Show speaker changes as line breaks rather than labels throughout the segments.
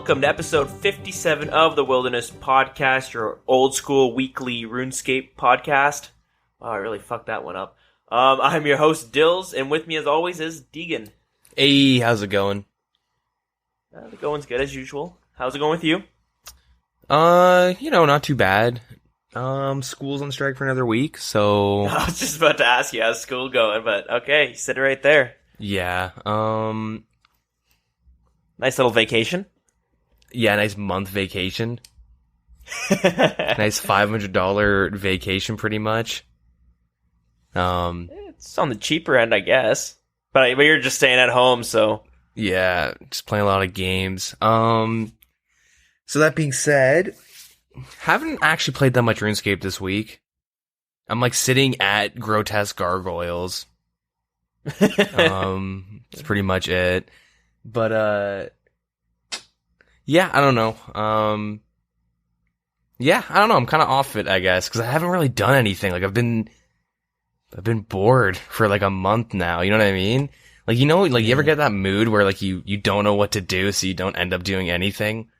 welcome to episode 57 of the Wilderness Podcast, your old school weekly RuneScape podcast. Oh, I really fucked that one up. I'm your host, Dills, and with me as always is Deegan.
Hey, how's it going?
The going's good as usual. How's it going with you?
Not too bad. School's on strike for another week, so...
I was just about to ask you how's school going, but okay, you said it right there.
Yeah,
Nice little vacation.
Yeah, nice month vacation. Nice $500 vacation, pretty much.
It's on the cheaper end, I guess. But you're just staying at home, so...
Yeah, just playing a lot of games. So that being said, haven't actually played that much RuneScape this week. I'm like sitting at grotesque gargoyles. That's pretty much it. But, yeah, I don't know. I don't know. I'm kind of off it, I guess, because I haven't really done anything. Like, I've been bored for like a month now. You know what I mean? Like, you ever get that mood where like you don't know what to do, so you don't end up doing anything?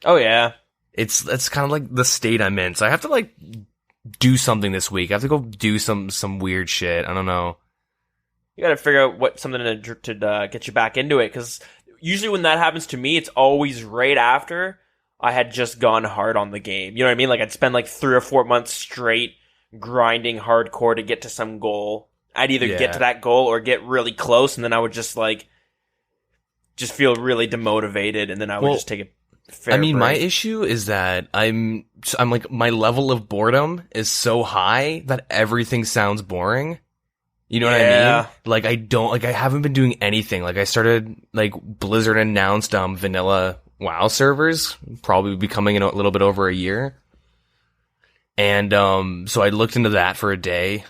Oh, yeah.
That's kind of like the state I'm in. So I have to like do something this week. I have to go do some weird shit. I don't know.
You gotta figure out something to get you back into it, because usually when that happens to me, it's always right after I had just gone hard on the game. You know what I mean? Like, I'd spend like 3 or 4 months straight grinding hardcore to get to some goal. I'd either get to that goal or get really close, and then I would just feel really demotivated, and then I would just take a fair break.
My issue is that I'm like, my level of boredom is so high that everything sounds boring. You know what I mean? Like, I haven't been doing anything. Like, I started, like, Blizzard announced, vanilla WoW servers, probably be coming in a little bit over a year. And, so I looked into that for a day.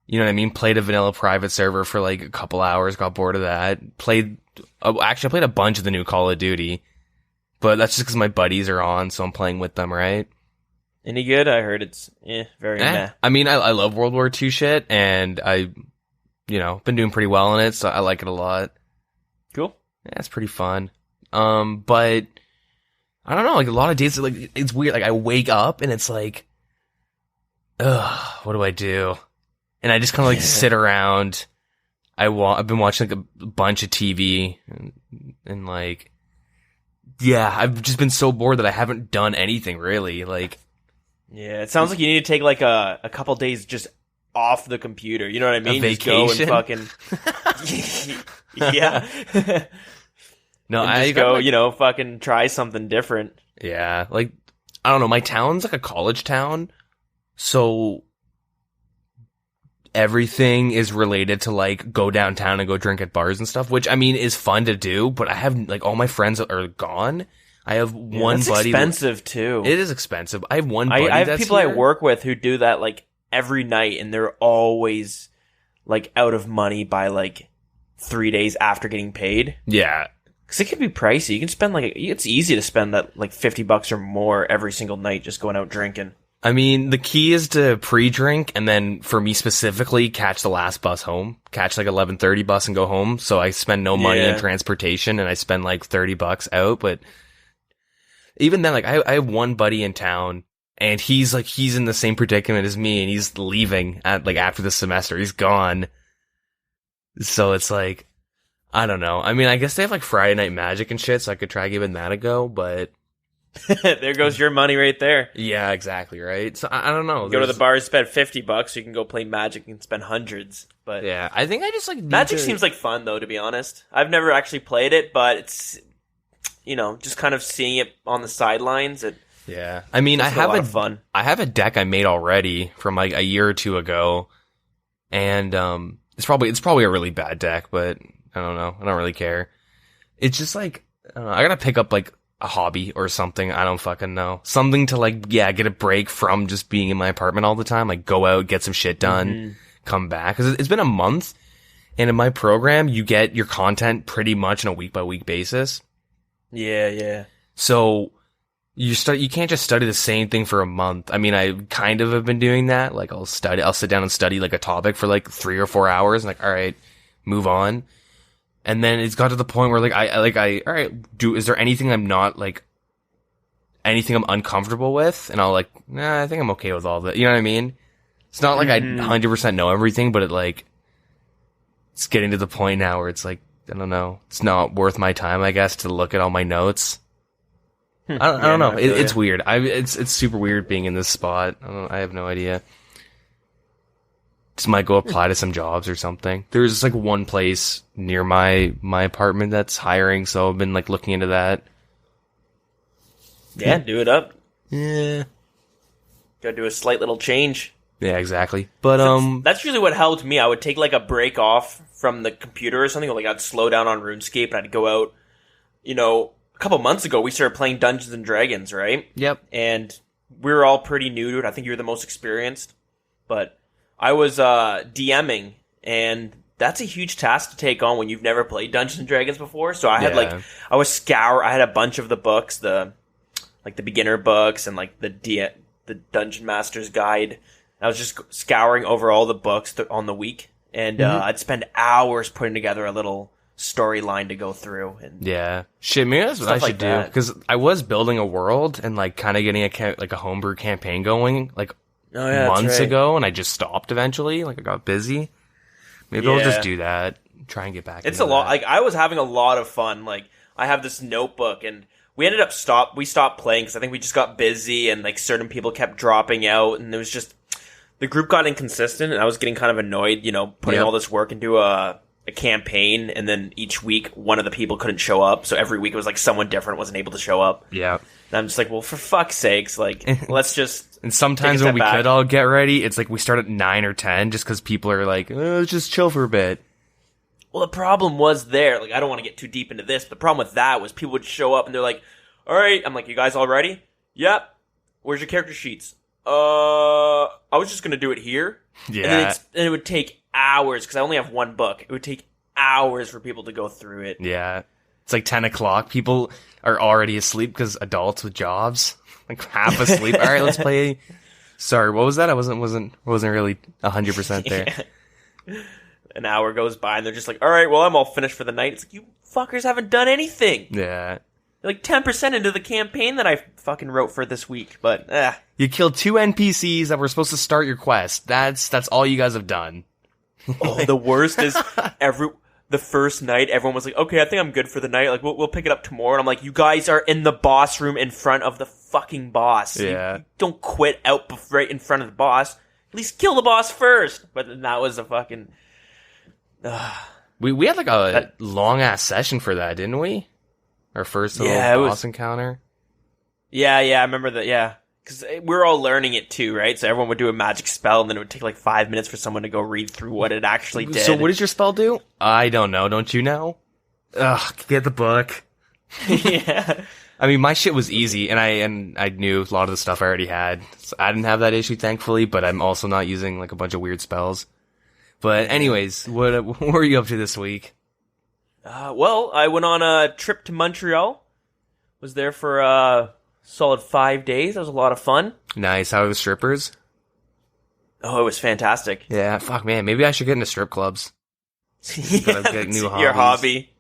You know what I mean? Played a vanilla private server for, like, a couple hours, got bored of that. I played a bunch of the new Call of Duty. But that's just because my buddies are on, so I'm playing with them, right?
Any good? I heard it's very meh.
I mean, I love World War II shit, and been doing pretty well in it, so I like it a lot.
Cool.
Yeah, it's pretty fun. But I don't know, like, a lot of days, like, it's weird. Like, I wake up and it's like, ugh, what do I do? And I just kind of like sit around. I've been watching like a bunch of TV and like, yeah, I've just been so bored that I haven't done anything really. Like,
yeah, it sounds like you need to take like a couple days just off the computer. You know what I mean?
A vacation?
Just go and fucking yeah.
No,
I go, fucking try something different.
Yeah, like, I don't know. My town's like a college town, so everything is related to like go downtown and go drink at bars and stuff, which I mean is fun to do. But I have like all my friends are gone. I have one buddy.
It's expensive too.
It is expensive. I have one buddy.
I have people I work with who do that like every night, and they're always like out of money by like 3 days after getting paid.
Yeah,
because it can be pricey. You can spend it's easy to spend that like $50 or more every single night just going out drinking.
I mean, the key is to pre-drink, and then for me specifically, catch the last bus home. Catch like 11:30 bus and go home. So I spend no money in transportation, and I spend like $30 out. But even then, like, I have one buddy in town, and he's in the same predicament as me, and he's leaving at like after the semester. He's gone. So it's like, I don't know. I mean, I guess they have like Friday Night Magic and shit, so I could try giving that a go, but
there goes your money right there.
Yeah, exactly, right? So I don't know.
Go to the bar, spend $50, so you can go play Magic and spend hundreds. But
yeah, I think I just like
Magic seems like fun though, to be honest. I've never actually played it, but it's just kind of seeing it on the sidelines.
Yeah, I mean, I have fun. I have a deck I made already from like a year or two ago, and it's probably a really bad deck, but I don't know. I don't really care. It's just like, I don't know, I gotta pick up like a hobby or something. I don't fucking know. Something to like, get a break from just being in my apartment all the time. Like, go out, get some shit done, come back. Cause it's been a month, and in my program, you get your content pretty much on a week by week basis.
Yeah.
So you can't just study the same thing for a month. I mean, I kind of have been doing that. Like, I'll sit down and study like a topic for like 3 or 4 hours and like, all right, move on. And then it's got to the point where like all right, is there anything I'm not like, anything I'm uncomfortable with? And I'll like, nah, I think I'm okay with all that. You know what I mean? It's not like I 100% know everything, but it's getting to the point now where it's like, I don't know, it's not worth my time, I guess, to look at all my notes. I don't know. It's weird. It's super weird being in this spot. I have no idea. Just might go apply to some jobs or something. There's just like one place near my apartment that's hiring, so I've been like looking into that.
Yeah, do it up.
Yeah.
Gotta do a slight little change.
Yeah, exactly. But
that's usually what helped me. I would take like a break off from the computer or something, or like I'd slow down on RuneScape and I'd go out. You know, a couple months ago we started playing Dungeons and Dragons, right?
Yep.
And we were all pretty new to it. I think you were the most experienced, but I was DMing, and that's a huge task to take on when you've never played Dungeons and Dragons before. So I had I had a bunch of the books, the beginner books and like the Dungeon Master's Guide. I was just scouring over all the books on the week, and I'd spend hours putting together a little storyline to go through. And
yeah, shit, maybe that's what I should do, because I was building a world and like kind of getting a homebrew campaign going like months ago, and I just stopped eventually. Like I got busy. Maybe I'll just do that. Try and get back.
It's a lot. Like I was having a lot of fun. Like I have this notebook, and we ended up stopped playing because I think we just got busy, and like certain people kept dropping out, and it was just the group got inconsistent, and I was getting kind of annoyed. You know, putting all this work into a campaign, and then each week one of the people couldn't show up, so every week it was like someone different wasn't able to show up.
Yeah.
And I'm just like, well, for fuck's sakes, like, let's just...
And sometimes when we could all get ready, it's like we start at 9 or 10 just because people are like, let's just chill for a bit.
Well, the problem was there, like, I don't want to get too deep into this, but the problem with that was people would show up and they're like, all right, I'm like, you guys all ready? Yep. Where's your character sheets? I was just going to do it here.
Yeah.
And it would take hours, because I only have one book. It would take hours for people to go through it.
Yeah. It's like 10 o'clock. People are already asleep because adults with jobs, like half asleep. All right, let's play. Sorry, what was that? I wasn't really 100% there.
Yeah. An hour goes by and they're just like, all right, well, I'm all finished for the night. It's like, you fuckers haven't done anything.
Yeah.
You're like 10% into the campaign that I fucking wrote for this week, but
You killed 2 NPCs that were supposed to start your quest. That's all you guys have done.
Oh, the worst is the first night, everyone was like, okay, I think I'm good for the night. Like, we'll pick it up tomorrow. And I'm like, you guys are in the boss room in front of the fucking boss.
Yeah.
You don't quit out right in front of the boss. At least kill the boss first. But then that was a fucking...
We had like a long-ass session for that, didn't we? Our first little boss encounter.
Yeah, I remember that, yeah. Because we were all learning it too, right? So everyone would do a magic spell, and then it would take like 5 minutes for someone to go read through what it actually did.
So what does your spell do? I don't know. Don't you know? Ugh, get the book.
Yeah.
I mean, my shit was easy, and I knew a lot of the stuff I already had. So I didn't have that issue, thankfully, but I'm also not using like a bunch of weird spells. But anyways, what were you up to this week?
Well, I went on a trip to Montreal. Was there for solid 5 days. That was a lot of fun.
Nice. How are the strippers?
Oh, it was fantastic.
Yeah, fuck, man. Maybe I should get into strip clubs.
Yeah,
get new
your hobby.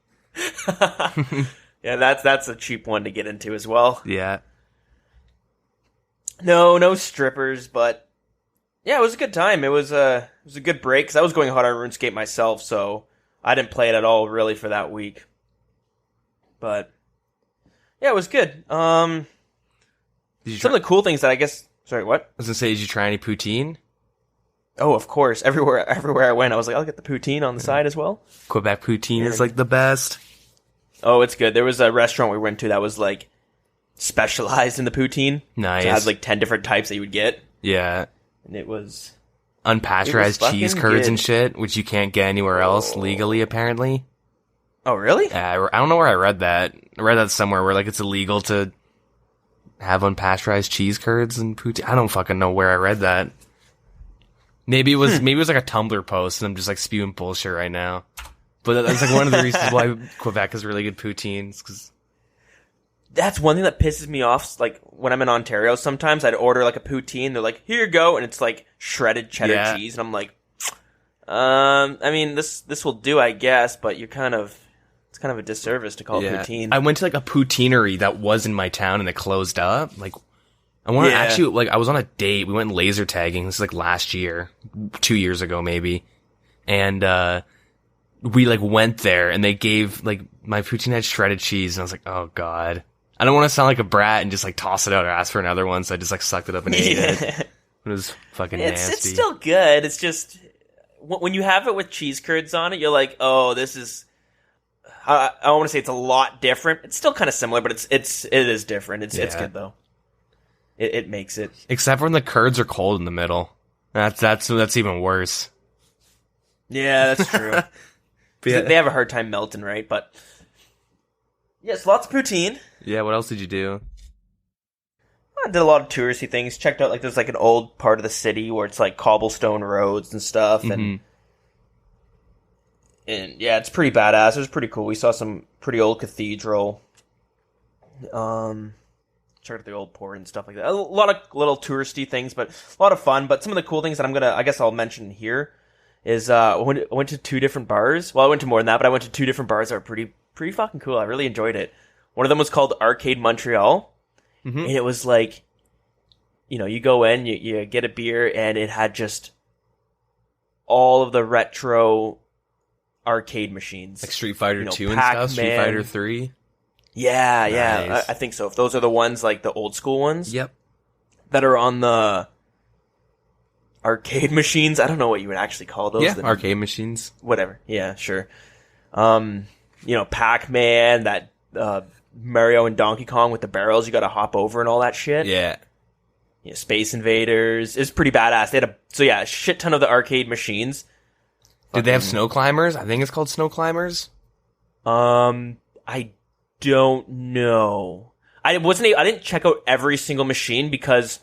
Yeah, that's a cheap one to get into as well.
Yeah.
No strippers, but yeah, it was a good time. It was a good break, because I was going hard on RuneScape myself, so I didn't play it at all really for that week. But yeah, it was good. Some of the cool things that I guess... Sorry, what?
I was gonna say, did you try any poutine?
Oh, of course. Everywhere I went, I was like, I'll get the poutine on the side as well.
Quebec poutine is like the best.
Oh, it's good. There was a restaurant we went to that was like specialized in the poutine.
Nice.
So it had like 10 different types that you would get.
Yeah.
And it was...
Unpasteurized cheese curds and shit, which you can't get anywhere else legally, apparently.
Oh, really?
Yeah, I don't know where I read that. I read that somewhere where like it's illegal to have unpasteurized cheese curds and poutine. I don't fucking know where I read that. Maybe it was like a Tumblr post, and I'm just like spewing bullshit right now. But that's like one of the reasons why Quebec has really good poutines, because
that's one thing that pisses me off. Like when I'm in Ontario, sometimes I'd order like a poutine. They're like, "Here you go," and it's like shredded cheddar cheese, and I'm like, I mean, this will do, I guess, but you're kind of It's kind of a disservice to call it poutine.
I went to like a poutineery that was in my town and it closed up. Like, I want to actually, like, I was on a date. We went laser tagging. This is like last year, 2 years ago maybe. And, we like went there and they gave like my poutine had shredded cheese and I was like, oh god. I don't want to sound like a brat and just like toss it out or ask for another one. So I just like sucked it up and ate it. It was fucking nasty.
It's still good. It's just, when you have it with cheese curds on it, you're like, oh, this is, I want to say it's a lot different. It's still kind of similar, but it is different. It's good though. It makes it.
Except when the curds are cold in the middle. That's even worse.
Yeah, that's true. They have a hard time melting, right? But yes, lots of poutine.
Yeah, what else did you do?
I did a lot of touristy things. Checked out, like, there's like an old part of the city where it's like cobblestone roads and stuff, and yeah, it's pretty badass. It was pretty cool. We saw some pretty old cathedral. Checked out the old port and stuff like that. A lot of little touristy things, but a lot of fun. But some of the cool things that I guess I'll mention here is I went to 2 different bars. Well, I went to more than that, but I went to 2 different bars that were pretty fucking cool. I really enjoyed it. One of them was called Arcade Montreal, and it was like, you know, you go in, you get a beer, and it had just all of the retro arcade machines,
like Street Fighter 2 and stuff, Street Fighter 3.
Yeah,
nice.
Yeah, I think so. If those are the ones, like the old school ones,
yep,
that are on the arcade machines. I don't know what you would actually call those.
Yeah, arcade machines.
Whatever. Yeah, sure. You know, Pac-Man, that Mario and Donkey Kong with the barrels you got to hop over and all that shit.
Yeah.
You know, Space Invaders. It's pretty badass. They had a shit ton of the arcade machines.
Did they have snow climbers? I think it's called snow climbers.
I don't know. I didn't check out every single machine because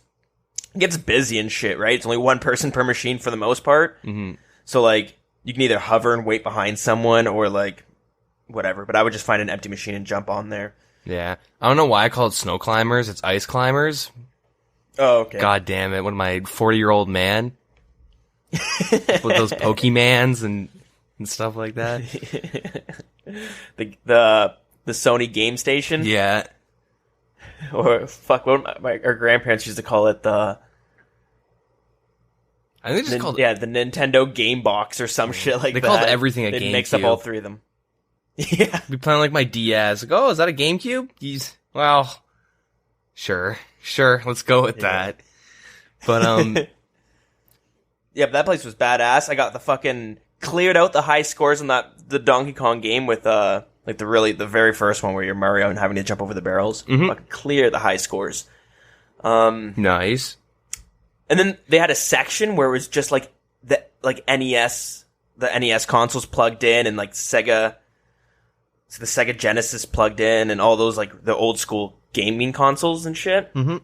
it gets busy and shit, right? It's only one person per machine for the most part. Mm-hmm. So, like, you can either hover and wait behind someone or, like, whatever. But I would just find an empty machine and jump on there.
Yeah. I don't know why I call it snow climbers. It's ice climbers.
Oh, okay.
God damn it. What am I, 40-year-old man? With those Pokemans and stuff like that.
The Sony game station?
Yeah.
Or, fuck, what our grandparents used to call it the...
I think they just called
the Nintendo Game Box or some shit like that.
They called everything a GameCube.
They mixed up all 3 of them. Yeah.
Be playing like my DS. Like, oh, is that a GameCube? Well, sure, let's go with that. But,
yeah, but that place was badass. I got the fucking cleared out the high scores in the Donkey Kong game with, like the very first one where you're Mario and having to jump over the barrels. Mm-hmm. Fucking clear the high scores.
Nice.
And then they had a section where it was just like the NES consoles plugged in and like the Sega Genesis plugged in and all those like the old school gaming consoles and shit. Mm-hmm.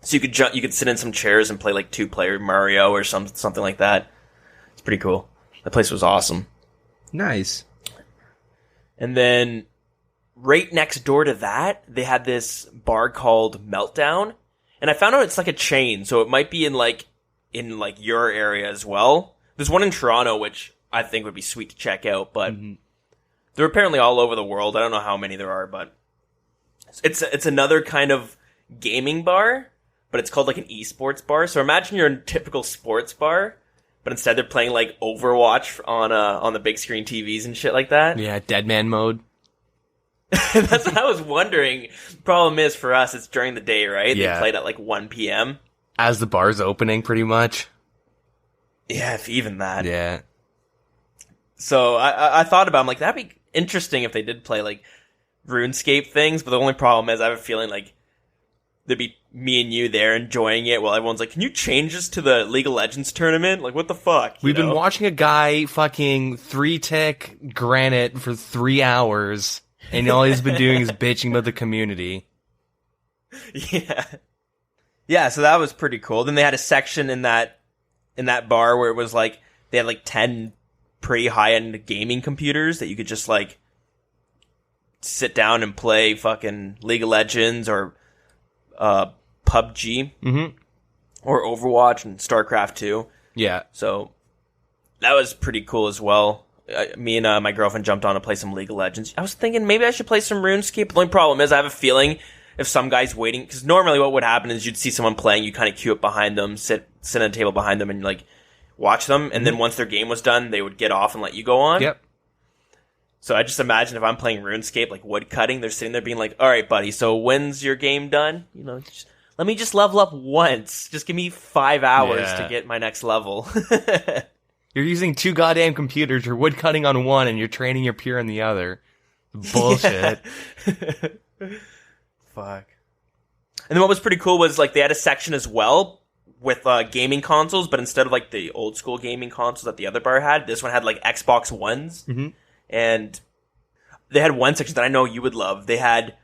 So you could sit in some chairs and play like 2-player Mario or something like that. It's pretty cool. That place was awesome.
Nice.
And then right next door to that, they had this bar called Meltdown. And I found out it's like a chain, so it might be in your area as well. There's one in Toronto, which I think would be sweet to check out, but they're apparently all over the world. I don't know how many there are, but it's another kind of gaming bar, but it's called like an esports bar. So imagine you're in a typical sports bar, but instead they're playing like Overwatch on the big screen TVs and shit like that.
Yeah, dead man mode.
That's what I was wondering. Problem is, for us, it's during the day, right?
Yeah.
They played at like 1 p.m.
As the bar's opening, pretty much.
Yeah, if even that.
Yeah.
So I thought about it. I'm like, that'd be interesting if they did play like RuneScape things, but the only problem is I have a feeling like there'd be me and you there enjoying it while everyone's like, can you change this to the League of Legends tournament? Like, what the fuck?
We've been watching a guy fucking 3-tick granite for 3 hours. And all he's been doing is bitching about the community.
Yeah. Yeah, so that was pretty cool. Then they had a section in that bar where it was like, they had like 10 pretty high-end gaming computers that you could just like sit down and play fucking League of Legends or PUBG or Overwatch and StarCraft 2.
Yeah.
So that was pretty cool as well. me and my girlfriend jumped on to play some League of Legends. I was thinking maybe I should play some RuneScape. The only problem is I have a feeling if some guy's waiting, because normally what would happen is you'd see someone playing, you kind of queue up behind them, sit at a table behind them, and like watch them, and then once their game was done, they would get off and let you go on.
Yep.
So I just imagine if I'm playing RuneScape, like wood cutting, they're sitting there being like, "All right, buddy, so when's your game done? You know, let me just level up once. Just give me 5 hours to get my next level."
You're using 2 goddamn computers. You're wood cutting on one, and you're training your peer on the other. Bullshit.
Fuck. And then what was pretty cool was like they had a section as well with gaming consoles, but instead of like the old school gaming consoles that the other bar had, this one had like Xbox Ones. Mm-hmm. And they had one section that I know you would love. They had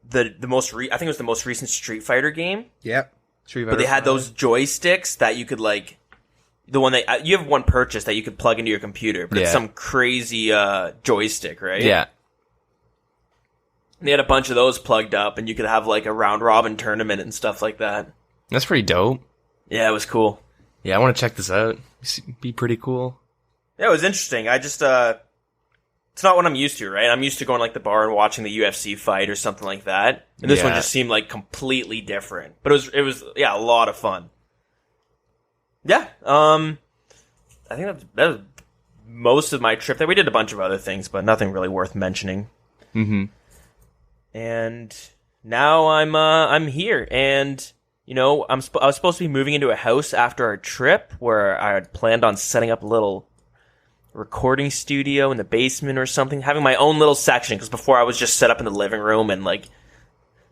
the most I think it was the most recent Street Fighter game.
Yep. Street Fighter.
But they had those joysticks that you could like, the one that you have one purchase that you could plug into your computer, but it's some crazy joystick, right?
Yeah.
And they had a bunch of those plugged up, and you could have like a round robin tournament and stuff like that.
That's pretty dope.
Yeah, it was cool.
Yeah, I want to check this out. It'd be pretty cool.
Yeah, it was interesting. I just it's not what I'm used to, right? I'm used to going like the bar and watching the UFC fight or something like that. And this one just seemed like completely different. But it was a lot of fun. Yeah. I think that was most of my trip there. We did a bunch of other things, but nothing really worth mentioning.
Mm-hmm.
And now I'm here, and you know, I was supposed to be moving into a house after our trip where I had planned on setting up a little recording studio in the basement or something, having my own little section, because before I was just set up in the living room, and like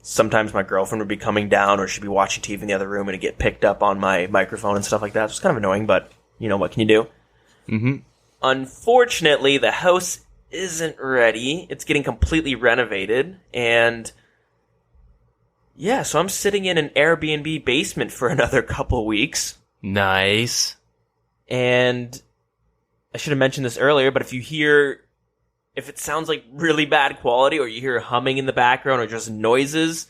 sometimes my girlfriend would be coming down or she'd be watching TV in the other room and it'd get picked up on my microphone and stuff like that. So it's kind of annoying, but you know, what can you do?
Mm-hmm.
Unfortunately, the house isn't ready. It's getting completely renovated, and yeah, so I'm sitting in an Airbnb basement for another couple weeks.
Nice.
And I should have mentioned this earlier, but if it sounds like really bad quality, or you hear humming in the background, or just noises,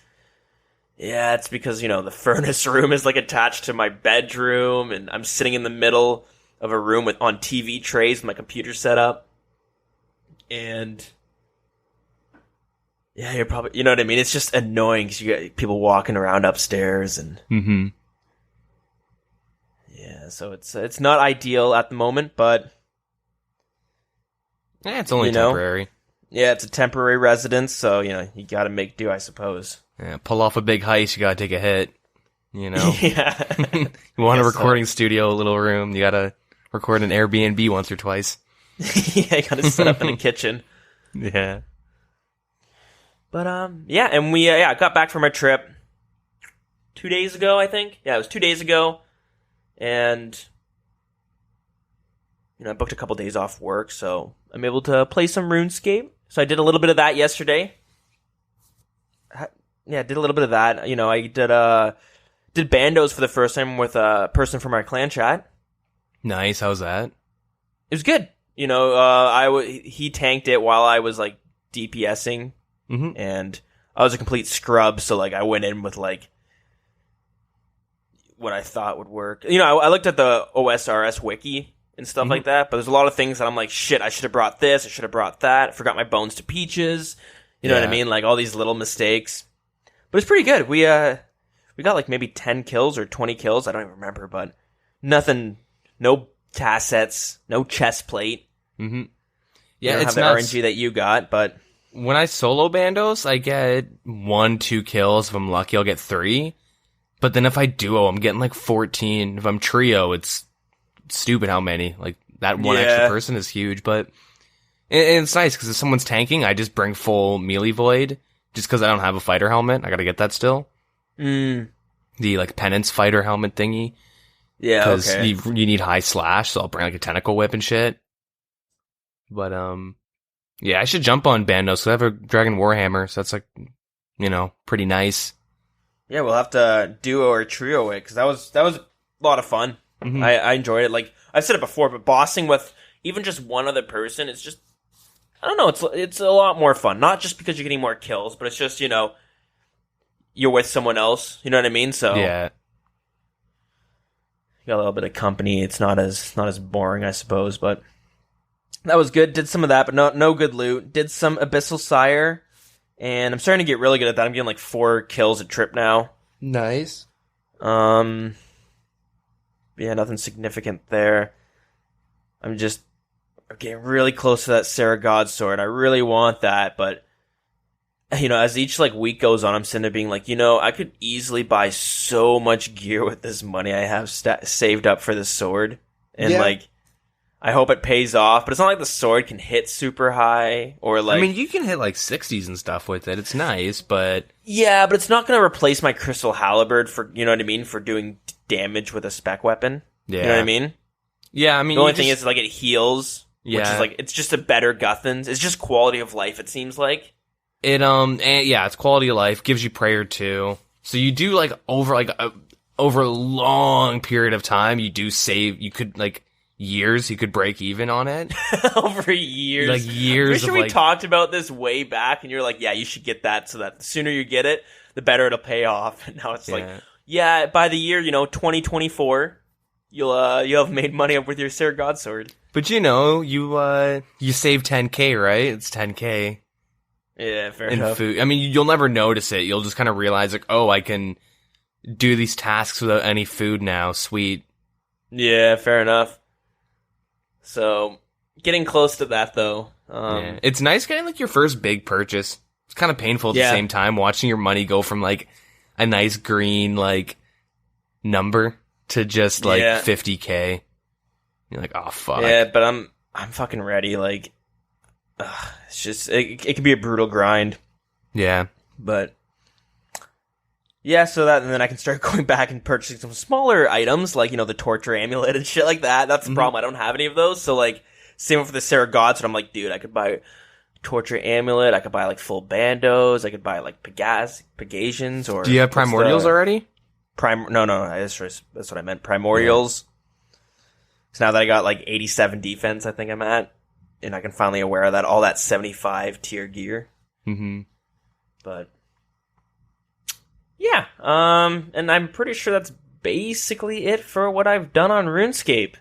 yeah, it's because, you know, the furnace room is like attached to my bedroom, and I'm sitting in the middle of a room on TV trays with my computer set up. And yeah, you're probably, you know what I mean? It's just annoying because you got people walking around upstairs, and yeah, so it's not ideal at the moment, but
it's only temporary.
Yeah, it's a temporary residence, so you know, you got to make do, I suppose.
Yeah, pull off a big heist, you got to take a hit. You know,
yeah.
You want a recording studio, a little room, you got to record an Airbnb once or twice.
Yeah, you got to set up in the kitchen.
Yeah.
But yeah, and we got back from our trip 2 days ago, I think. Yeah, it was 2 days ago, and you know, I booked a couple days off work, so I'm able to play some RuneScape. So I did a little bit of that yesterday. Yeah, I did a little bit of that. You know, I did bandos for the first time with a person from our clan chat.
Nice. How's that?
It was good. You know, he tanked it while I was like DPSing.
Mm-hmm.
And I was a complete scrub, so like I went in with like what I thought would work. You know, I looked at the OSRS wiki and stuff like that, but there's a lot of things that I'm like, shit, I should have brought this, I should have brought that, I forgot my bones to peaches. You know what I mean? Like all these little mistakes. But it's pretty good. We got like maybe 10 kills or 20 kills, I don't even remember, but nothing, no tassets, no chest plate.
Mm-hmm.
Yeah, you don't have the RNG that you got, but
when I solo bandos, I get 1-2 kills. If I'm lucky, I'll get 3. But then if I duo, I'm getting like 14. If I'm trio, it's stupid how many. Like that one extra person is huge. But and it's nice because if someone's tanking, I just bring full melee void just because I don't have a fighter helmet. I got to get that still. The like penance fighter helmet thingy.
Yeah,
because you need high slash, so I'll bring like a tentacle whip and shit. But yeah, I should jump on bandos. So I have a Dragon Warhammer, so that's like, you know, pretty nice.
Yeah, we'll have to duo or trio it, because that was a lot of fun. Mm-hmm. I enjoyed it. Like I've said it before, but bossing with even just one other person, it's just, I don't know, it's a lot more fun. Not just because you're getting more kills, but it's just, you know, you're with someone else. You know what I mean? So
yeah,
you got a little bit of company. It's not as boring, I suppose, but That was good. Did some of that, but no good loot. Did some Abyssal Sire, and I'm starting to get really good at that. I'm getting like 4 kills a trip now.
Nice.
Yeah, nothing significant there. I'm getting really close to that Sarah God sword. I really want that, but as each like week goes on, I'm sitting there being like, I could easily buy so much gear with this money I have saved up for this sword, and like, I hope it pays off. But it's not like the sword can hit super high or like.
I mean, you can hit like 60s and stuff with it. It's nice, but
yeah, but it's not going to replace my Crystal Halberd for for doing damage with a spec weapon. Yeah, you know what I mean?
Yeah, I mean,
the only thing is like it heals,
yeah,
which is like it's just a better Guthans. It's just quality of life. It seems like
it. And yeah, it's quality of life. Gives you prayer too. So you do like over a long period of time, you do save. You could like. Years you could break even on it.
Over years.
Like years.
Pretty sure we talked about this way back and you're like, yeah, you should get that so that the sooner you get it, the better it'll pay off. And now it's like, yeah, by the year, 2024, you'll have made money up with your Sarah God sword.
But you save 10K, right? It's 10K.
Yeah, fair enough.
Food. I mean, you'll never notice it. You'll just kind of realize like, oh, I can do these tasks without any food now. Sweet.
Yeah, fair enough. So, getting close to that, though.
It's nice getting, like, your first big purchase. It's kind of painful at the same time, watching your money go from, like, a nice green, like, number to just, like, 50K. You're like, oh, fuck.
Yeah, but I'm fucking ready. Like, it's just, it can be a brutal grind.
Yeah.
But, yeah, so that, and then I can start going back and purchasing some smaller items, like, the Torture Amulet and shit like that. That's the problem. I don't have any of those. So, like, same for the Sarah God, so I'm like, dude, I could buy Torture Amulet, I could buy, like, full Bandos, I could buy, like, Pegasians, or...
Do you have Primordials already?
No, that's what I meant. Primordials. Yeah. So now that I got, like, 87 defense, I think I'm at, and I can finally wear that, all that 75 tier gear.
Mm-hmm.
But... yeah, and I'm pretty sure that's basically it for what I've done on RuneScape.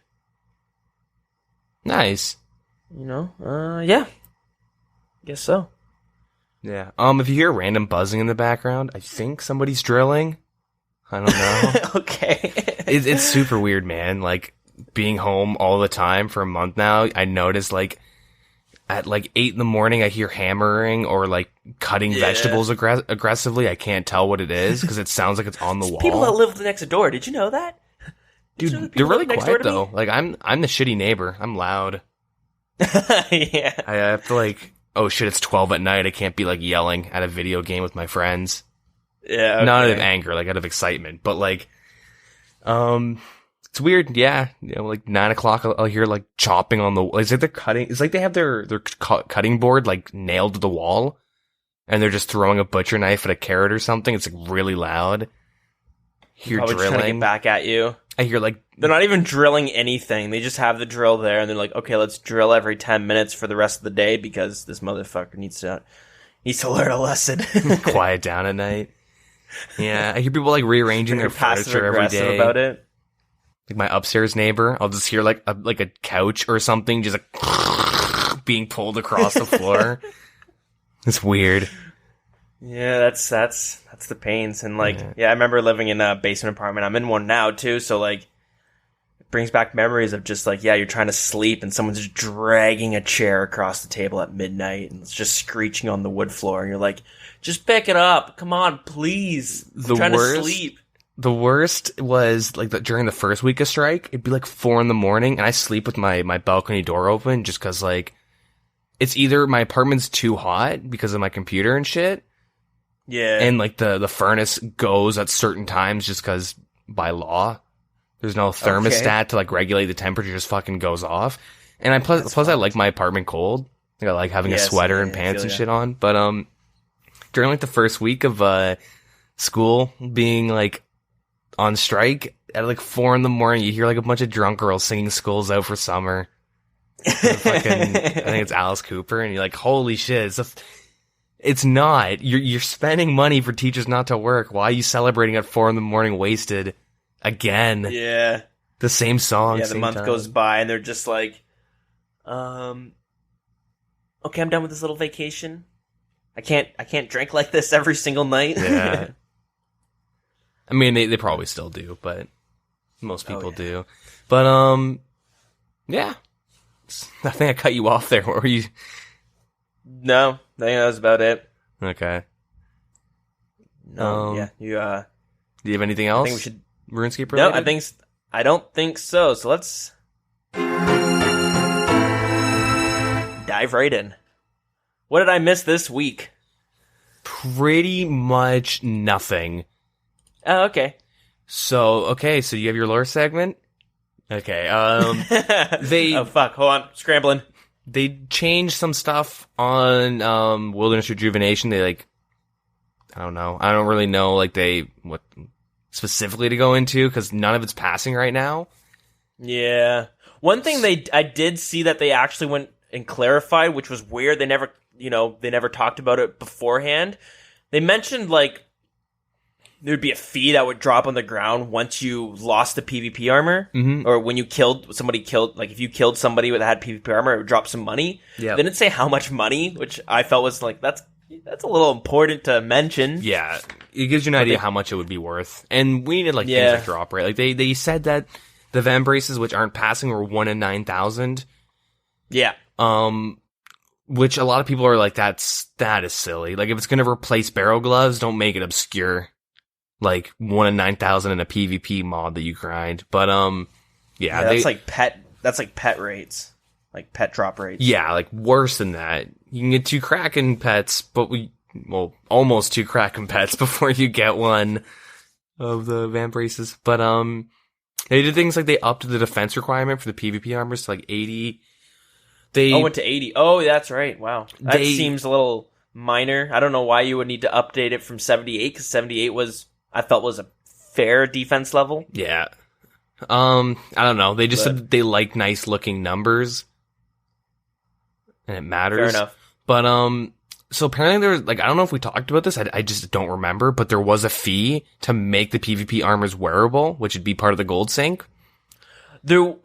Nice.
Yeah. Guess so.
Yeah. If you hear random buzzing in the background, I think somebody's drilling. I don't know.
Okay.
It's super weird, man. Like, being home all the time for a month now, I noticed, like, at like 8 a.m, I hear hammering or like cutting vegetables aggressively. I can't tell what it is because it sounds like it's on the wall.
People that live next door. Did you know that?
Dude, they're really quiet though. Like I'm the shitty neighbor. I'm loud.
Yeah.
I have to like, oh shit, it's 12 at night. I can't be like yelling at a video game with my friends.
Yeah. Okay.
Not out of anger, like out of excitement, but like, it's weird, yeah. Like 9 o'clock, I'll hear like chopping on the. It's like they're cutting. It's like they have their cutting board like nailed to the wall, and they're just throwing a butcher knife at a carrot or something. It's like really loud. Hear
probably
drilling.
Trying to get back at you.
I hear like
they're not even drilling anything. They just have the drill there, and they're like, okay, let's drill every 10 minutes for the rest of the day because this motherfucker needs to learn a lesson.
Quiet down at night. Yeah, I hear people like rearranging their furniture every day.
About it.
Like my upstairs neighbor, I'll just hear like a couch or something just like being pulled across the floor. It's weird.
Yeah, that's the pains. And like, yeah, I remember living in a basement apartment. I'm in one now too, so like it brings back memories of just like, yeah, you're trying to sleep and someone's just dragging a chair across the table at midnight and it's just screeching on the wood floor and you're like, just pick it up. Come on, please. I'm trying to sleep.
The worst was like during the first week of strike, it'd be like 4 a.m, and I sleep with my balcony door open just cause like it's either my apartment's too hot because of my computer and shit.
Yeah.
And like the furnace goes at certain times just cause by law, there's no thermostat to like regulate the temperature, just fucking goes off. And plus I like my apartment cold. Like I like having a sweater and pants and shit on. But during like the first week of school being like on strike at like 4 a.m, you hear like a bunch of drunk girls singing "School's Out for Summer." Fucking, I think it's Alice Cooper, and you're like, "Holy shit!" It's not. You're spending money for teachers not to work. Why are you celebrating at 4 a.m, wasted again?
Yeah,
the same song.
Yeah, the month goes by, and they're just like, Okay, I'm done with this little vacation. I can't drink like this every single night.
Yeah. I mean, they probably still do, but most people do. But, yeah. I think I cut you off there. What were you?
No, I think that was about it.
Okay.
No, yeah.
Do you have anything else?
I think we should
RuneScape related?
No, I don't think so. So let's dive right in. What did I miss this week?
Pretty much nothing.
Oh, okay.
So you have your lore segment? Okay,
Oh, fuck. Hold on. Scrambling.
They changed some stuff on, Wilderness Rejuvenation. They, like, I don't know. I don't really know, like, what specifically to go into, because none of it's passing right now.
Yeah. One thing I did see that they actually went and clarified, which was weird. They never talked about it beforehand. They mentioned, like, there'd be a fee that would drop on the ground once you lost the PvP armor, or when you like if you killed somebody that had PvP armor, it would drop some money.
Yeah.
They didn't say how much money, which I felt was like, that's a little important to mention.
Yeah. It gives you an idea how much it would be worth. And we needed, like, things like drop rate. Like, they said that the Van Braces, which aren't passing, were 1 in 9,000.
Yeah.
Which a lot of people are like, that is silly. Like, if it's gonna replace barrel gloves, don't make it obscure. Like, 1 in 9,000 in a PvP mod that you grind. But, yeah.
That's like pet rates. Like, pet drop rates.
Yeah, like, worse than that. You can get 2 Kraken pets, but almost 2 Kraken pets before you get one of the Van Braces. But, they did things like they upped the defense requirement for the PvP armors to, like, 80.
Went to 80. Oh, that's right. Wow. That seems a little minor. I don't know why you would need to update it from 78, because 78 I felt was a fair defense level.
Yeah. I don't know. They just said they like nice looking numbers. And it matters.
Fair enough.
But, so apparently there was, like, I don't know if we talked about this. I just don't remember, but there was a fee to make the PvP armors wearable, which would be part of the gold sync.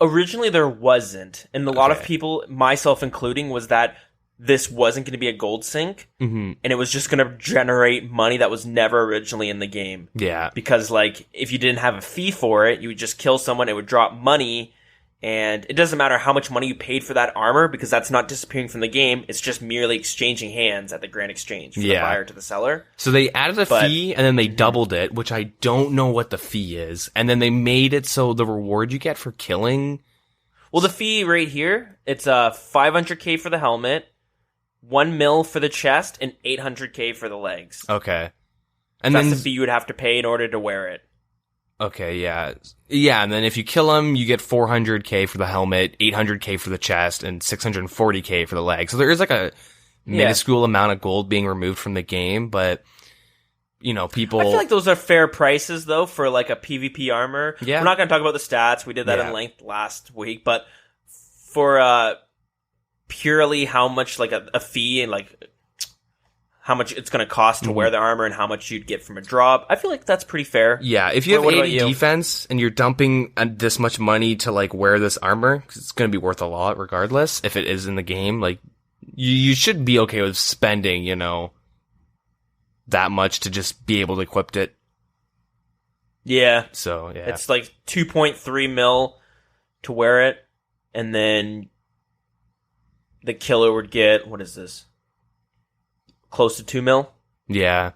Originally there wasn't. And a lot of people, myself including, was that this wasn't going to be a gold sync, and it was just going to generate money that was never originally in the game.
Yeah.
Because, like, if you didn't have a fee for it, you would just kill someone, it would drop money, and it doesn't matter how much money you paid for that armor, because that's not disappearing from the game, it's just merely exchanging hands at the Grand Exchange from the buyer to the seller.
So they added a fee, and then they doubled it, which I don't know what the fee is, and then they made it so the reward you get for killing...
Well, the fee right here, it's 500k for the helmet, 1 mil for the chest, and 800k for the legs.
Okay.
And that's the fee you would have to pay in order to wear it.
Okay, yeah. Yeah, and then if you kill him, you get 400k for the helmet, 800k for the chest, and 640k for the legs. So there is, like, a minuscule amount of gold being removed from the game, but, you know, people...
I feel like those are fair prices, though, for, like, a PvP armor.
Yeah.
We're not going to talk about the stats. We did that in length last week, but for, purely how much, like, a fee and, like, how much it's going to cost to wear the armor and how much you'd get from a drop, I feel like that's pretty fair.
Yeah, if you have 80 defense and you're dumping this much money to, like, wear this armor, because it's going to be worth a lot regardless, if it is in the game, like, you should be okay with spending, you know, that much to just be able to equip it.
Yeah.
So, yeah.
It's like 2.3 mil to wear it, and then the killer would get, what is this? Close to 2 mil?
Yeah.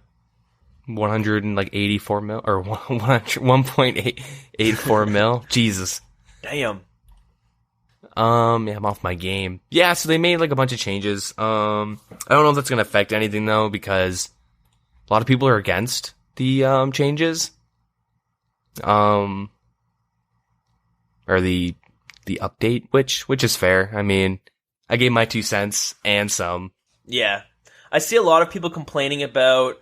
184 mil, or 1.84 mil. Jesus.
Damn.
Yeah, I'm off my game. Yeah, so they made, like, a bunch of changes. I don't know if that's gonna affect anything, though, because a lot of people are against the, changes. Or the update, which is fair. I mean, I gave my 2 cents and some.
Yeah. I see a lot of people complaining about,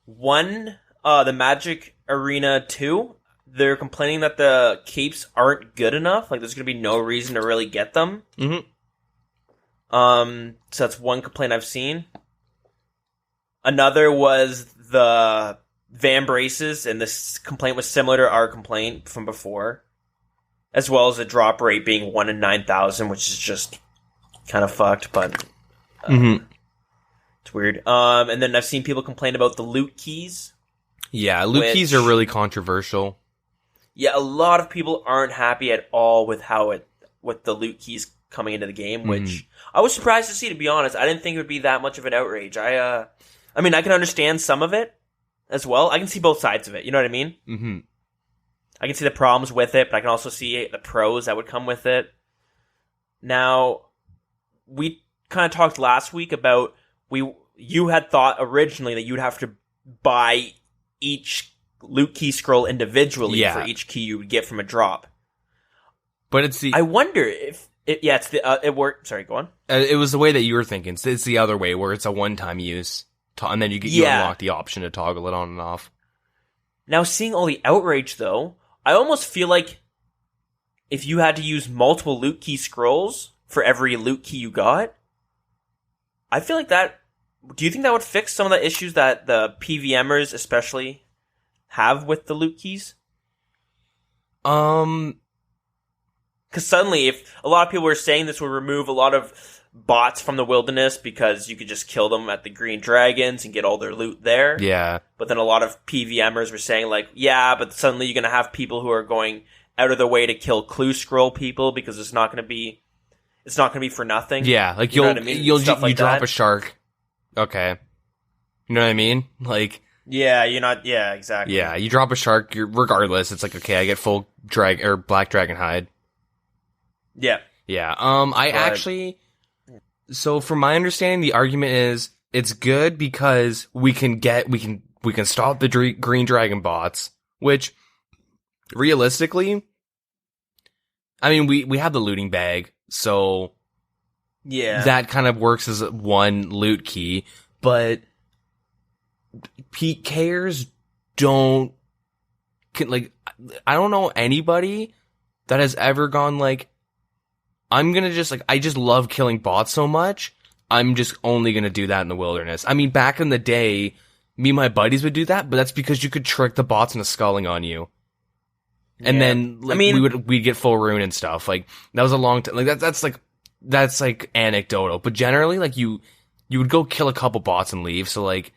the Magic Arena 2. They're complaining that the capes aren't good enough. Like, there's going to be no reason to really get them.
Mm-hmm.
So that's one complaint I've seen. Another was the Van Braces, and this complaint was similar to our complaint from before. As well as the drop rate being 1 in 9,000, which is just kind of fucked, but it's weird. And then I've seen people complain about the loot keys.
Yeah, loot keys are really controversial.
Yeah, a lot of people aren't happy at all with with the loot keys coming into the game, which I was surprised to see, to be honest. I didn't think it would be that much of an outrage. I mean, I can understand some of it as well. I can see both sides of it, you know what I mean? Mm-hmm. I can see the problems with it, but I can also see the pros that would come with it. Now, we kind of talked last week about you had thought originally that you'd have to buy each loot key scroll individually for each key you would get from a drop.
But it's the...
I wonder if... it worked... Sorry, go on.
It was the way that you were thinking. It's the other way, where it's a one-time use, and then you unlock the option to toggle it on and off.
Now, seeing all the outrage, though, I almost feel like if you had to use multiple loot key scrolls for every loot key you got, I feel like that... Do you think that would fix some of the issues that the PVMers especially have with the loot keys? Because suddenly, if a lot of people were saying this would remove a lot of bots from the wilderness because you could just kill them at the green dragons and get all their loot there.
Yeah.
But then a lot of PVMers were saying like, yeah, but suddenly you're going to have people who are going out of their way to kill clue scroll people because it's not going to be for nothing.
Yeah, like you drop a shark. Okay. You know what I mean? Like...
Yeah, exactly.
Yeah, you drop a shark, regardless, it's like, okay, I get full black dragon hide.
Yeah.
Yeah, so from my understanding, the argument is, it's good because we can stop the green dragon bots, which, realistically, I mean, we have the looting bag, so...
Yeah.
That kind of works as one loot key, but PKers I don't know anybody that has ever gone like, I'm gonna I just love killing bots so much, I'm just only gonna do that in the wilderness. I mean, back in the day, me and my buddies would do that, but that's because you could trick the bots into sculling on you. And then, we'd get full rune and stuff. Like, that was a long time. Like, that's anecdotal, but generally, like, you would go kill a couple bots and leave. So like,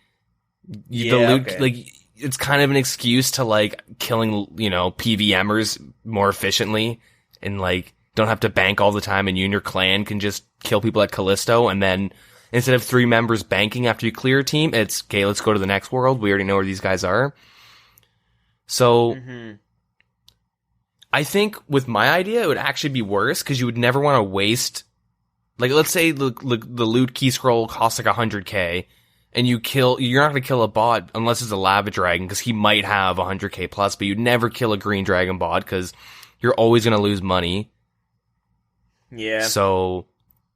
it's kind of an excuse to like killing, PVMers more efficiently and like don't have to bank all the time. And you and your clan can just kill people at Callisto. And then instead of 3 members banking after you clear a team, it's okay. Let's go to the next world. We already know where these guys are. So. Mm-hmm. I think with my idea, it would actually be worse because you would never want to waste. Like, let's say the loot key scroll costs like 100k, and you're not going to kill a bot unless it's a lava dragon, because he might have 100k plus, but you'd never kill a green dragon bot, because you're always going to lose money.
Yeah.
So,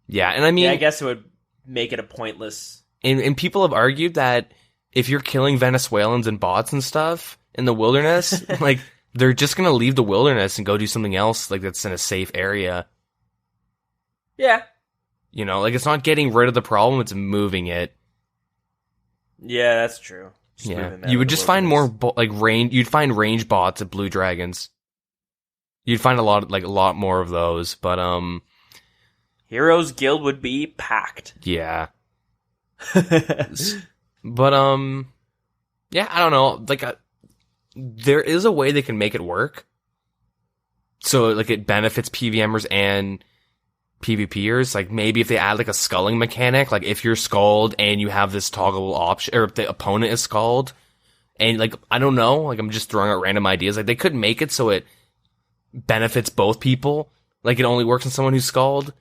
yeah, and I mean...
Yeah, I guess it would make it a pointless...
And people have argued that if you're killing Venezuelans and bots and stuff in the wilderness, like, they're just going to leave the wilderness and go do something else, like, that's in a safe area.
Yeah.
Like, it's not getting rid of the problem, it's moving it.
Yeah, that's true.
You would just find more, you'd find range bots at blue dragons. You'd find a lot more of those, but,
Heroes Guild would be packed.
Yeah. But, yeah, I don't know, like, there is a way they can make it work. So, like, it benefits PVMers and PvPers. Like, maybe if they add, like, a sculling mechanic, like, if you're skulled and you have this toggleable option, or if the opponent is skulled, and, like, I don't know, like, I'm just throwing out random ideas. Like, they could make it so it benefits both people. Like, it only works on someone who's skulled,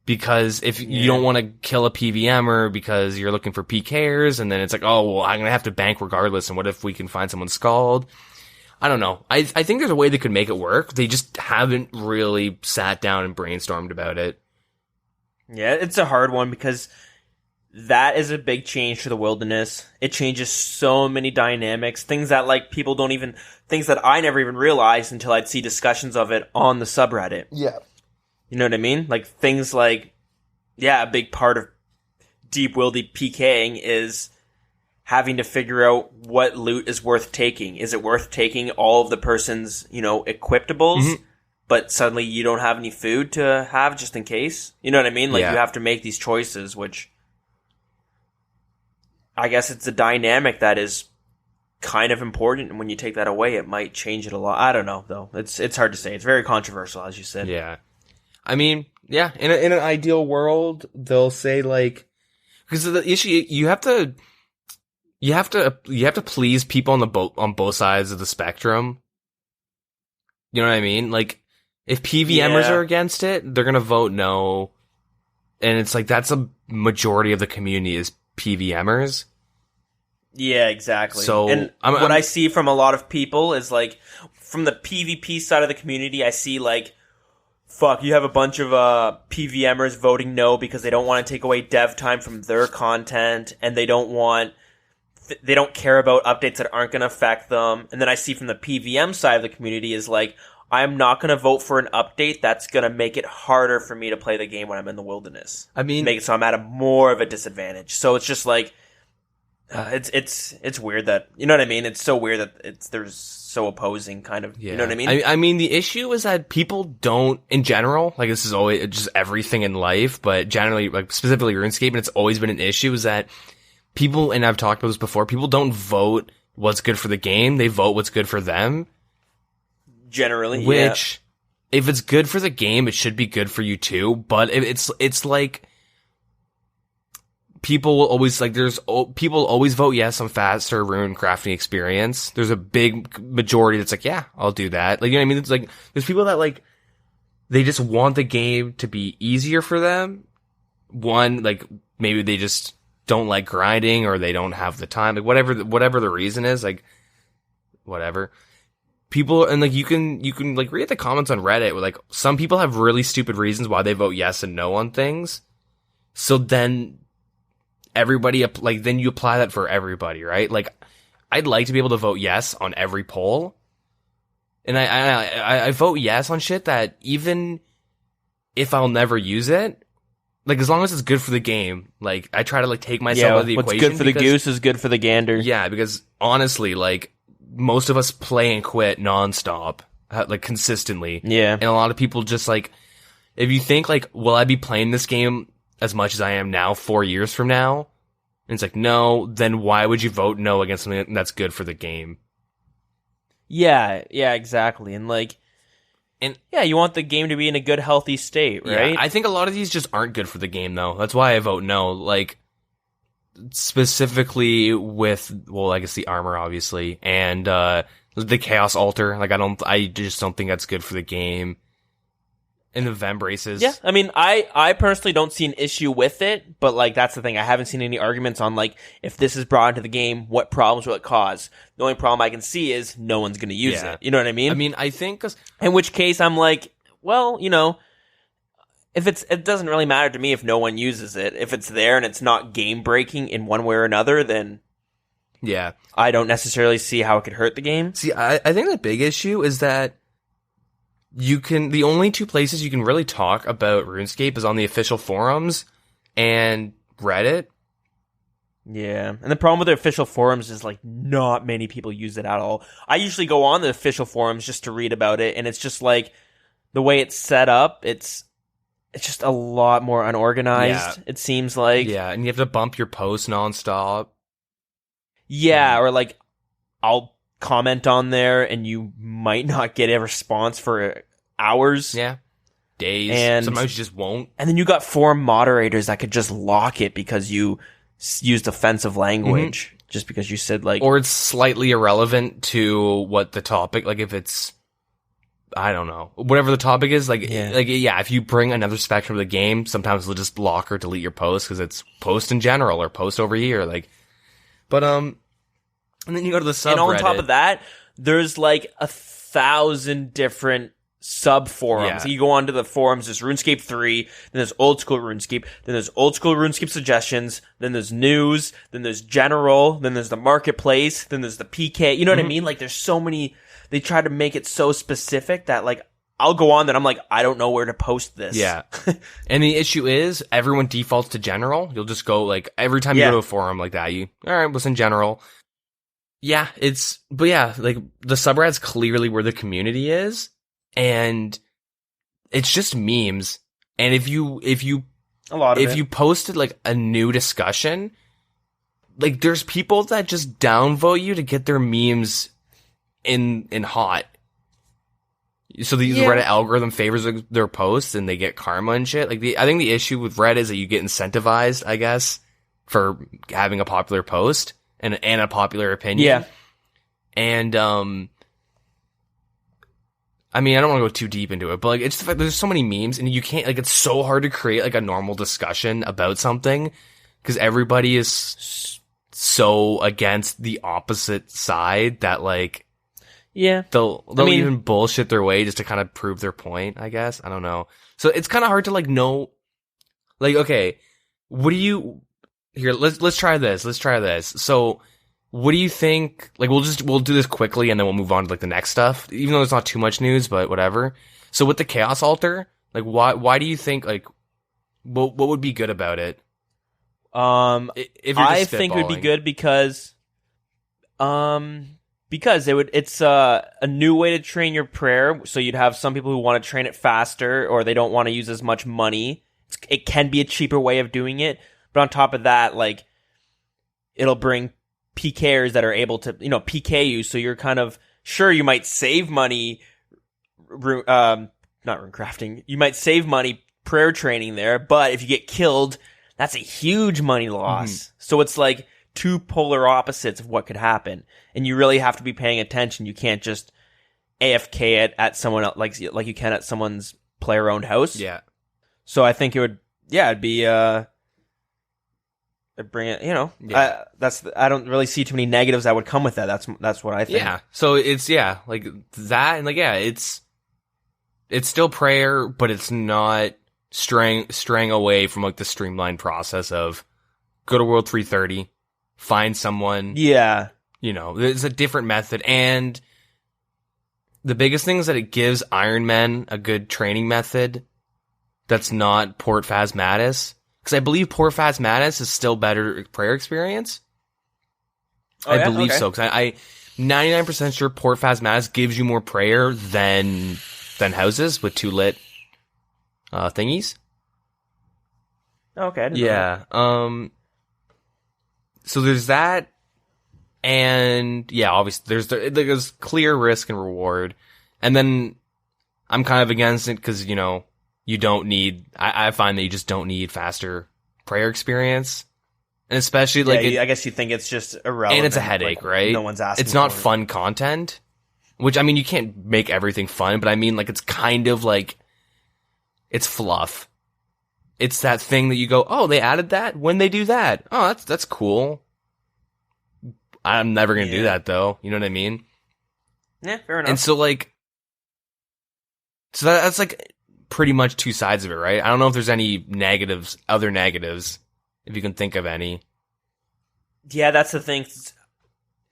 because if you don't want to kill a PVMer because you're looking for PKers, and then it's like, oh, well, I'm gonna have to bank regardless, and what if we can find someone skulled? I don't know. I think there's a way they could make it work. They just haven't really sat down and brainstormed about it.
Yeah, it's a hard one because that is a big change to the wilderness. It changes so many dynamics, things that things that I never even realized until I'd see discussions of it on the subreddit.
Yeah.
You know what I mean? Like things like, a big part of deep wildy PKing is having to figure out what loot is worth taking. Is it worth taking all of the person's, equiptables? Mm-hmm. but suddenly you don't have any food to have just in case. You know what I mean? Like, you have to make these choices, which I guess it's a dynamic that is kind of important, and when you take that away, it might change it a lot. I don't know, though. It's hard to say. It's very controversial, as you said.
Yeah. I mean, yeah, in an ideal world, they'll say, like, because the issue, you have to please people on both sides of the spectrum. You know what I mean? Like, if PVMers are against it, they're gonna vote no. And it's like, that's a majority of the community is PVMers.
Yeah, exactly.
So,
and what I see from a lot of people is, like, from the PvP side of the community, I see, like, fuck, you have a bunch of PVMers voting no because they don't want to take away dev time from their content, and they don't care about updates that aren't going to affect them. And then I see from the PVM side of the community is, like, I'm not going to vote for an update that's going to make it harder for me to play the game when I'm in the wilderness. I mean, make it so I'm at more of a disadvantage. So it's just like, it's weird that, you know what I mean? It's so weird that there's so opposing kind of, you know what I mean?
I mean, the issue is that people don't, in general, like, this is always just everything in life, but generally, like, specifically RuneScape, and it's always been an issue, is that people, and I've talked about this before, people don't vote what's good for the game, they vote what's good for them.
Generally,
which, if it's good for the game, it should be good for you too, but it's like, people will always, like, people always vote yes on faster rune crafting experience. There's a big majority that's like, yeah, I'll do that. Like, you know what I mean? It's like, there's people that, like, they just want the game to be easier for them. One, like, maybe they just don't like grinding, or they don't have the time, like, whatever the reason is, like, whatever. People, and, like, you can like read the comments on Reddit where, like, some people have really stupid reasons why they vote yes and no on things. So then everybody, like, then you apply that for everybody, right? Like, I'd like to be able to vote yes on every poll. And I vote yes on shit that, even if I'll never use it, like, as long as it's good for the game, like, I try to, like, take myself out of the equation.
What's good for the goose is good for the gander.
Yeah, because honestly, like, most of us play and quit nonstop, like, consistently.
Yeah.
And a lot of people just, like, if you think, like, will I be playing this game as much as I am now 4 years from now? And it's like, no, then why would you vote no against something that's good for the game?
Yeah, exactly. And, like, you want the game to be in a good, healthy state, right?
Yeah, I think a lot of these just aren't good for the game, though. That's why I vote no. Like, specifically with, well, I guess the armor, obviously, and the Chaos Altar. Like, I just don't think that's good for the game. And the Vem braces.
Yeah, I mean, I personally don't see an issue with it, but, like, that's the thing. I haven't seen any arguments on, like, if this is brought into the game, what problems will it cause? The only problem I can see is no one's going to use it. You know what I mean?
I mean, I think,
in which case I'm like, well, you know, if it doesn't really matter to me if no one uses it. If it's there and it's not game breaking in one way or another, then
yeah,
I don't necessarily see how it could hurt the game.
See, I think the big issue is that the only two places you can really talk about RuneScape is on the official forums and Reddit.
Yeah, and the problem with the official forums is, like, not many people use it at all. I usually go on the official forums just to read about it, and it's just, like, the way it's set up, it's just a lot more unorganized, it seems like.
Yeah, and you have to bump your posts nonstop.
Yeah, or, like, I'll comment on there, and you might not get a response for hours.
Yeah. Days.
And
sometimes you just won't.
And then you got forum moderators that could just lock it because you used offensive language, just because you said, like...
Or it's slightly irrelevant to what the topic... Like, if it's... I don't know. Whatever the topic is, like, if you bring another spectrum of the game, sometimes they'll just block or delete your post because it's post in general or post over here, like... But, and then you go to the subreddit.
And on top of that, there's, like, 1,000 different sub-forums. You go onto the forums, there's RuneScape 3, then there's Old School RuneScape, then there's Old School RuneScape suggestions, then there's news, then there's general, then there's the marketplace, then there's the PK. You know what I mean? Like, there's so many... They try to make it so specific that, like, I'll go on that I'm like, I don't know where to post this.
Yeah. And the issue is, everyone defaults to general. You'll just go, like, every time you go to a forum like that, alright, listen, general. Yeah, but yeah, like, the subreddit's clearly where the community is, and it's just memes. And if you posted like a new discussion, like there's people that just downvote you to get their memes in hot. So the Reddit algorithm favors their posts and they get karma and shit. Like I think the issue with Reddit is that you get incentivized, I guess, for having a popular post and a popular opinion.
Yeah.
And I mean, I don't want to go too deep into it, but like it's the fact there's so many memes and you can't, like, it's so hard to create like a normal discussion about something because everybody is so against the opposite side that like they'll even bullshit their way just to kind of prove their point, I guess. I don't know. So it's kind of hard to like know, like, okay, what do you here? Let's try this. Let's try this. So what do you think? Like, we'll do this quickly and then we'll move on to like the next stuff, even though there's not too much news, but whatever. So with the Chaos Altar, like, why do you think, like, what would be good about it?
If I think it would be good because it's a new way to train your prayer. So you'd have some people who want to train it faster or they don't want to use as much money. It can be a cheaper way of doing it. But on top of that, like, it'll bring PKers that are able to, PK you. So you're kind of sure you might save money, not rune crafting. You might save money prayer training there, but if you get killed, that's a huge money loss. Mm-hmm. So it's like two polar opposites of what could happen. And you really have to be paying attention. You can't just AFK it at someone else, like you can at someone's player-owned house.
Yeah.
So I think it'd be, bring it, I don't really see too many negatives that would come with that. That's what I think.
Yeah. So it's, like that, and like, it's still prayer, but it's not straying away from like the streamlined process of go to World 330, find someone.
Yeah.
There's a different method, and the biggest thing is that it gives Iron Men a good training method that's not Port Phasmatis. Because I believe Port Phasmatis is still better prayer experience. I believe so. Because I'm 99% sure Port Phasmatis gives you more prayer than houses with 2 lit thingies.
Okay.
Yeah. So there's that, and obviously there's clear risk and reward, and then I'm kind of against it because you don't need. I find that you just don't need faster prayer experience, and especially like
I guess you think it's just irrelevant,
and it's a headache, like, right?
No one's asking.
It's not fun content, which I mean you can't make everything fun, but I mean like it's kind of like it's fluff. It's that thing that you go, oh, they added that when they do that. Oh, that's cool. I'm never gonna do that though. You know what I mean?
Yeah, fair enough.
And so that's like pretty much two sides of it, right? I don't know if there's any other negatives, if you can think of any.
Yeah, that's the thing.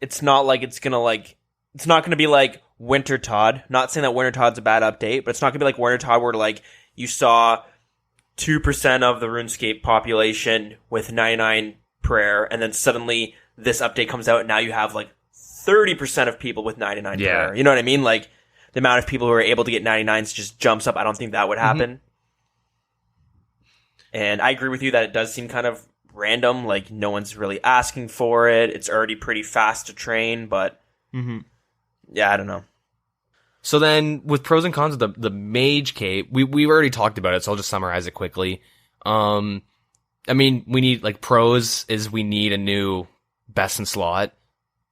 It's not like it's not gonna be like Winter Todd. Not saying that Winter Todd's a bad update, but it's not gonna be like Winter Todd where like you saw 2% of the RuneScape population with 99 prayer, and then suddenly this update comes out and now you have like 30% of people with 99 prayer. You know what I mean? Like the amount of people who are able to get 99s just jumps up. I don't think that would happen. Mm-hmm. And I agree with you that it does seem kind of random. Like no one's really asking for it. It's already pretty fast to train, but yeah, I don't know.
So then with pros and cons of the Mage Cape, we've already talked about it, so I'll just summarize it quickly. I mean, we need, like, pros is we need a new best in slot,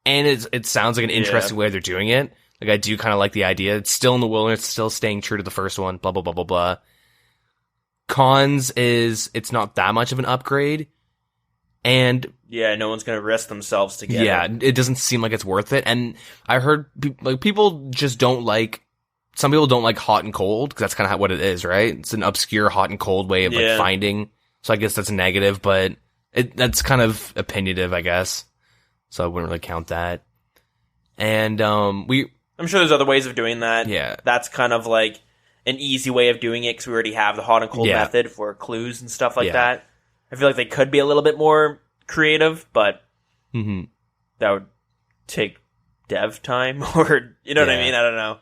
and it sounds like an interesting way they're doing it. Like, I do kind of like the idea. It's still in the wilderness, still staying true to the first one, blah, blah, blah, blah, blah. Cons is it's not that much of an upgrade, and
yeah, no one's gonna risk themselves to get it.
Yeah, it doesn't seem like it's worth it. And I heard people just don't like. Some people don't like hot and cold because that's kind of what it is, right? It's an obscure hot and cold way of like finding. So I guess that's a negative, but that's kind of opinionative, I guess. So I wouldn't really count that. And I'm
sure there's other ways of doing that.
Yeah,
that's kind of like an easy way of doing it because we already have the hot and cold method for clues and stuff like that. I feel like they could be a little bit more creative, but that would take dev time, or you know what I mean? I don't know.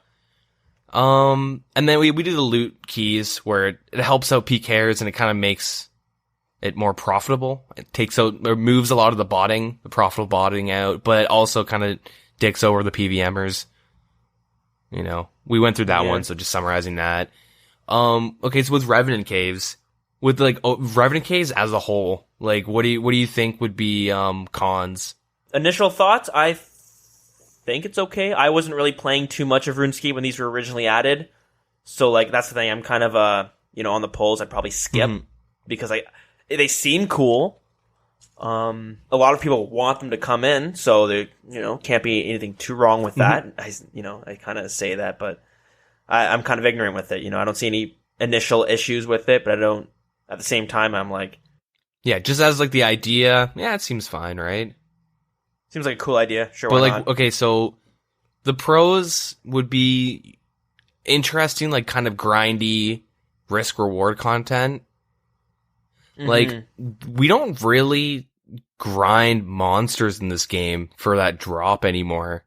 And then we do the loot keys where it helps out PKers and it kind of makes it more profitable. It takes out, or moves a lot of the botting, the profitable botting out, but it also kind of dicks over the PVMers. You know, we went through that one, so just summarizing that. Okay, so with Revenant Caves, with like Revenant Caves as a whole, like what do you think would be cons? Initial
thoughts, I think it's okay. I wasn't really playing too much of RuneScape when these were originally added, so like that's the thing. I'm kind of on the polls I'd probably skip because they seem cool. A lot of people want them to come in, so there can't be anything too wrong with that. I kind of say that, but I'm kind of ignorant with it. I don't see any initial issues with it, but I don't. At the same time, I'm like,
yeah, just as like the idea, yeah, it seems fine, right?
Seems like a cool idea. Sure,
but
why
like,
not?
Okay, so the pros would be interesting, like kind of grindy risk reward content. Like, we don't really grind monsters in this game for that drop anymore.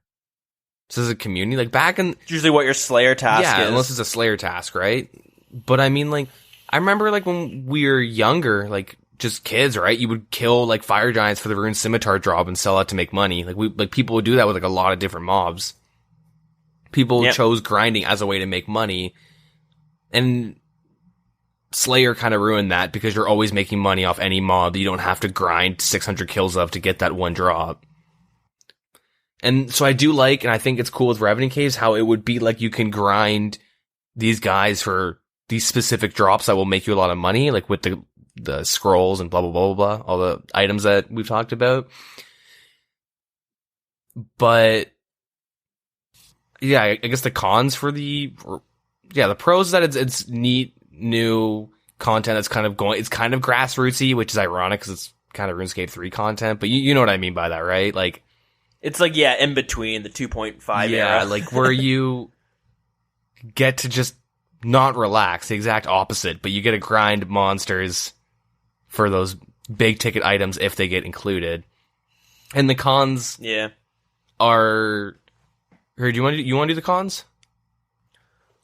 So as a community, like back in...
It's usually what your Slayer task is.
Yeah, unless it's a Slayer task, right? But I mean, like, I remember like when we were younger, like just kids, right? You would kill like fire giants for the rune scimitar drop and sell it to make money. Like people would do that with like a lot of different mobs. People chose grinding as a way to make money. And Slayer kind of ruined that because you're always making money off any mob. You don't have to grind 600 kills of to get that one drop. And so I do like, and I think it's cool with Revenant Caves, how it would be like you can grind these guys for these specific drops that will make you a lot of money, like with the scrolls and blah, blah, blah, blah, blah, all the items that we've talked about. But yeah, I guess the cons for the pros is that it's neat, new content that's kind of it's kind of grassrootsy, which is ironic because it's kind of RuneScape 3 content, but you know what I mean by that, right? Like,
it's like, yeah, in between the 2.5 era.
Yeah, like where you get to just not relax, the exact opposite, but you get to grind monsters for those big ticket items if they get included. And the cons are... Here, you want to do the cons?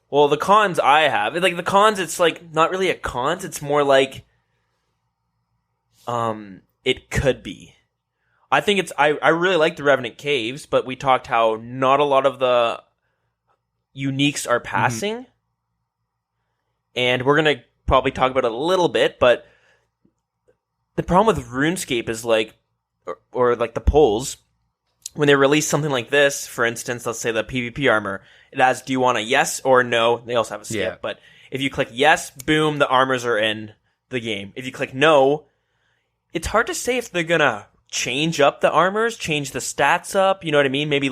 Well, the cons I have, like the cons, it's like not really a cons. It's more like, it could be. I think it's. I really like the Revenant Caves, but we talked how not a lot of the uniques are passing, and we're gonna probably talk about it a little bit. But the problem with RuneScape is like, or like the polls. When they release something like this, for instance, let's say the PvP armor, it has, do you want a yes or no? They also have a skip, but if you click yes, boom, the armors are in the game. If you click no, it's hard to say if they're gonna change up the armors, change the stats up, you know what I mean? Maybe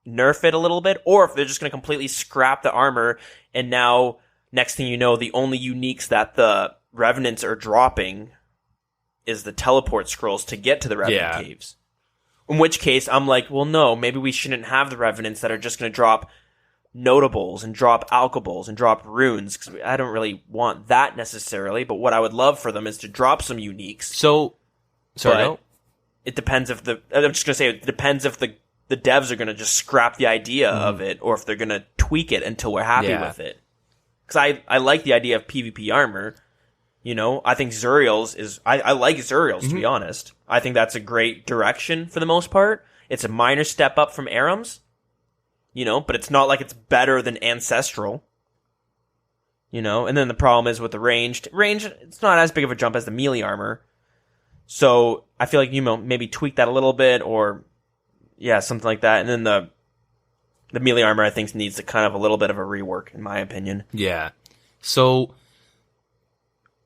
nerf it a little bit, or if they're just gonna completely scrap the armor, and now, next thing you know, the only uniques that the Revenants are dropping is the teleport scrolls to get to the Revenant Caves. In which case, I'm like, well, no, maybe we shouldn't have the Revenants that are just going to drop notables and drop alkables and drop runes, because I don't really want that necessarily, but what I would love for them is to drop some uniques.
So,
it depends if I'm just going to say, it depends if the devs are going to just scrap the idea of it, or if they're going to tweak it until we're happy with it. Because I like the idea of PvP armor. You know, I think Zuriel's is... I like Zuriel's, to be honest. I think that's a great direction for the most part. It's a minor step up from Aram's, you know, but it's not like it's better than Ancestral. You know, and then the problem is with the ranged... Range, it's not as big of a jump as the melee armor. So, I feel like, you know, maybe tweak that a little bit, or... Yeah, something like that. And then the melee armor, I think, needs a kind of a little bit of a rework, in my opinion.
Yeah. So...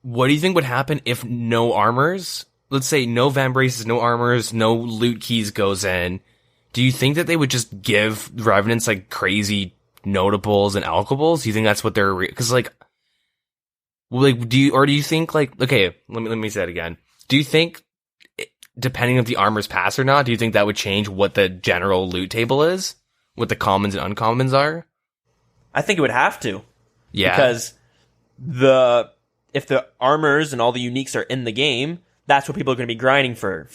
What do you think would happen if no armors? Let's say no Vambraces, no armors, no loot keys goes in. Do you think that they would just give Revenants like crazy notables and alkables? Do you think that's what they're... Because do you think like... Okay, let me say that again. Do you think, depending if the armors pass or not, do you think that would change what the general loot table is? What the commons and uncommons are?
I think it would have to.
Yeah.
Because if the armors and all the uniques are in the game, that's what people are going to be grinding for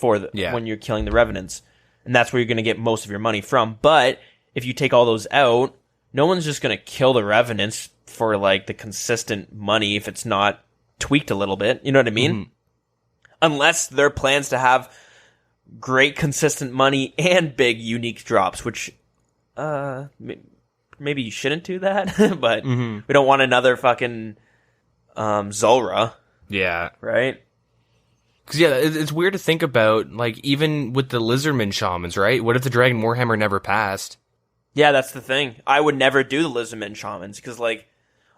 when you're killing the Revenants. And that's where you're going to get most of your money from. But if you take all those out, no one's just going to kill the Revenants for, like, the consistent money if it's not tweaked a little bit. You know what I mean?
Mm-hmm.
Unless their plans to have great consistent money and big unique drops, which maybe you shouldn't do that, but we don't want another fucking Zulrah.
Yeah.
Right?
Because, yeah, it's weird to think about, like, even with the Lizardman Shamans, right? What if the Dragon Warhammer never passed?
Yeah, that's the thing. I would never do the Lizardman Shamans, because, like,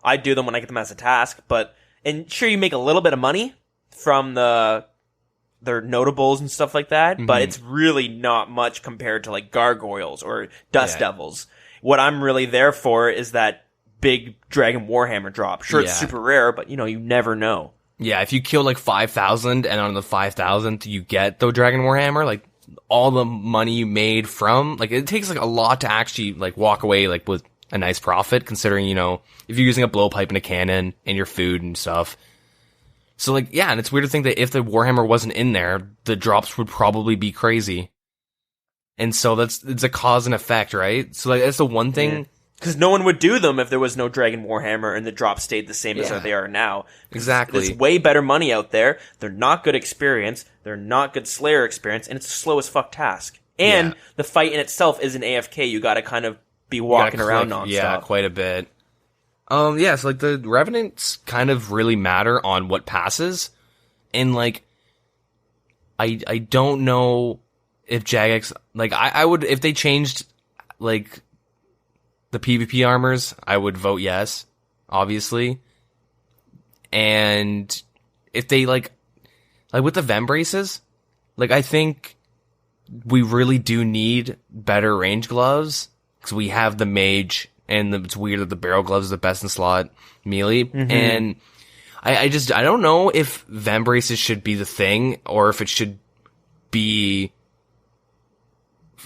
I do them when I get them as a task, and sure, you make a little bit of money from their notables and stuff like that, but it's really not much compared to, like, Gargoyles or Dust Devils. What I'm really there for is that big Dragon Warhammer drop. Sure, it's super rare, but, you never know.
Yeah, if you kill like 5,000 and on the 5,000th you get the Dragon Warhammer, like all the money you made from, like it takes like a lot to actually like walk away like with a nice profit considering, if you're using a blowpipe and a cannon and your food and stuff. So like, yeah, and it's weird to think that if the Warhammer wasn't in there, the drops would probably be crazy. And so it's a cause and effect, right? So like that's the one thing.
Yeah. Because no one would do them if there was no Dragon Warhammer and the drops stayed the same as they are now.
Exactly.
There's way better money out there. They're not good experience. They're not good Slayer experience. And it's a slow as fuck task. And the fight in itself isn't AFK. You gotta kind of be walking around nonstop.
Yeah, quite a bit. So like the Revenants kind of really matter on what passes. And like, I don't know if Jagex, like I would, if they changed like the PvP armors, I would vote yes, obviously. And if they like with the Vembraces, like I think we really do need better range gloves because we have the mage, and it's weird that the barrel gloves is the best in slot melee. And I don't know if Vembraces should be the thing or if it should be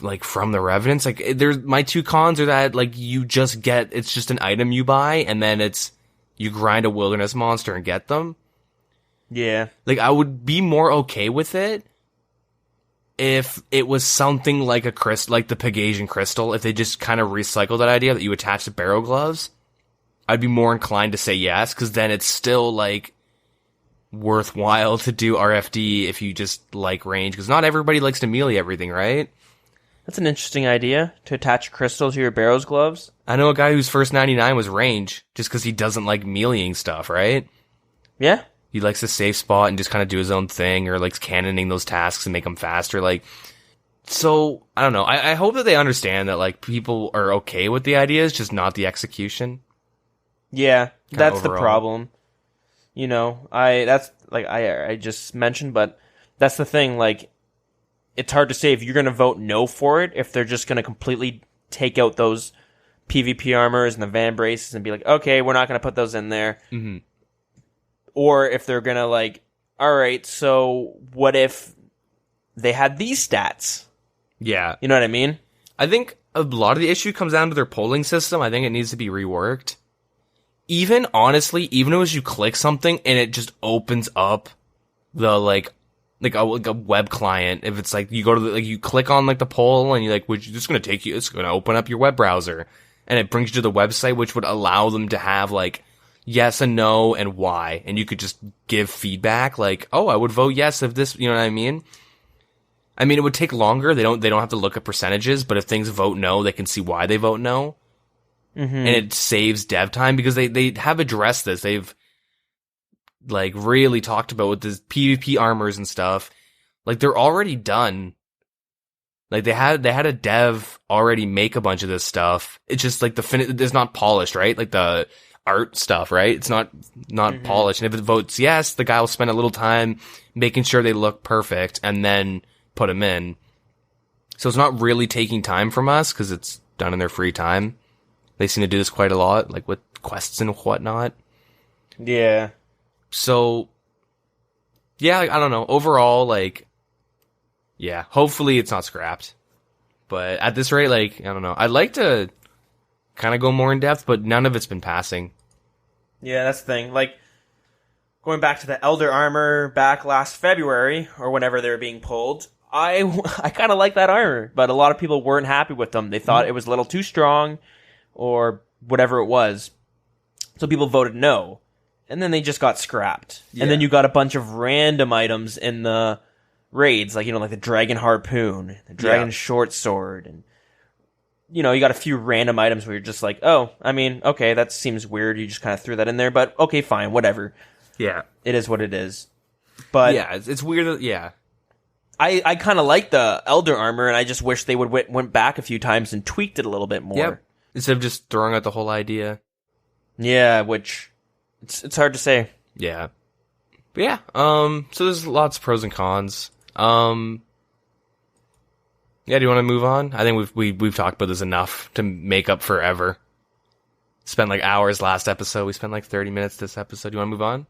like from the Revenants. Like there's my two cons are that like you just get, it's just an item you buy and then you grind a wilderness monster and get them.
Yeah.
Like I would be more okay with it if it was something like a crystal, like the Pegasian crystal, if they just kind of recycled that idea that you attach to barrel gloves. I'd be more inclined to say yes, because then it's still like worthwhile to do RFD if you just like range, because not everybody likes to melee everything, right?
That's an interesting idea, to attach crystal to your barrel's gloves.
I know a guy whose first 99 was range, just because he doesn't like meleeing stuff, right?
Yeah.
He likes to safe spot and just kind of do his own thing, or likes cannoning those tasks and make them faster. Like, so, I don't know. I hope that they understand that, like, people are okay with the ideas, just not the execution.
Yeah, that's the problem. I just mentioned, but that's the thing, like, it's hard to say if you're going to vote no for it, if they're just going to completely take out those PvP armors and the Vambraces and be like, okay, we're not going to put those in there.
Mm-hmm.
Or if they're going to like, all right, so what if they had these stats?
Yeah.
You know what I mean?
I think a lot of the issue comes down to their polling system. I think it needs to be reworked. Even, honestly, even as you click something and it just opens up the, like a web client, if it's like, you go to you click on, like, the poll and you're like, it's going to open up your web browser. And it brings you to the website, which would allow them to have, like, yes and no and why. And you could just give feedback, like, oh, I would vote yes if this, you know what I mean? I mean, it would take longer. They don't have to look at percentages, but if things vote no, they can see why they vote no. Mm-hmm. And it saves dev time, because they have addressed this. They've, like, really talked about with the PvP armors and stuff. Like, they're already done. Like, they had a dev already make a bunch of this stuff. It's just, like, it's not polished, right? Like, the art stuff, right? It's not polished. And if it votes yes, the guy will spend a little time making sure they look perfect and then put them in. So it's not really taking time from us, because it's done in their free time. They seem to do this quite a lot, like with quests and whatnot.
Yeah.
So, yeah, I don't know. Overall, like, yeah, hopefully it's not scrapped. But at this rate, like, I don't know. I'd like to kind of go more in depth, but none of it's been passing.
Yeah, that's the thing. Like, going back to the Elder Armor back last February, or whenever they were being pulled, I kind of like that armor, but a lot of people weren't happy with them. They thought it was a little too strong, or whatever it was. So people voted no. And then they just got scrapped. Yeah. And then you got a bunch of random items in the raids, like, like the Dragon Harpoon, the Dragon Short Sword, and, you got a few random items where you're just like, oh, I mean, okay, that seems weird. You just kind of threw that in there, but okay, fine, whatever. Yeah. It is what it is. But
yeah, it's weird. Yeah.
I kind of like the Elder Armor, and I just wish they would went back a few times and tweaked it a little bit more. Yep.
Instead of just throwing out the whole idea.
Yeah, which... It's hard to say.
Yeah. But yeah, so there's lots of pros and cons. Yeah, do you want to move on? I think we've talked about this enough to make up forever. Spent like hours last episode. We spent like 30 minutes this episode. Do you want to move on?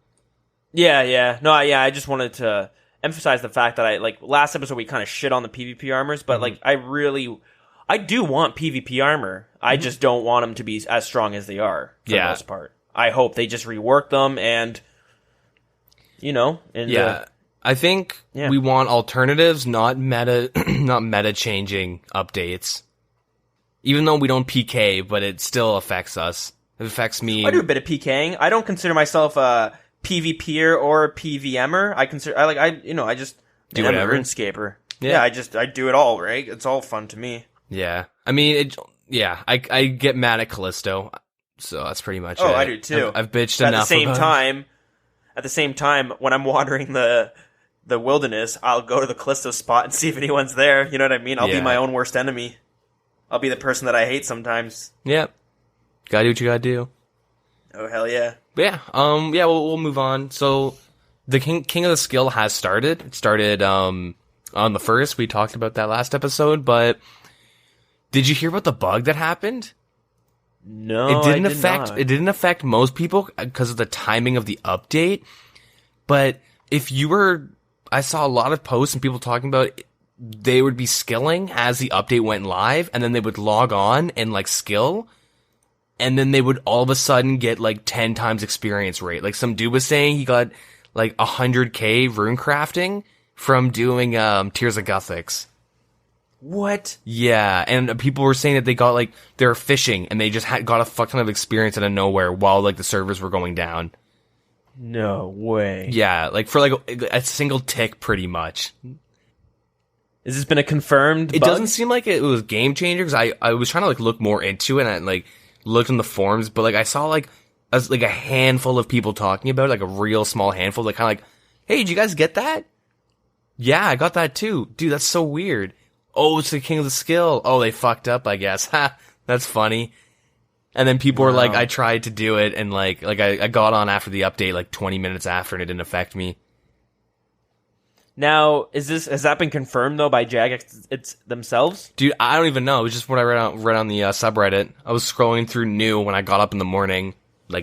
Yeah. No, I just wanted to emphasize the fact that last episode we kind of shit on the PvP armors, but I do want PvP armor. I just don't want them to be as strong as they are for the most part. I hope they just rework them and,
I think we want alternatives, not meta changing updates. Even though we don't PK, but it still affects us. It affects me.
I do a bit of PKing. I don't consider myself a PvPer or a PVMer. I just
do whatever.
RuneScaper. Yeah, I do it all, right? It's all fun to me.
Yeah. I mean, I get mad at Callisto. So that's pretty much it.
Oh, I do too.
I've bitched enough.
At the same time, when I'm watering the wilderness, I'll go to the Callisto spot and see if anyone's there. You know what I mean? I'll be my own worst enemy. I'll be the person that I hate sometimes.
Yep. Gotta do what you gotta do.
Oh, hell yeah.
But yeah, we'll move on. So, the King of the Skill has started. It started, on the 1st. We talked about that last episode, but did you hear about the bug that happened?
No,
It didn't affect most people because of the timing of the update. But if you were, I saw a lot of posts and people talking about they would be skilling as the update went live, and then they would log on and skill, and then they would all of a sudden get 10 times experience rate. Like some dude was saying he got 100k rune crafting from doing Tears of Guthix.
What?
Yeah, and people were saying that they got they were fishing and they just got a fuck ton of experience out of nowhere while the servers were going down.
No way.
Yeah, for a single tick, pretty much.
Has this been a confirmed bug?
It doesn't seem like it was game changer because I was trying to look more into it and I looked in the forums, but I saw a handful of people talking about it, a real small handful, kind of hey, did you guys get that? Yeah, I got that too, dude. That's so weird. Oh, it's the King of the Skill. Oh, they fucked up, I guess. Ha, that's funny. And then people were I tried to do it, and I got on after the update, 20 minutes after, and it didn't affect me.
Now, has that been confirmed though by Jagex themselves?
Dude, I don't even know. It was just what I read on the subreddit. I was scrolling through new when I got up in the morning, on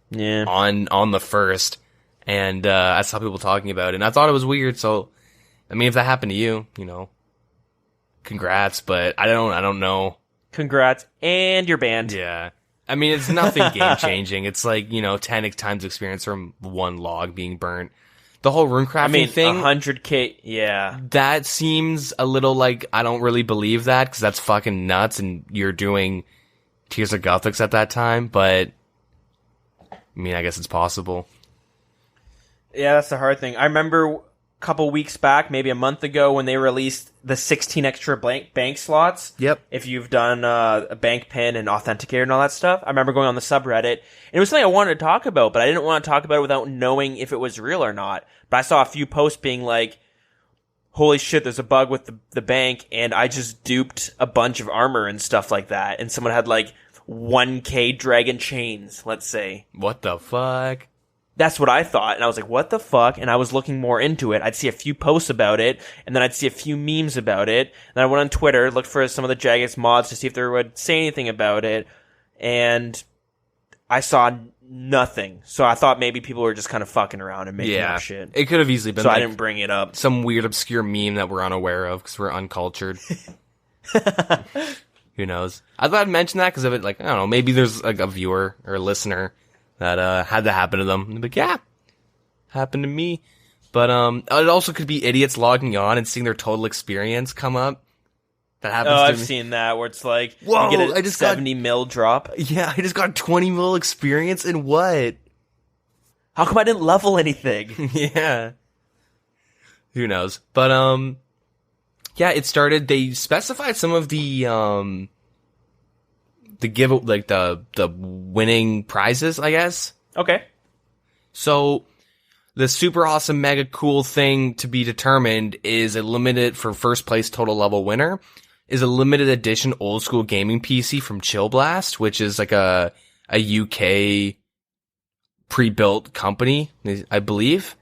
the 1st, and I saw people talking about it, and I thought it was weird. So, I mean, if that happened to you, congrats, but I don't know.
Congrats, and you're banned.
Yeah. I mean, it's nothing game-changing. It's 10 times experience from one log being burnt. The whole runecrafting thing...
100k, yeah.
That seems a little I don't really believe that, because that's fucking nuts, and you're doing Tears of Guthix at that time, but... I mean, I guess it's possible.
Yeah, that's the hard thing. I remember... couple weeks back, maybe a month ago, when they released the 16 extra bank slots.
Yep.
If you've done a bank pin and authenticator and all that stuff. I remember going on the subreddit. And it was something I wanted to talk about, but I didn't want to talk about it without knowing if it was real or not. But I saw a few posts being holy shit, there's a bug with the bank, and I just duped a bunch of armor and stuff like that. And someone had 1k dragon chains, let's say.
What the fuck?
That's what I thought, and I was like, what the fuck? And I was looking more into it. I'd see a few posts about it, and then I'd see a few memes about it. And then I went on Twitter, looked for some of the Jagex mods to see if they would say anything about it, and I saw nothing. So I thought maybe people were just kind of fucking around and making up shit.
It could have easily been
so I didn't bring it up.
Some weird, obscure meme that we're unaware of because we're uncultured. Who knows? I thought I'd mention that because of it, I don't know, maybe there's a viewer or a listener that had that happen to them. And they're yeah, happened to me. But it also could be idiots logging on and seeing their total experience come up. That happens
Oh,
to
I've
me.
seen that where it's like,
Whoa,
you get a
I just
70 mil drop.
Yeah, I just got 20 mil experience in what?
How come I didn't level anything?
Yeah. Who knows? But, yeah, it started, they specified some of the winning prizes, I guess.
Okay.
So, the super awesome, mega cool thing to be determined is a limited, for first place total level winner, is a limited edition old school gaming PC from Chill Blast, which is like a UK pre-built company, I believe.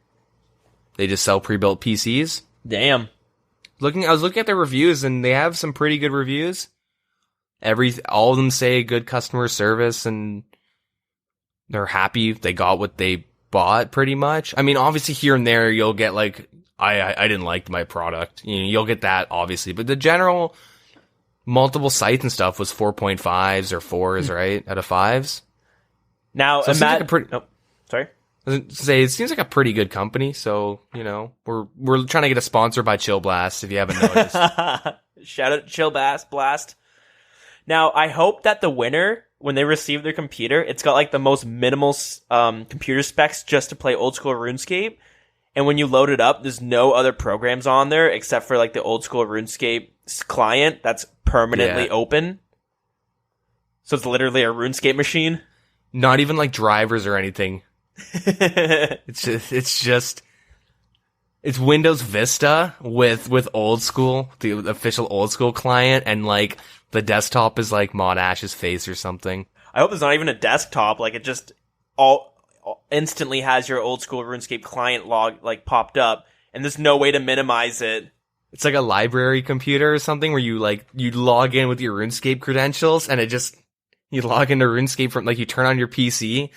They just sell pre-built PCs.
Damn.
I was looking at their reviews, and they have some pretty good reviews. All of them say good customer service, and they're happy they got what they bought, pretty much. I mean, obviously here and there you'll get like, I didn't like my product. You know, you'll get that, obviously. But the general multiple sites and stuff was 4.5s or 4s, right? Out of 5s.
Now,
So
sorry.
It seems like a pretty good company, so, you know, we're trying to get a sponsor by Chill Blast, if you haven't noticed.
Shout out to Chill Blast. Now, I hope that the winner, when they receive their computer, it's got like the most minimal computer specs just to play Old School RuneScape. And when you load it up, there's no other programs on there except for like the Old School RuneScape client that's permanently open. So it's literally a RuneScape machine.
Not even like drivers or anything. It's Windows Vista with Old School, the official Old School client, and like the desktop is like Mod Ash's face or something.
I hope it's not even a desktop. Like it just all instantly has your Old School RuneScape client log like popped up, and there's no way to minimize it.
It's like a library computer or something where you log in with your RuneScape credentials, and you log into RuneScape from, like, you turn on your PC,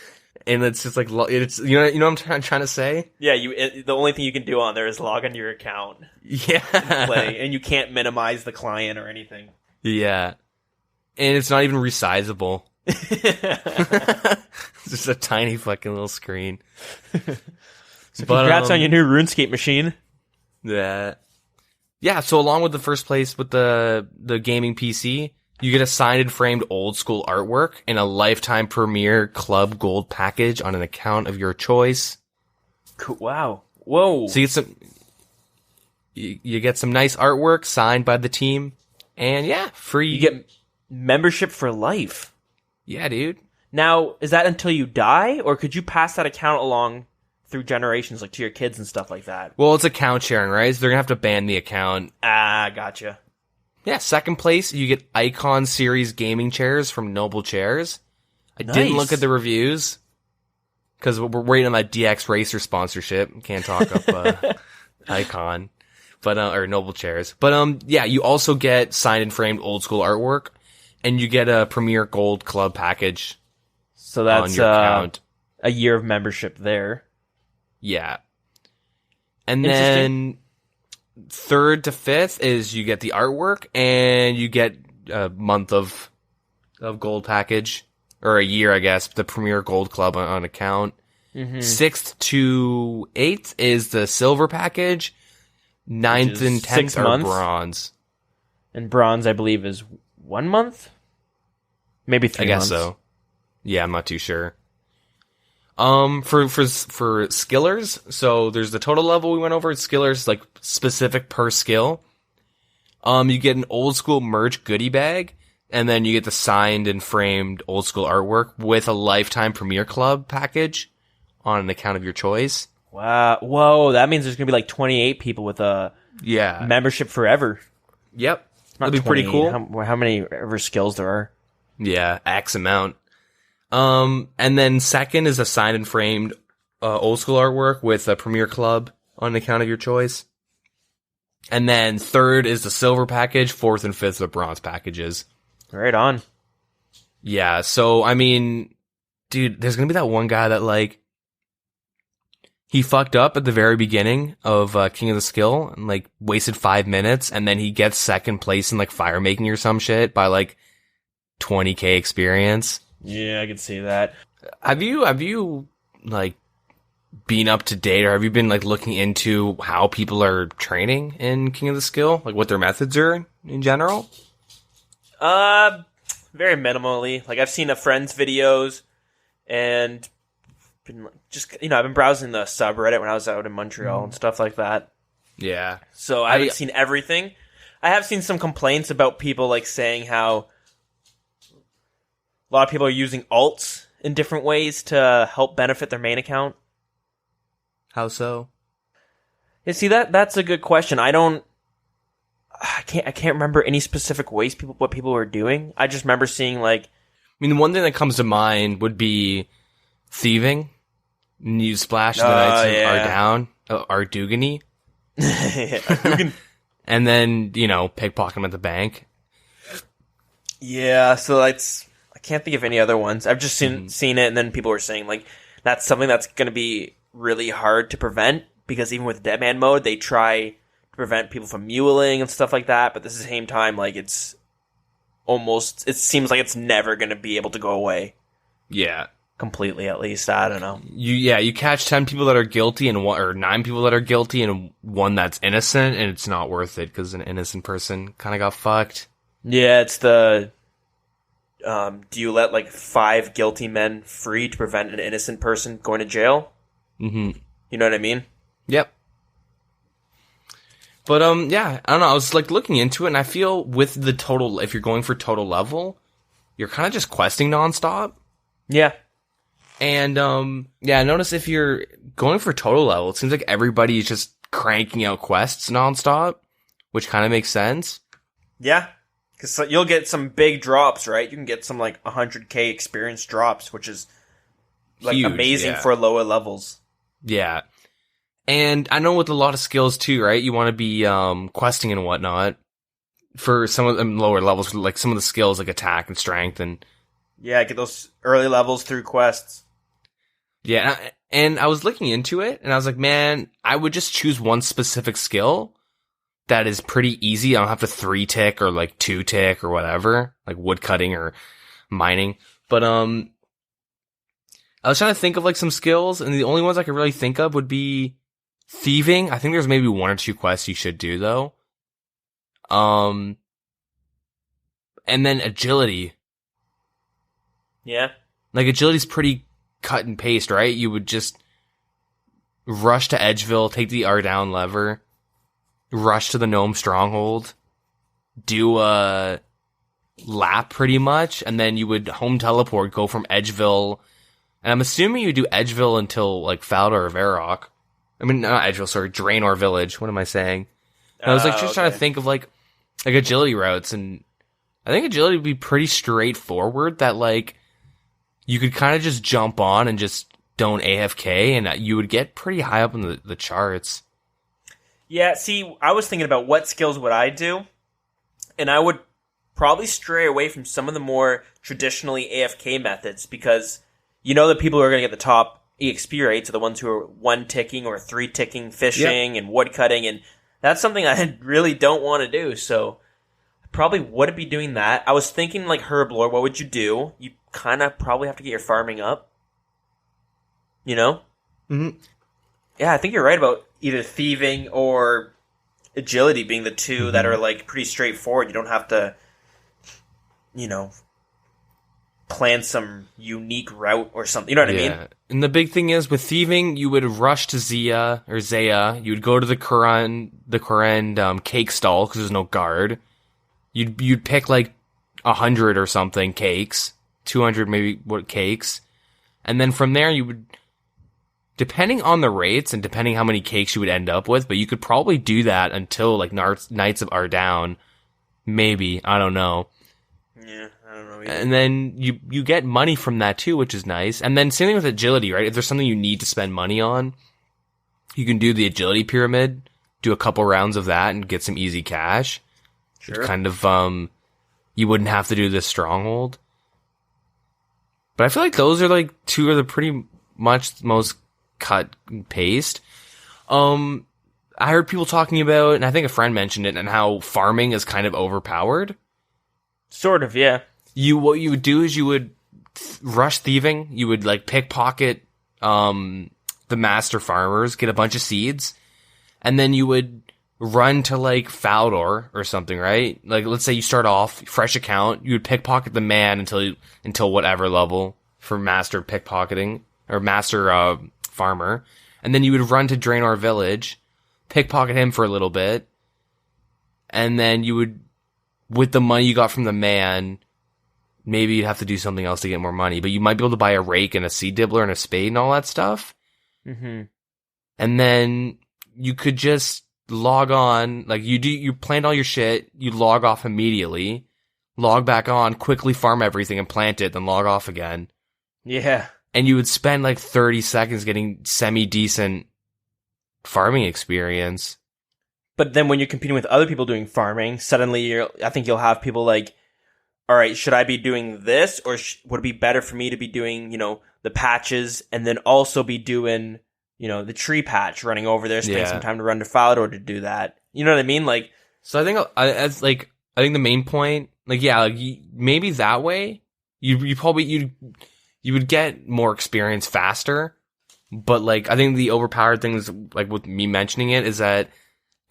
and it's just like, it's, you know what I'm trying to say?
Yeah, the only thing you can do on there is log into your account.
Yeah.
And play, and you can't minimize the client or anything.
Yeah. And it's not even resizable. It's just a tiny fucking little screen.
So congrats on your new RuneScape machine.
Yeah. Yeah, so along with the first place with the gaming PC, you get a signed and framed old school artwork and a lifetime Premier Club Gold package on an account of your choice.
Cool. Wow. Whoa.
So you get some nice artwork signed by the team, and yeah, free.
You get membership for life.
Yeah, dude.
Now, is that until you die, or could you pass that account along through generations, like to your kids and stuff like that?
Well, it's account sharing, right? So they're gonna have to ban the account.
Ah, gotcha.
Yeah, second place, you get Icon Series gaming chairs from Noble Chairs. I didn't look at the reviews because we're waiting on that DX Racer sponsorship. Can't talk up Icon, but or Noble Chairs. But yeah, you also get signed and framed old school artwork, and you get a Premier Gold Club package.
So that's
on your account.
A year of membership there.
Yeah, and then third to fifth is you get the artwork and you get a month of gold package, or a year, I guess, the Premier Gold Club on account. Mm-hmm. 6th to 8th is the silver package. 9th and 10th are bronze.
And bronze, I believe, is 1 month? Maybe 3 months.
I guess so. Yeah, I'm not too sure. For skillers, so there's the total level we went over. Skillers, like, specific per skill. You get an old school merch goodie bag, and then you get the signed and framed old school artwork with a lifetime Premier Club package on an account of your choice.
Wow. Whoa, that means there's gonna be like 28 people with a membership forever.
Yep. That'd be pretty cool.
How many ever skills there are?
Yeah, X amount. And then second is a signed and framed old school artwork with a Premier Club on an account of your choice. And then third is the silver package. Fourth and fifth are bronze packages.
Right on.
Yeah, so, I mean, dude, there's gonna be that one guy that, like, he fucked up at the very beginning of King of the Skill and, like, wasted 5 minutes, and then he gets second place in, like, fire making or some shit by, like, 20k experience.
Yeah, I can see that.
Have you like been up to date, or have you been like looking into how people are training in King of the Skill, like what their methods are in general?
Very minimally. Like I've seen a friend's videos, and been just I've been browsing the subreddit when I was out in Montreal and stuff like that.
Yeah.
So I haven't seen everything. I have seen some complaints about people like saying how a lot of people are using alts in different ways to help benefit their main account.
How so?
Yeah, see that's a good question. I can't remember any specific ways what people were doing. I just remember seeing like,
I mean, the one thing that comes to mind would be thieving. You splash the knights are down, are Dugany. And then, pickpocket them at the bank.
Yeah, so I can't think of any other ones. I've just seen it, and then people were saying like that's something that's going to be really hard to prevent, because even with Deadman mode, they try to prevent people from muling and stuff like that, but at the same time, like it seems like it's never going to be able to go away.
Yeah.
Completely, at least. I don't know.
You catch 10 people that are guilty and 9 people that are guilty and 1 that's innocent, and it's not worth it because an innocent person kind of got fucked.
Yeah, it's the do you let like 5 guilty men free to prevent an innocent person going to jail?
Mm-hmm.
You know what I mean?
Yep. But yeah, I don't know. I was like looking into it, and I feel with the total, if you're going for total level, you're kind of just questing nonstop.
Yeah.
And I notice if you're going for total level, it seems like everybody is just cranking out quests nonstop, which kind of makes sense.
Yeah, because you'll get some big drops, right? You can get some like 100k experience drops, which is like huge, amazing for lower levels.
Yeah. And I know with a lot of skills too, right? You want to be questing and whatnot for some of them lower levels, like some of the skills like attack and strength and
get those early levels through quests.
Yeah, and I was looking into it, and I was like, man, I would just choose one specific skill that is pretty easy. I don't have to 3-tick or like 2-tick or whatever, like wood cutting or mining. But I was trying to think of like some skills, and the only ones I could really think of would be thieving. I think there's maybe 1 or 2 quests you should do though. And then agility.
Yeah.
Like agility's pretty cut and paste, right? You would just rush to Edgeville, take the R down lever, rush to the Gnome Stronghold, do a lap pretty much, and then you would home teleport, go from Edgeville, and I'm assuming you do Edgeville until like Faldor or Varrock. I mean, not Edgeville, sorry, Draenor Village. What am I saying? And I was like just trying to think of like agility routes, and I think agility would be pretty straightforward, that like you could kind of just jump on and just don't AFK, and you would get pretty high up in the charts.
Yeah, see, I was thinking about what skills would I do, and I would probably stray away from some of the more traditionally AFK methods, because the people who are going to get the top EXP rates are the ones who are 1-ticking or 3-ticking fishing and wood cutting, and that's something I really don't want to do, so I probably wouldn't be doing that. I was thinking like Herblore, what would you do? You kind of probably have to get your farming up. Mm-hmm. Yeah, I think you're right about either thieving or agility being the two that are like pretty straightforward. You don't have to, plan some unique route or something. You know what I mean?
And the big thing is with thieving, you would rush to Zaya. You would go to the Kurend cake stall because there's no guard. You'd pick like 100 or something cakes. 200 maybe cakes, and then from there you would, depending on the rates and depending how many cakes you would end up with, but you could probably do that until like Knights of Ardown, maybe, I don't know.
Yeah, I don't know either.
And then you get money from that too, which is nice. And then same thing with agility, right? If there's something you need to spend money on, you can do the agility pyramid, do a couple rounds of that and get some easy cash.
Sure.
Kind of you wouldn't have to do this stronghold. But I feel like those are like 2 of the pretty much most cut and paste. I heard people talking about, and I think a friend mentioned it, and how farming is kind of overpowered.
Sort of, yeah.
What you would do is you would rush thieving. You would like pickpocket the the master farmers, get a bunch of seeds, and then you would run to like Faldor or something, right? Like, let's say you start off fresh account, you would pickpocket the man until whatever level for master pickpocketing or master farmer, and then you would run to Draenor Village, pickpocket him for a little bit, and then you would, with the money you got from the man, maybe you'd have to do something else to get more money, but you might be able to buy a rake and a seed dibbler and a spade and all that stuff.
Mm-hmm.
And then you could just log on, like you planned all your shit, you log off immediately, log back on, quickly farm everything and plant it, then log off again.
Yeah.
And you would spend like 30 seconds getting semi-decent farming experience.
But then when you're competing with other people doing farming, suddenly I think you'll have people like, all right, should I be doing this, or would it be better for me to be doing, the patches and then also be doing, the tree patch, running over there, spending some time to run to Falador to do that. You know what I mean? Like,
so I think the main point, maybe that way you would get more experience faster. But like, I think the overpowered thing is, like, with me mentioning it, is that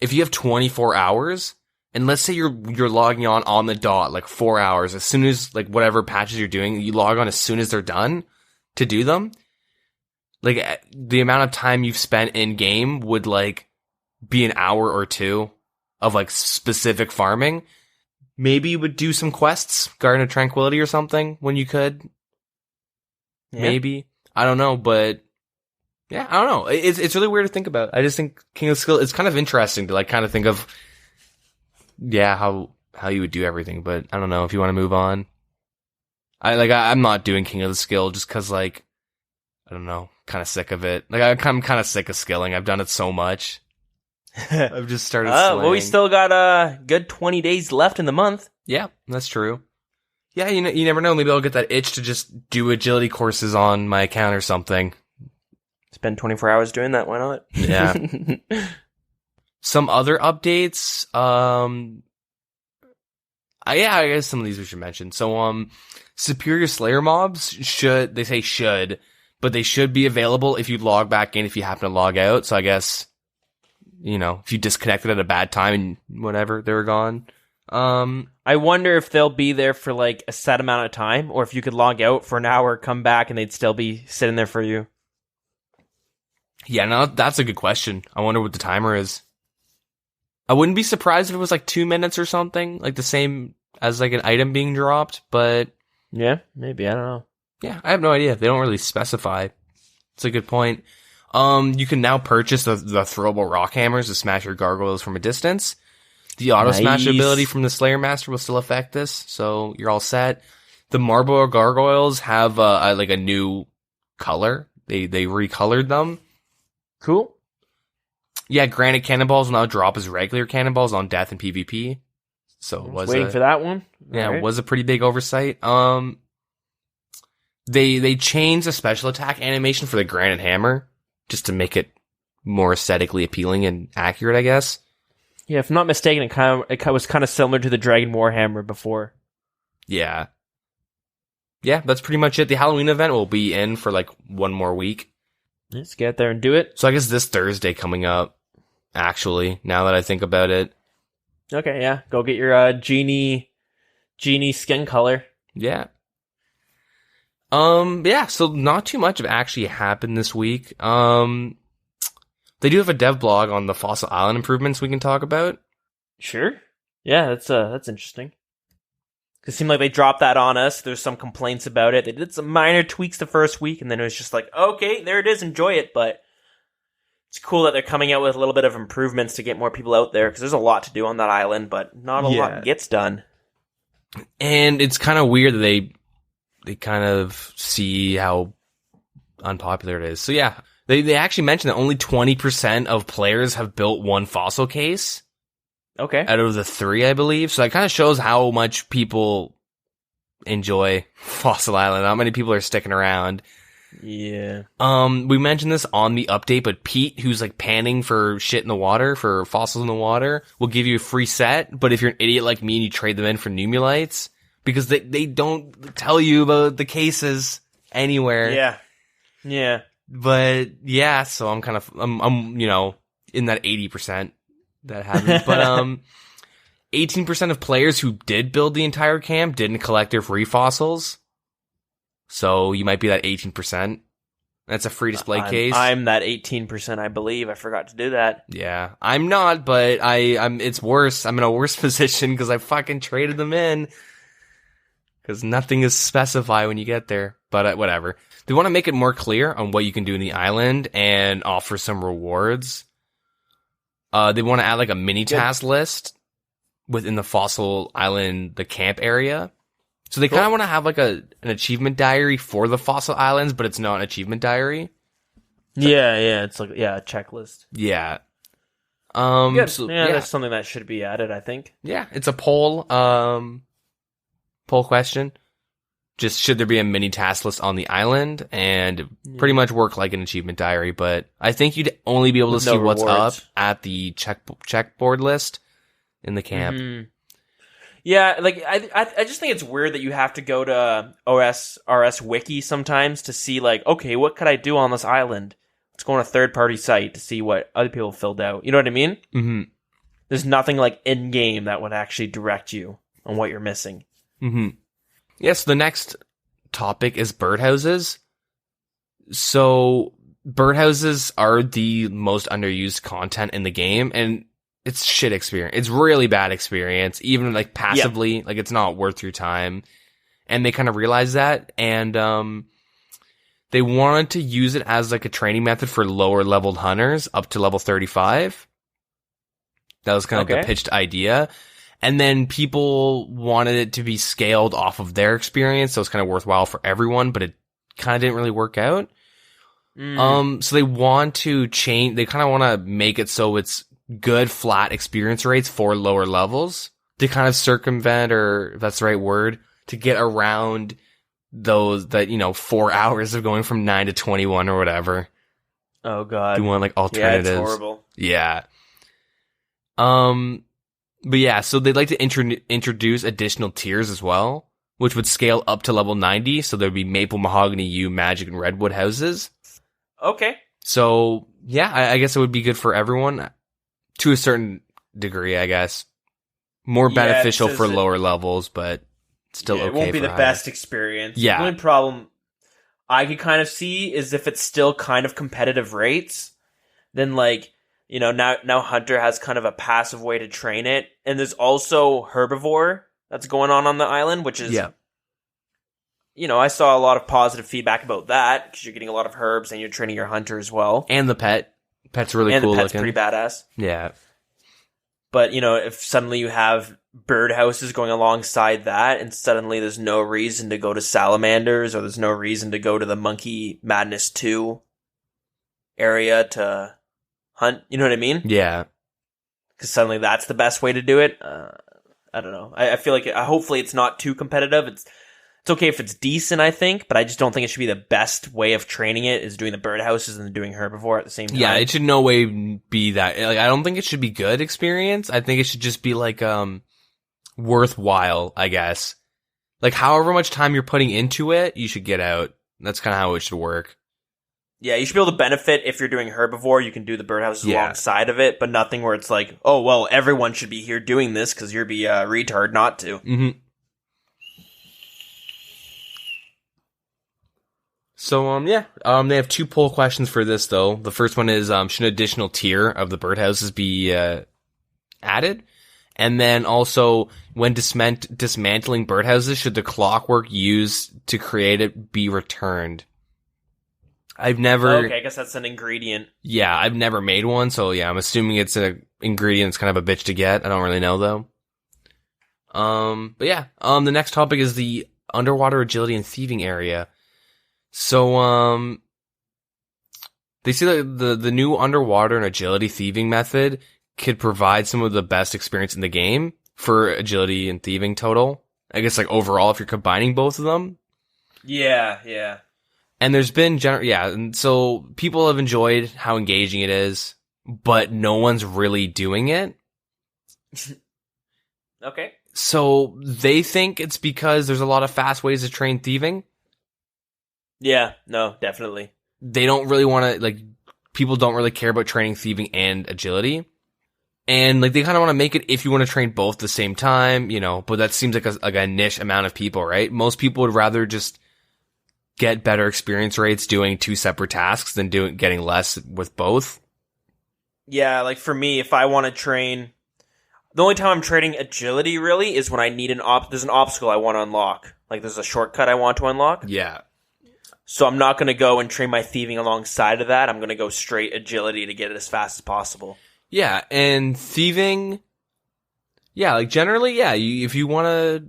if you have 24 hours, and let's say you're logging on the dot, like 4 hours, as soon as, like, whatever patches you're doing, you log on as soon as they're done to do them, like, the amount of time you've spent in game would, like, be an hour or two of, like, specific farming. Maybe you would do some quests, Garden of Tranquility or something, when you could. Yeah. Maybe. I don't know, but yeah, I don't know. It's really weird to think about. I just think King of Skill, it's kind of interesting to, like, kind of think of, how you would do everything, but I don't know if you want to move on. I'm not doing King of the Skill just cause, like, I don't know, kind of sick of it. Like, I'm kind of sick of skilling. I've done it so much. I've just started slaying.
Well, we still got a good 20 days left in the month.
Yeah, that's true. Yeah, you never know. Maybe I'll get that itch to just do agility courses on my account or something.
Spend 24 hours doing that. Why not?
Yeah. Some other updates. I guess some of these we should mention. So, Superior Slayer mobs should but they should be available if you log back in if you happen to log out. So I guess, if you disconnected at a bad time and whatever, they were gone.
I wonder if they'll be there for, like, a set amount of time, or if you could log out for an hour, come back, and they'd still be sitting there for you.
Yeah, no, that's a good question. I wonder what the timer is. I wouldn't be surprised if it was like 2 minutes or something, like the same as like an item being dropped, but
yeah, maybe, I don't know.
Yeah, I have no idea. They don't really specify. It's a good point. You can now purchase the throwable rock hammers to smash your gargoyles from a distance. The auto smash ability from the Slayer Master will still affect this, so you're all set. The Marble gargoyles have like a new color. They recolored them.
Cool.
Yeah, granite cannonballs will now drop as regular cannonballs on death and PvP. So it was
waiting for that one.
Yeah, right. It was a pretty big oversight. They changed the special attack animation for the granite hammer just to make it more aesthetically appealing and accurate, I guess.
Yeah, if I'm not mistaken, it was kind of similar to the Dragon Warhammer before.
Yeah. Yeah, that's pretty much it. The Halloween event will be in for like one more week.
Let's get there and do it.
So I guess this Thursday coming up, actually, now that I think about it.
Okay, yeah. Go get your genie skin color.
Yeah. Yeah, so not too much have actually happened this week. They do have a dev blog on the Fossil Island improvements we can talk about.
Sure. Yeah, that's interesting. It seemed like they dropped that on us. There's some complaints about it. They did some minor tweaks the first week, and then it was just like, okay, there it is, enjoy it. But it's cool that they're coming out with a little bit of improvements to get more people out there, because there's a lot to do on that island, but not a lot gets done.
And it's kind of weird that they kind of see how unpopular it is. So yeah, they actually mentioned that only 20% of players have built one fossil case.
Okay.
Out of the 3, I believe. So that kind of shows how much people enjoy Fossil Island. Not many people are sticking around.
Yeah.
We mentioned this on the update, but Pete, who's like panning for shit in the water, for fossils in the water, will give you a free set. But if you're an idiot like me and you trade them in for Numulites, because they don't tell you about the cases anywhere.
Yeah. Yeah.
But yeah, so I'm in that 80% that happens. But 18% of players who did build the entire camp didn't collect their free fossils. So you might be that 18%. That's a free display case.
I'm that 18%, I believe. I forgot to do that.
Yeah, I'm not, but I'm. It's worse. I'm in a worse position because I fucking traded them in. Because nothing is specified when you get there. But whatever. They want to make it more clear on what you can do in the island and offer some rewards. They want to add like a mini task list within the fossil island, the camp area. So they kind of want to have like an achievement diary for the fossil islands, but it's not an achievement diary.
It's like a checklist.
Yeah.
That's something that should be added, I think.
Yeah, it's a poll question. Just should there be a mini task list on the island and pretty much work like an achievement diary, but I think you'd only be able to see what's up at the checkboard list in the camp.
Mm-hmm. Yeah, like I just think it's weird that you have to go to OSRS wiki sometimes to see like, okay, what could I do on this island? Let's go on a third-party site to see what other people filled out. You know what I mean?
Mm-hmm.
There's nothing like in-game that would actually direct you on what you're missing.
Mm-hmm. Yes, the next topic is birdhouses. So birdhouses are the most underused content in the game, and it's shit experience. It's really bad experience, even like passively. Like it's not worth your time. And they kind of realize that, and they wanted to use it as like a training method for lower leveled hunters up to level 35. That was kind of like the pitched idea. And then people wanted it to be scaled off of their experience, so it's kind of worthwhile for everyone, but it kind of didn't really work out. So they want to change, they kind of want to make it so it's good flat experience rates for lower levels to kind of circumvent, or if that's the right word, to get around those, 4 hours of going from 9 to 21 or whatever.
Oh god.
You want like alternatives.
Yeah, it's horrible.
Yeah. But yeah, so they'd like to introduce additional tiers as well, which would scale up to level 90. So there'd be maple, mahogany, yew, magic, and redwood houses.
Okay.
So yeah, I guess it would be good for everyone to a certain degree, I guess. More beneficial for lower levels, but still okay.
It won't be the best experience.
Yeah.
The only problem I could kind of see is if it's still kind of competitive rates, then like, now Hunter has kind of a passive way to train it. And there's also Herbivore that's going on the island, which is, I saw a lot of positive feedback about that because you're getting a lot of herbs and you're training your Hunter as well.
And the pet. Pet's really cool looking. And the pet's
pretty badass.
Yeah.
But, if suddenly you have birdhouses going alongside that and suddenly there's no reason to go to salamanders or there's no reason to go to the Monkey Madness 2 area to hunt, you know what I mean?
Yeah.
Because suddenly that's the best way to do it. I don't know. I feel like hopefully it's not too competitive. It's okay if it's decent, I think, but I just don't think it should be the best way of training it is doing the birdhouses and doing Herbivore at the same time.
Yeah, it should no way be that. Like, I don't think it should be good experience. I think it should just be like worthwhile, I guess. Like however much time you're putting into it, you should get out. That's kind of how it should work.
Yeah, you should be able to benefit if you're doing Herbivore. You can do the birdhouses alongside of it, but nothing where it's like, oh, well, everyone should be here doing this because you're be a retard not to.
Mm-hmm. So, they have 2 poll questions for this, though. The first one is, should an additional tier of the birdhouses be added? And then also, when dismantling birdhouses, should the clockwork used to create it be returned? I've never...
Okay, I guess that's an ingredient.
Yeah, I've never made one, so yeah, I'm assuming it's an ingredient that's kind of a bitch to get. I don't really know, though. But yeah, the next topic is the underwater agility and thieving area. So, they say that the new underwater and agility thieving method could provide some of the best experience in the game for agility and thieving total. I guess, like, overall, if you're combining both of them.
Yeah.
And there's been and so people have enjoyed how engaging it is, but no one's really doing it.
Okay.
So they think it's because there's a lot of fast ways to train thieving.
Yeah, no, definitely.
they don't really want to, like, people don't really care about training thieving and agility. And, like, they kind of want to make it if you want to train both at the same time, you know, but that seems like a niche amount of people, right? Most people would rather just get better experience rates doing 2 separate tasks than getting less with both.
Yeah, like for me, if I want to train, the only time I'm training agility really is when I need there's an obstacle I want to unlock. Like there's a shortcut I want to unlock.
Yeah.
So I'm not going to go and train my thieving alongside of that. I'm going to go straight agility to get it as fast as possible.
Yeah, and thieving, yeah, like generally, yeah, if you want to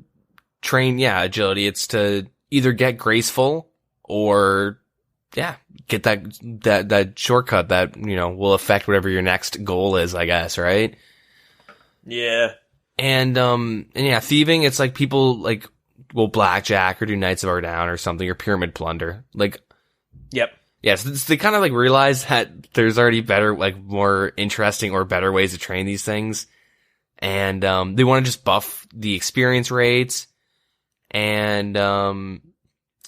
train, yeah, agility, it's to either get graceful or, yeah, get that shortcut that, you know, will affect whatever your next goal is, I guess, right?
Yeah.
And yeah, thieving, it's like people, like, will blackjack or do Knights of Ardown or something, or pyramid plunder. Like,
yep.
Yeah, so they kind of, like, realize that there's already better, like, more interesting or better ways to train these things. And, they want to just buff the experience rates. And,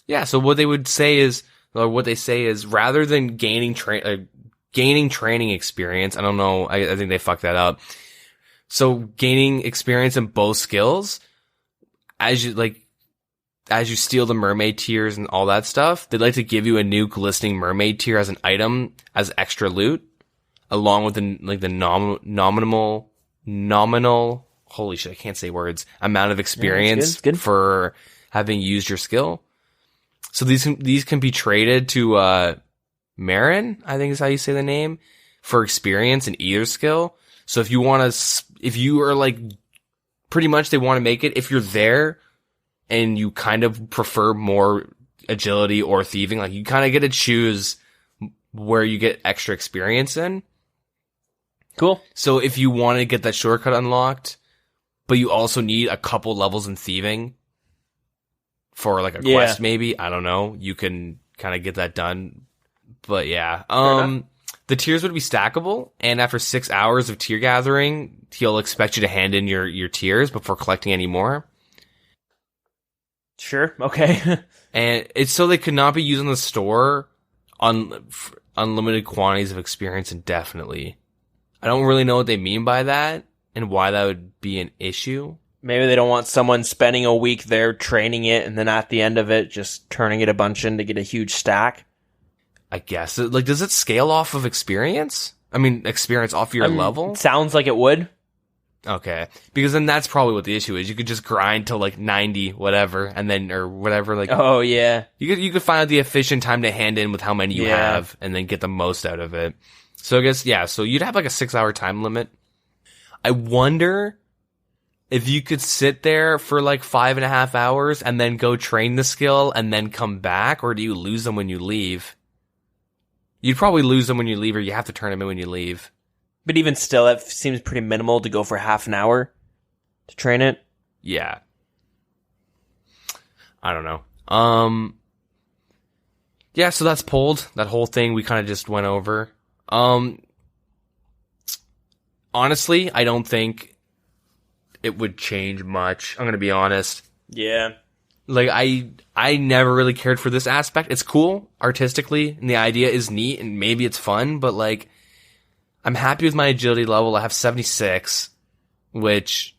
yeah, so what they say is, rather than gaining training experience, I don't know, I think they fucked that up. So gaining experience in both skills, as you steal the mermaid tears and all that stuff, they'd like to give you a new glistening mermaid tear as an item as extra loot, along with the nominal, holy shit, I can't say words, amount of experience
it's good.
For having used your skill. So these can be traded to Marin, I think is how you say the name, for experience in either skill. So if you are like, pretty much they want to make it, if you're there and you kind of prefer more agility or thieving, like you kind of get to choose where you get extra experience in.
Cool.
So if you want to get that shortcut unlocked, but you also need a couple levels in thieving for like a quest maybe, I don't know, you can kind of get that done. But yeah, the tiers would be stackable, and after 6 hours of tier gathering, he'll expect you to hand in your tiers before collecting any more.
Sure. Okay.
And it's so they could not be used in the store on unlimited quantities of experience indefinitely. I don't really know what they mean by that and why that would be an issue.
Maybe they don't want someone spending a week there training it and then at the end of it just turning it a bunch in to get a huge stack.
I guess. Like, does it scale off of experience? I mean, experience off your level?
It sounds like it would.
Okay. Because then that's probably what the issue is. You could just grind to like 90, whatever, and then, or whatever, like.
Oh, yeah.
You could find out the efficient time to hand in with how many you have, and then get the most out of it. So I guess, yeah, so you'd have like a 6-hour time limit. I wonder if you could sit there for like 5.5 hours and then go train the skill and then come back, or do you lose them when you leave? You'd probably lose them when you leave, or you have to turn them in when you leave.
But even still, that seems pretty minimal to go for half an hour to train it.
Yeah. I don't know. Yeah, so that's pulled. That whole thing we kind of just went over. Honestly, I don't think it would change much. I'm going to be honest.
Yeah.
Like, I never really cared for this aspect. It's cool artistically, and the idea is neat, and maybe it's fun, but like, I'm happy with my agility level. I have 76, which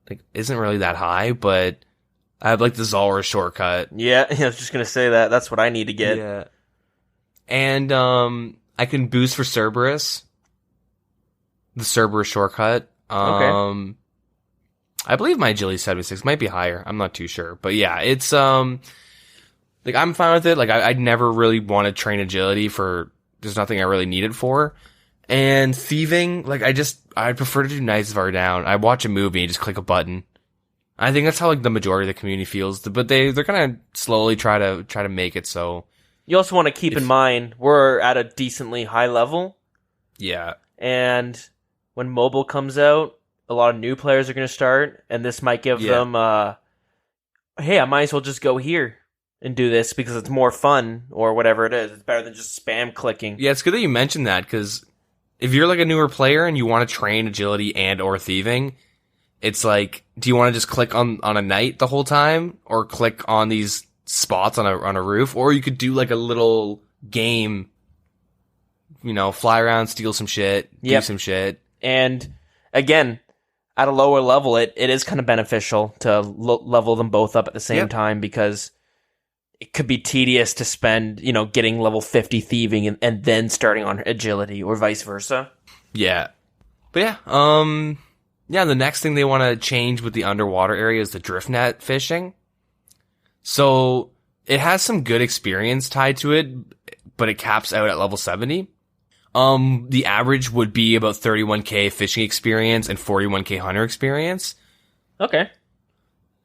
like isn't really that high, but I have like the Zalra shortcut.
Yeah, I was just gonna say that. That's what I need to get.
Yeah. And I can boost for Cerberus. The Cerberus shortcut.
Okay.
I believe my agility is 76. Might be higher. I'm not too sure. But yeah, it's like I'm fine with it. Like I'd never really want to train agility for, there's nothing I really need it for. And thieving, like I'd prefer to do Knights of Ardown. I watch a movie and just click a button. I think that's how like the majority of the community feels. But they're gonna slowly try to make it so.
You also want to keep in mind we're at a decently high level.
Yeah.
And when mobile comes out, a lot of new players are going to start, and this might give them, hey, I might as well just go here and do this because it's more fun, or whatever it is. It's better than just spam clicking.
Yeah, it's good that you mentioned that, because if you're like a newer player and you want to train agility and or thieving, it's like, do you want to just click on a knight the whole time, or click on these spots on a roof, or you could do like a little game, fly around, steal some shit, do some shit.
And again, at a lower level, it is kind of beneficial to level them both up at the same time, because it could be tedious to spend, getting level 50 thieving and then starting on agility, or vice versa.
Yeah. But the next thing they want to change with the underwater area is the drift net fishing. So it has some good experience tied to it, but it caps out at level 70. The average would be about 31k fishing experience and 41k hunter experience.
Okay.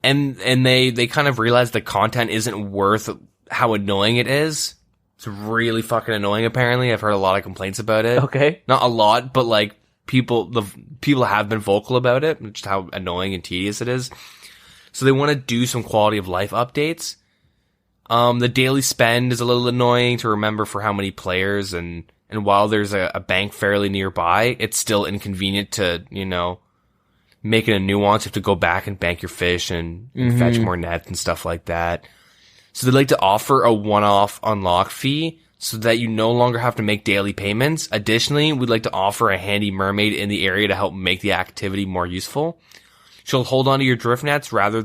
And they kind of realized the content isn't worth how annoying it is. It's really fucking annoying, apparently. I've heard a lot of complaints about it.
Okay.
Not a lot, but like people have been vocal about it, just how annoying and tedious it is. So they want to do some quality of life updates. The daily spend is a little annoying to remember for how many players, and while there's a bank fairly nearby, it's still inconvenient to, make it a nuance. You have to go back and bank your fish and fetch more nets and stuff like that. So they'd like to offer a one-off unlock fee so that you no longer have to make daily payments. Additionally, we'd like to offer a handy mermaid in the area to help make the activity more useful. She'll hold onto your drift nets rather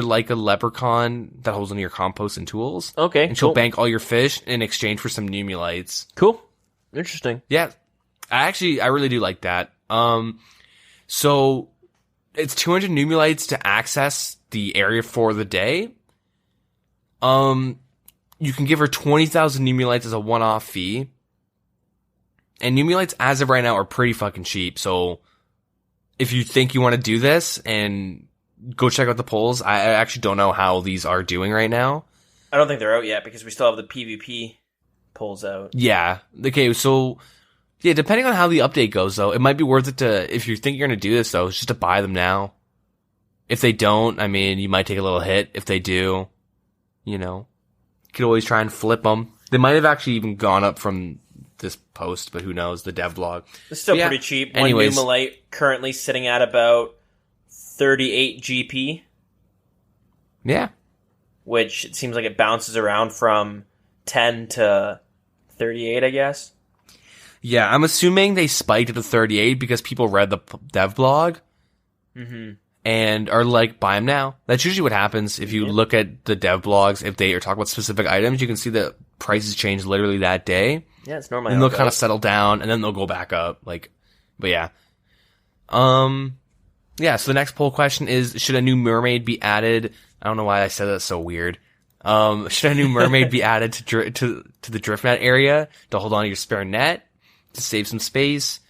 like a leprechaun that holds onto your compost and tools.
Okay,
and she'll bank all your fish in exchange for some Numulites.
Cool. Interesting.
Yeah. I really do like that. So it's 200 Numulites to access the area for the day. You can give her 20,000 Numulites as a one-off fee. And Numulites, as of right now, are pretty fucking cheap. So if you think you want to do this, and go check out the polls. I actually don't know how these are doing right now.
I don't think they're out yet, because we still have the PvP polls out.
Yeah. Okay, so yeah, depending on how the update goes, though, it might be worth it to, if you think you're going to do this, though, just to buy them now. If they don't, I mean, you might take a little hit. If they do, you could always try and flip them. They might have actually even gone up from this post, but who knows, the devblog.
It's still pretty cheap.
Anyways.
One Numilite currently sitting at about 38 GP.
Yeah.
Which it seems like it bounces around from 10 to 38, I guess.
Yeah, I'm assuming they spiked it to 38 because people read the devblog and are like, buy them now. That's usually what happens. If you look at the devblogs, if they are talking about specific items, you can see the prices change literally that day.
Yeah, it's normally
and they'll kind of settle down, and then they'll go back up. But yeah. Yeah, so the next poll question is, should a new mermaid be added? I don't know why I said that so weird. Should a new mermaid be added to the drift net area to hold on to your spare net to save some space?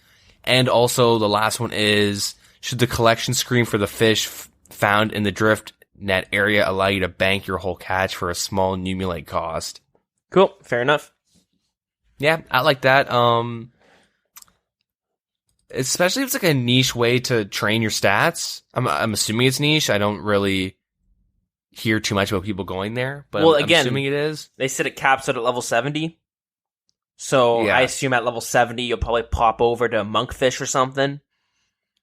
And also the last one is, should the collection screen for the fish found in the drift net area allow you to bank your whole catch for a small Numulite cost?
Cool, fair enough.
Yeah, I like that. Especially if it's like a niche way to train your stats. I'm assuming it's niche. I don't really hear too much about people going there, but I'm assuming it is.
They said it caps out at level 70. So I assume at level 70 you'll probably pop over to monkfish or something.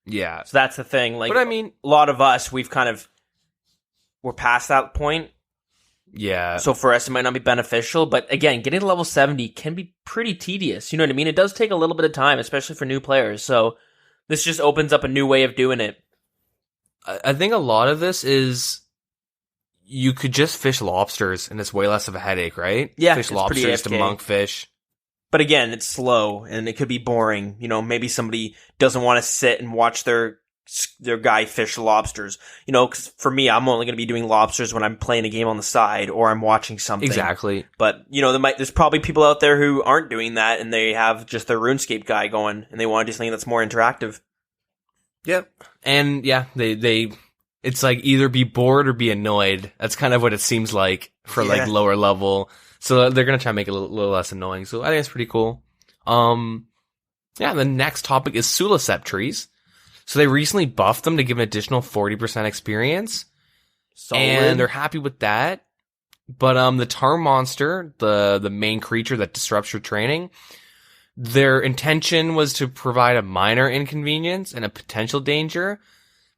Yeah.
So that's the thing. Like,
but I mean,
a lot of us, we're past that point.
Yeah.
So for us, it might not be beneficial. But again, getting to level 70 can be pretty tedious. You know what I mean? It does take a little bit of time, especially for new players. So this just opens up a new way of doing it.
I think a lot of this is you could just fish lobsters, and it's way less of a headache, right?
Yeah.
Fish lobsters to monkfish.
But again, it's slow, and it could be boring. You know, maybe somebody doesn't want to sit and watch their guy fish lobsters. You know, because for me, I'm only going to be doing lobsters when I'm playing a game on the side or I'm watching something.
Exactly.
But, you know, there's probably people out there who aren't doing that, and they have just their RuneScape guy going, and they want to do something that's more interactive.
Yep. And yeah, they it's like either be bored or be annoyed. That's kind of what it seems like for like lower level. So they're going to try and make it a little less annoying. So I think it's pretty cool. Yeah, the next topic is Sulacept trees. So they recently buffed them to give an additional 40% experience. Solid. And they're happy with that. But the tar monster, the main creature that disrupts your training, their intention was to provide a minor inconvenience and a potential danger.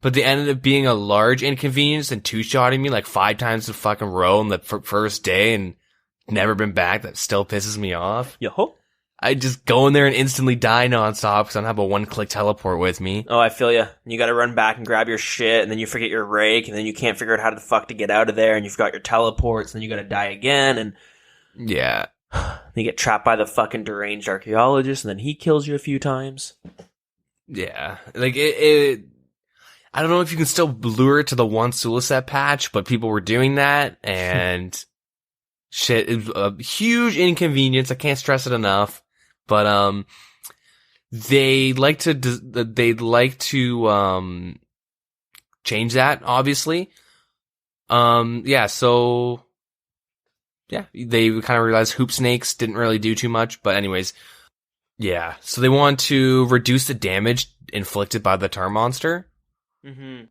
But they ended up being a large inconvenience and two-shotting me like 5 times in fucking row on the first day and never been back that still pisses me off.
Yo.
I just go in there and instantly die nonstop because I don't have a one-click teleport with me.
Oh, I feel you. You gotta run back and grab your shit, and then you forget your rake, and then you can't figure out how the fuck to get out of there, and you forgot your teleports, and then you gotta die again, and...
Yeah.
You get trapped by the fucking deranged archaeologist, and then he kills you a few times.
Yeah. Like, I don't know if you can still lure it to the one Suliset patch, but people were doing that, and... shit, it was a huge inconvenience. I can't stress it enough. But, they'd like to change that, obviously. Yeah, so, yeah, they kind of realized hoop snakes didn't really do too much, but anyways, yeah, so they want to reduce the damage inflicted by the tar monster.
Mm-hmm.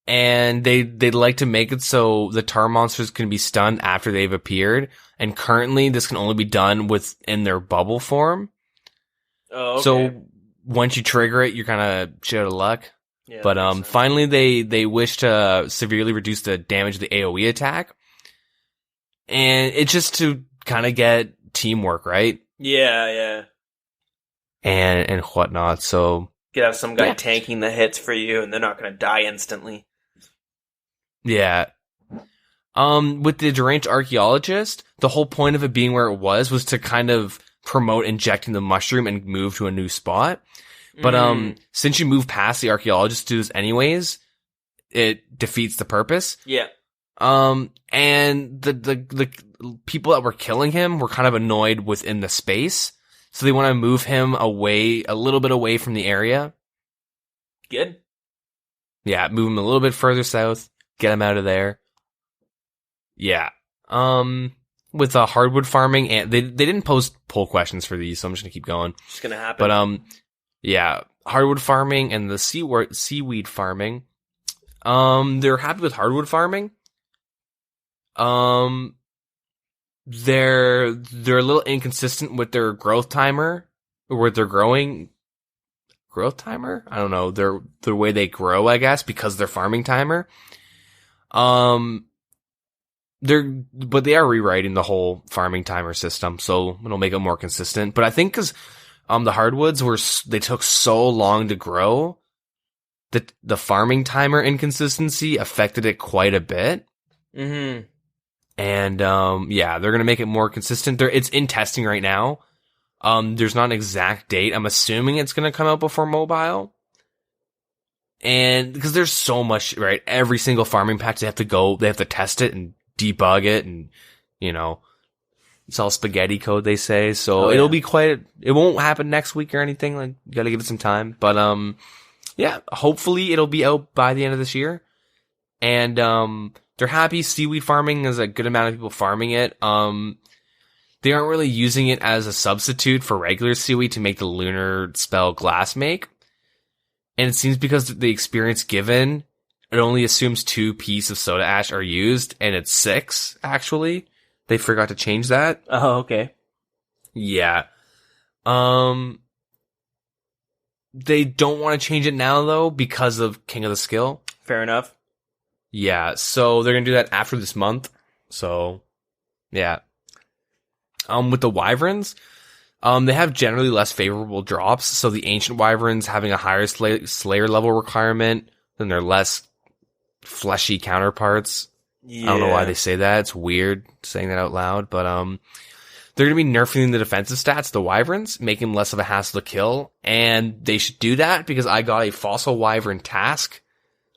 And they'd like to make it so the tar monsters can be stunned after they've appeared, and currently this can only be done within their bubble form.
Oh, okay.
So once you trigger it, you're kind of shit out of luck.
Yeah,
but finally they wish to severely reduce the damage of the AoE attack. And it's just to kind of get teamwork, right?
Yeah.
And whatnot, so...
You could have some guy tanking the hits for you, and they're not going to die instantly.
Yeah. With the deranged archaeologist, the whole point of it being where it was to kind of promote injecting the mushroom and move to a new spot. But, since you move past the archaeologist to this anyways, it defeats the purpose.
Yeah.
And the people that were killing him were kind of annoyed within the space. So they want to move him away, a little bit away from the area.
Good.
Yeah, move him a little bit further south, get him out of there. Yeah. With hardwood farming, and they didn't post poll questions for these, so I'm just gonna keep going.
It's gonna happen.
But yeah, hardwood farming and the seaweed farming. They're happy with hardwood farming. They're a little inconsistent with their growth timer, or with their growing growth timer. I don't know, the way they grow, I guess, because their farming timer. But they are rewriting the whole farming timer system, so it'll make it more consistent. But I think because the hardwoods they took so long to grow that the farming timer inconsistency affected it quite a bit.
Mm-hmm.
And, yeah, they're gonna make it more consistent. It's in testing right now. There's not an exact date. I'm assuming it's gonna come out before mobile. And, because there's so much, right? Every single farming patch, they have to test it and debug it, and, you know, it's all spaghetti code, they say. So it'll be it won't happen next week or anything. Like, you gotta give it some time. But, yeah, hopefully it'll be out by the end of this year. And, they're happy. Seaweed farming is a good amount of people farming it. They aren't really using it as a substitute for regular seaweed to make the lunar spell glass make. And it seems because the experience given, it only assumes 2 pieces of soda ash are used, and it's 6, actually. They forgot to change that.
Oh, okay.
Yeah. They don't want to change it now, though, because of King of the Skill.
Fair enough.
Yeah, so they're gonna do that after this month. So, yeah. With the wyverns, they have generally less favorable drops. So the ancient wyverns having a higher slayer level requirement than their less fleshy counterparts. Yeah. I don't know why they say that. It's weird saying that out loud, but they're gonna be nerfing the defensive stats, the wyverns, making them less of a hassle to kill, and they should do that because I got a fossil wyvern task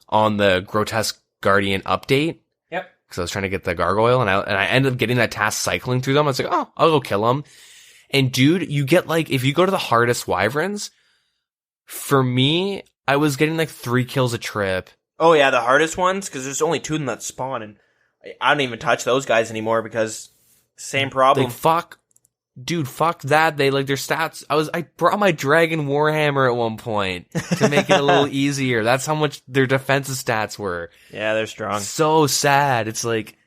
on the grotesque Guardian update.
Yep.
Because I was trying to get the gargoyle, and I ended up getting that task cycling through them. I was like, oh, I'll go kill them. And dude, you get like, if you go to the hardest wyverns, for me, I was getting like 3 kills a trip.
Oh yeah, the hardest ones, because there's only 2 of them that spawn, and I don't even touch those guys anymore because same problem.
Fuck that. They like their stats. I brought my dragon warhammer at one point to make it a little easier. That's how much their defensive stats were.
Yeah, they're strong.
So sad. It's like,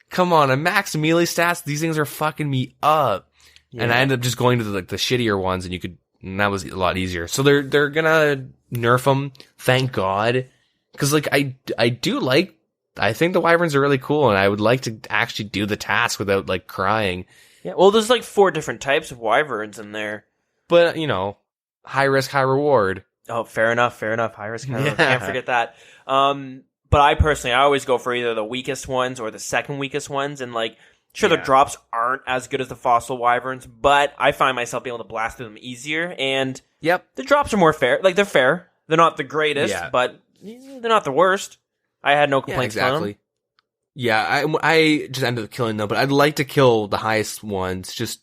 come on, a max melee stats. These things are fucking me up. Yeah. And I ended up just going to the shittier ones, and that was a lot easier. So they're gonna nerf them. Thank God. Cause like, I do like I think the wyverns are really cool, and I would like to actually do the task without like crying.
Yeah, well, there's like 4 different types of wyverns in there.
But, high risk, high reward.
Oh, fair enough. High risk, high reward. Can't forget that. But I always go for either the weakest ones or the second weakest ones. And like, sure, the drops aren't as good as the fossil wyverns, but I find myself being able to blast through them easier. And the drops are more fair. Like, they're fair. They're not the greatest, but they're not the worst. I had no complaints on them.
Yeah, I just ended up killing them, but I'd like to kill the highest ones. Just,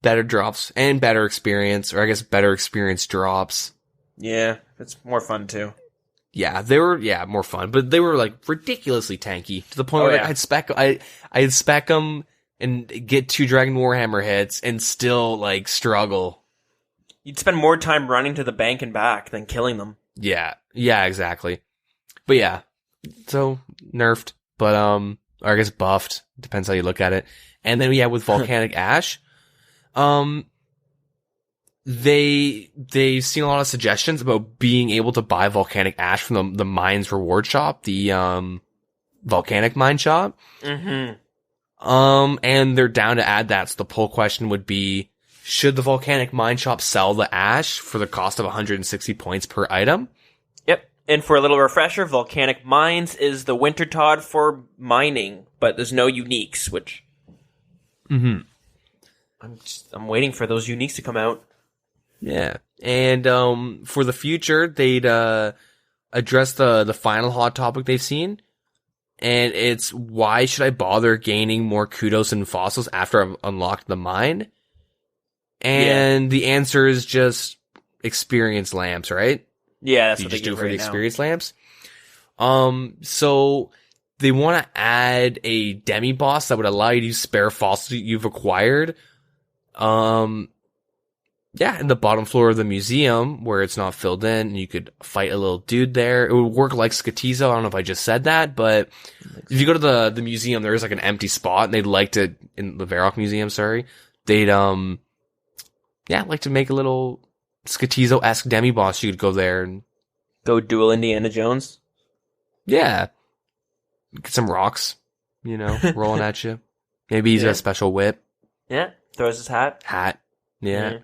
better drops and better experience, or I guess better experience drops.
Yeah, it's more fun too.
Yeah, they were more fun, but they were like ridiculously tanky to the point where like, I'd spec them and get 2 Dragon Warhammer hits and still like struggle.
You'd spend more time running to the bank and back than killing them.
Yeah, exactly. But yeah, so nerfed, but or I guess buffed, depends how you look at it. And then with Volcanic Ash, they've seen a lot of suggestions about being able to buy Volcanic Ash from the Mines Reward Shop, the Volcanic Mine Shop.
Mm-hmm.
And they're down to add that. So the poll question would be, should the Volcanic Mine Shop sell the ash for the cost of 160 points per item?
Yep. And for a little refresher, Volcanic Mines is the Wintertodt for mining, but there's no uniques, which I'm waiting for those uniques to come out.
Yeah. And for the future, they'd address the final hot topic they've seen. And it's, why should I bother gaining more kudos and fossils after I've unlocked the mine? And the answer is just experience lamps, right?
Yeah, that's
you
what
just
they
do for
right
the
now.
experience lamps. So they want to add a demi boss that would allow you to use spare fossils you've acquired. In the bottom floor of the museum where it's not filled in, and you could fight a little dude there. It would work like Skatizo. I don't know if I just said that, but if you go to the museum, there is like an empty spot, and they'd like to, in the Varrock Museum, they'd like to make a little Skatizo-esque demi-boss. You could go there and
go duel Indiana Jones.
Yeah. Get some rocks, rolling at you. Maybe he's got a special whip.
Yeah. Throws his hat.
Yeah.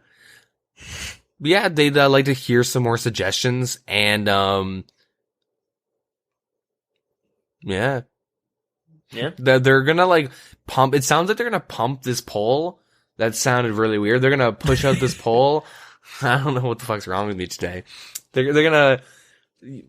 Yeah, they'd like to hear some more suggestions, and they're gonna like pump. It sounds like they're gonna pump this poll. That sounded really weird. They're gonna push out this poll. I don't know what the fuck's wrong with me today. They're gonna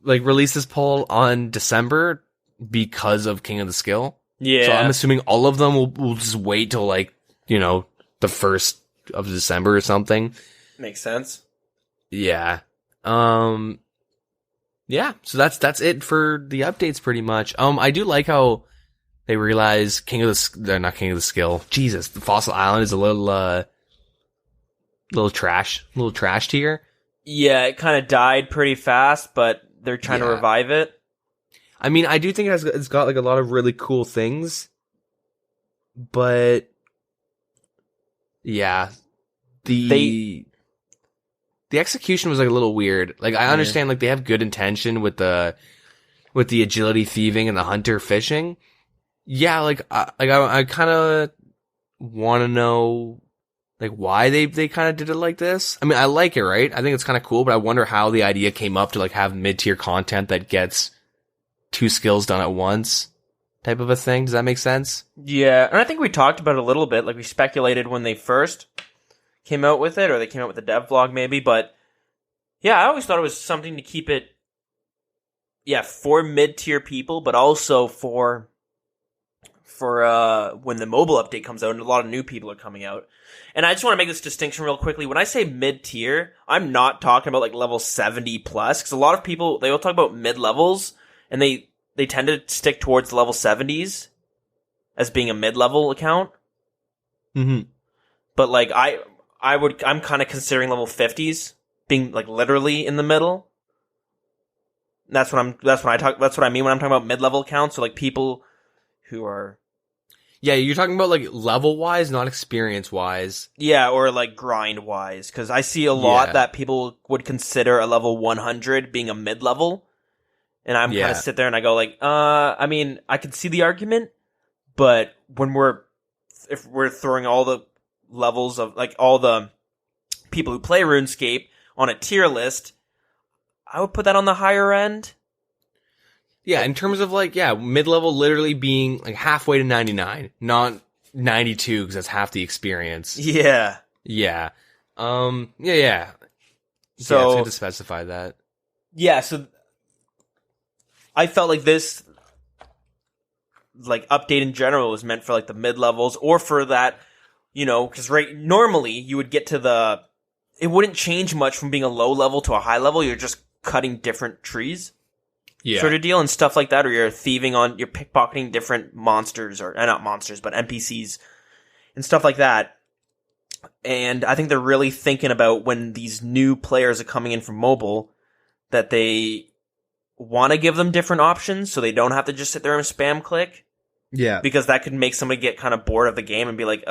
like release this poll on December because of King of the Skill.
Yeah.
So I'm assuming all of them will just wait till like the 1st of December or something.
Makes sense.
Yeah. So that's it for the updates pretty much. I do like how they realize not King of the Skill. Jesus, the Fossil Island is a little trashed here.
Yeah, it kind of died pretty fast, but they're trying to revive it.
I mean, I do think it's got like a lot of really cool things, but yeah, the execution was like a little weird. Like, I understand like they have good intention with the agility thieving and the hunter fishing. Yeah, like I kind of want to know like why they kind of did it like this. I mean, I like it, right? I think it's kind of cool, but I wonder how the idea came up to like have mid-tier content that gets 2 skills done at once type of a thing. Does that make sense?
Yeah, and I think we talked about it a little bit. Like, we speculated when they first came out with it, or they came out with the devblog maybe, but yeah, I always thought it was something to keep it for mid-tier people, but also for when the mobile update comes out and a lot of new people are coming out. And I just want to make this distinction real quickly. When I say mid-tier, I'm not talking about like level 70 plus, because a lot of people, they will talk about mid-levels, and they tend to stick towards the level 70s as being a mid-level account.
Mm-hmm.
But like I'm kind of considering level 50s being like literally in the middle. That's what I mean when I'm talking about mid-level accounts. So like people who are,
yeah, you're talking about like level-wise, not experience-wise.
Yeah, or like grind-wise, because I see a lot that people would consider a level 100 being a mid-level, And I'm kind of sit there and I go like, I mean, I can see the argument, but if we're throwing all the levels of, like, all the people who play RuneScape on a tier list, I would put that on the higher end.
Yeah, in terms of, like, mid-level literally being, like, halfway to 99, not 92, because that's half the experience.
Yeah.
Yeah. So it's good to specify that.
Yeah, so I felt like this, like, update in general was meant for, like, the mid-levels, or for that, you know, because normally you would get to it wouldn't change much from being a low level to a high level. You're just cutting different trees. Yeah. Sort of deal, and stuff like that, or you're you're pickpocketing different monsters, or not monsters, but NPCs, and stuff like that. And I think they're really thinking about when these new players are coming in from mobile, that they want to give them different options, so they don't have to just sit there and spam click.
Yeah.
Because that could make somebody get kind of bored of the game and be like,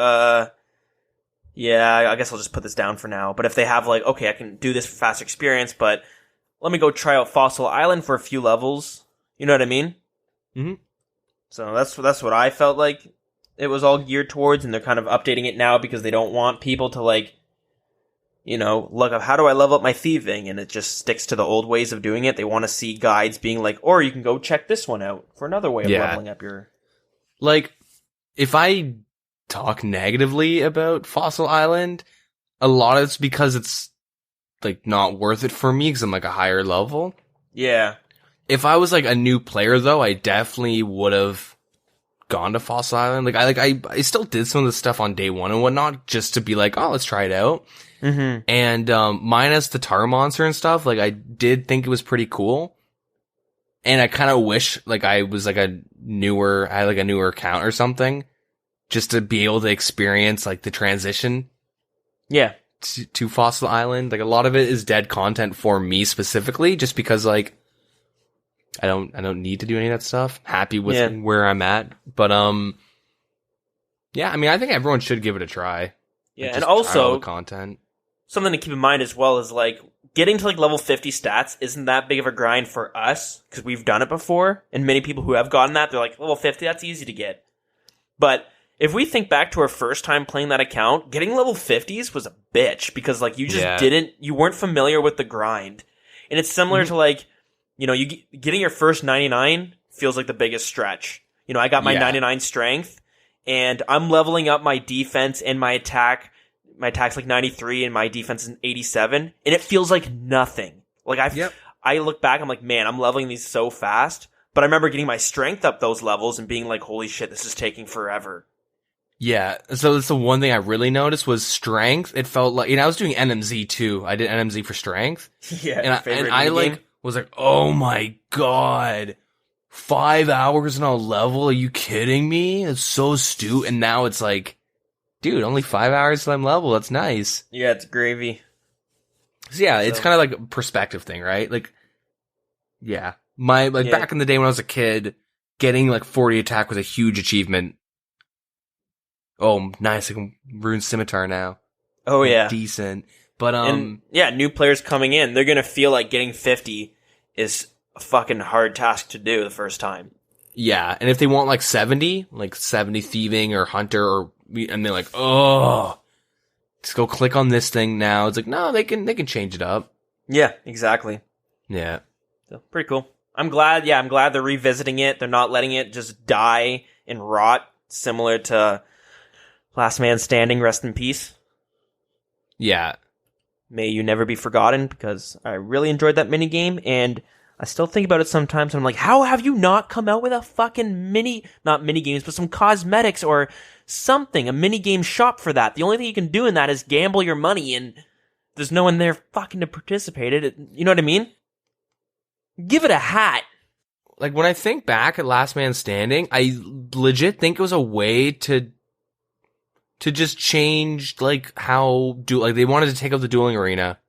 yeah, I guess I'll just put this down for now. But if they have, like, okay, I can do this for faster experience, but let me go try out Fossil Island for a few levels. You know what I mean?
Mm-hmm.
So that's what I felt like it was all geared towards, and they're kind of updating it now because they don't want people to, like, you know, look up, how do I level up my thieving? And it just sticks to the old ways of doing it. They want to see guides being like, or you can go check this one out for another way of leveling up your...
Like, if I talk negatively about Fossil Island, a lot of it's because it's, like, not worth it for me because I'm, like, a higher level.
Yeah.
If I was, like, a new player, though, I definitely would have gone to Fossil Island. Like, I still did some of the stuff on day one and whatnot just to be like, oh, let's try it out.
Mm-hmm.
And minus the tar monster and stuff, like, I did think it was pretty cool. And I kind of wish, like, I was, like, I had, like, a newer account or something, just to be able to experience, like, the transition.
Yeah.
To Fossil Island. Like, a lot of it is dead content for me specifically, just because, like, I don't need to do any of that stuff. Happy with where I'm at. But, yeah, I mean, I think everyone should give it a try.
Yeah,
like,
and also,
content.
Something to keep in mind as well is, like, getting to, like, level 50 stats isn't that big of a grind for us, because we've done it before, and many people who have gotten that, they're like, level 50, that's easy to get. But if we think back to our first time playing that account, getting level 50s was a bitch, because, like, you just you weren't familiar with the grind. And it's similar to, like, you know, getting your first 99 feels like the biggest stretch. You know, I got my 99 strength, and I'm leveling up my defense and my attack. My attack's like 93 and my defense is 87, and it feels like nothing. Like, I look back, I'm like, man, I'm leveling these so fast. But I remember getting my strength up those levels and being like, holy shit, this is taking forever.
Yeah, so that's the one thing I really noticed was strength. It felt like, you know, I was doing NMZ too. I did NMZ for strength.
Yeah,
and I like, was like, oh my god, 5 hours in a level? Are you kidding me? It's so stupid. And now it's like, dude, only 5 hours till I'm level. That's nice.
Yeah, it's gravy.
So yeah, it's kind of like a perspective thing, right? Like, yeah. Back in the day when I was a kid, getting like 40 attack was a huge achievement. Oh, nice. I can rune scimitar now.
Oh, yeah.
Decent. But,
and, yeah, new players coming in, they're gonna feel like getting 50 is a fucking hard task to do the first time.
Yeah, and if they want like 70 thieving or hunter and they're like, oh, just go click on this thing now. It's like, no, they can change it up.
Yeah, exactly.
Yeah.
So, pretty cool. I'm glad they're revisiting it. They're not letting it just die and rot, similar to Last Man Standing, rest in peace.
Yeah.
May you never be forgotten, because I really enjoyed that minigame, and I still think about it sometimes, and I'm like, how have you not come out with a fucking not mini games, but some cosmetics or something, a mini game shop for that? The only thing you can do in that is gamble your money, and there's no one there fucking to participate in it. You know what I mean? Give it a hat.
Like, when I think back at Last Man Standing, I legit think it was a way to just change, like, how they wanted to take up the dueling arena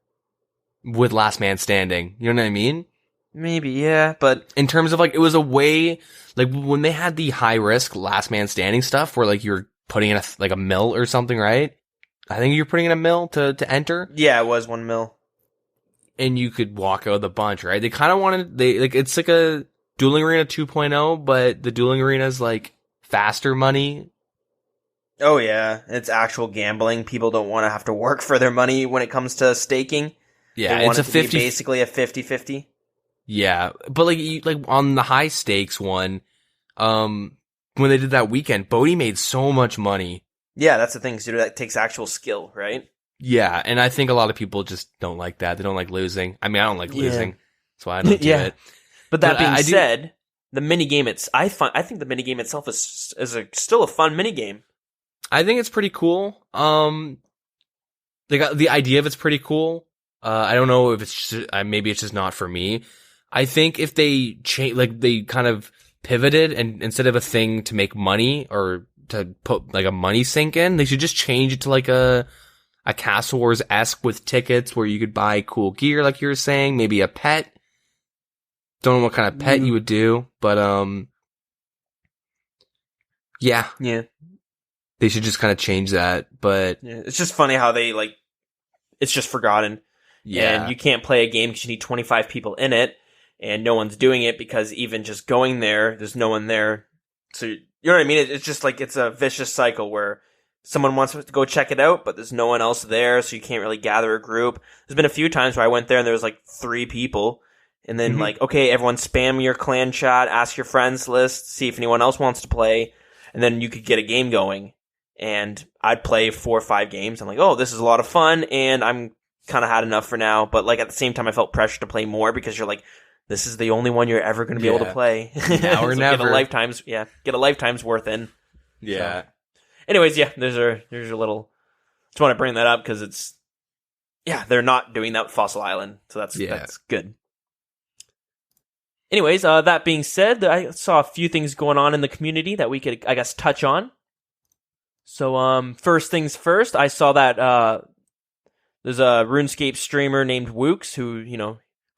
with Last Man Standing. You know what I mean?
Maybe, yeah, but
in terms of, like, it was a way, like, when they had the high risk Last Man Standing stuff where, like, you're putting in a mill or something, right? I think you're putting in a mill to enter.
Yeah, it was 1 mil.
and you could walk out of the bunch, right? They kind of wanted, it's like a Dueling Arena 2.0, but the Dueling Arena is like faster money.
Oh yeah, it's actual gambling. People don't want to have to work for their money when it comes to staking.
Yeah,
they want
it's
it to be basically a 50-50.
Yeah, but like on the high stakes one, when they did that weekend, Bodhi made so much money.
Yeah, that's the thing, dude. That takes actual skill, right?
Yeah, and I think a lot of people just don't like that. They don't like losing. I mean, I don't like losing. That's why I don't do it.
But that being said, the minigame, I think the minigame itself is still a fun minigame.
I think it's pretty cool. The idea of it's pretty cool. I don't know if it's just, maybe it's just not for me. I think if they they kind of pivoted and instead of a thing to make money or to put like a money sink in, they should just change it to like a Castle Wars-esque with tickets where you could buy cool gear, like you were saying, maybe a pet. Don't know what kind of pet you would do, but yeah. They should just kind of change that, but
it's just funny how they it's just forgotten. Yeah, and you can't play a game because you need 25 people in it, and no one's doing it because even just going there's no one there. So you know what I mean? It's just like it's a vicious cycle where someone wants to go check it out, but there's no one else there, so you can't really gather a group. There's been a few times where I went there and there was like 3 people, and then okay, everyone spam your clan chat, ask your friends list, see if anyone else wants to play, and then you could get a game going. And I'd play 4 or 5 games. I'm like, oh, this is a lot of fun, and I'm kind of had enough for now. But like at the same time, I felt pressure to play more because you're like, this is the only one you're ever going to be able to play.
Now or never.
Get a lifetime's worth in.
Yeah.
So. Anyways, there's your little. Just want to bring that up because it's. Yeah, they're not doing that with Fossil Island, so that's good. Anyways, that being said, I saw a few things going on in the community that we could, I guess, touch on. So, first things first, I saw that there's a RuneScape streamer named Wooks who, we've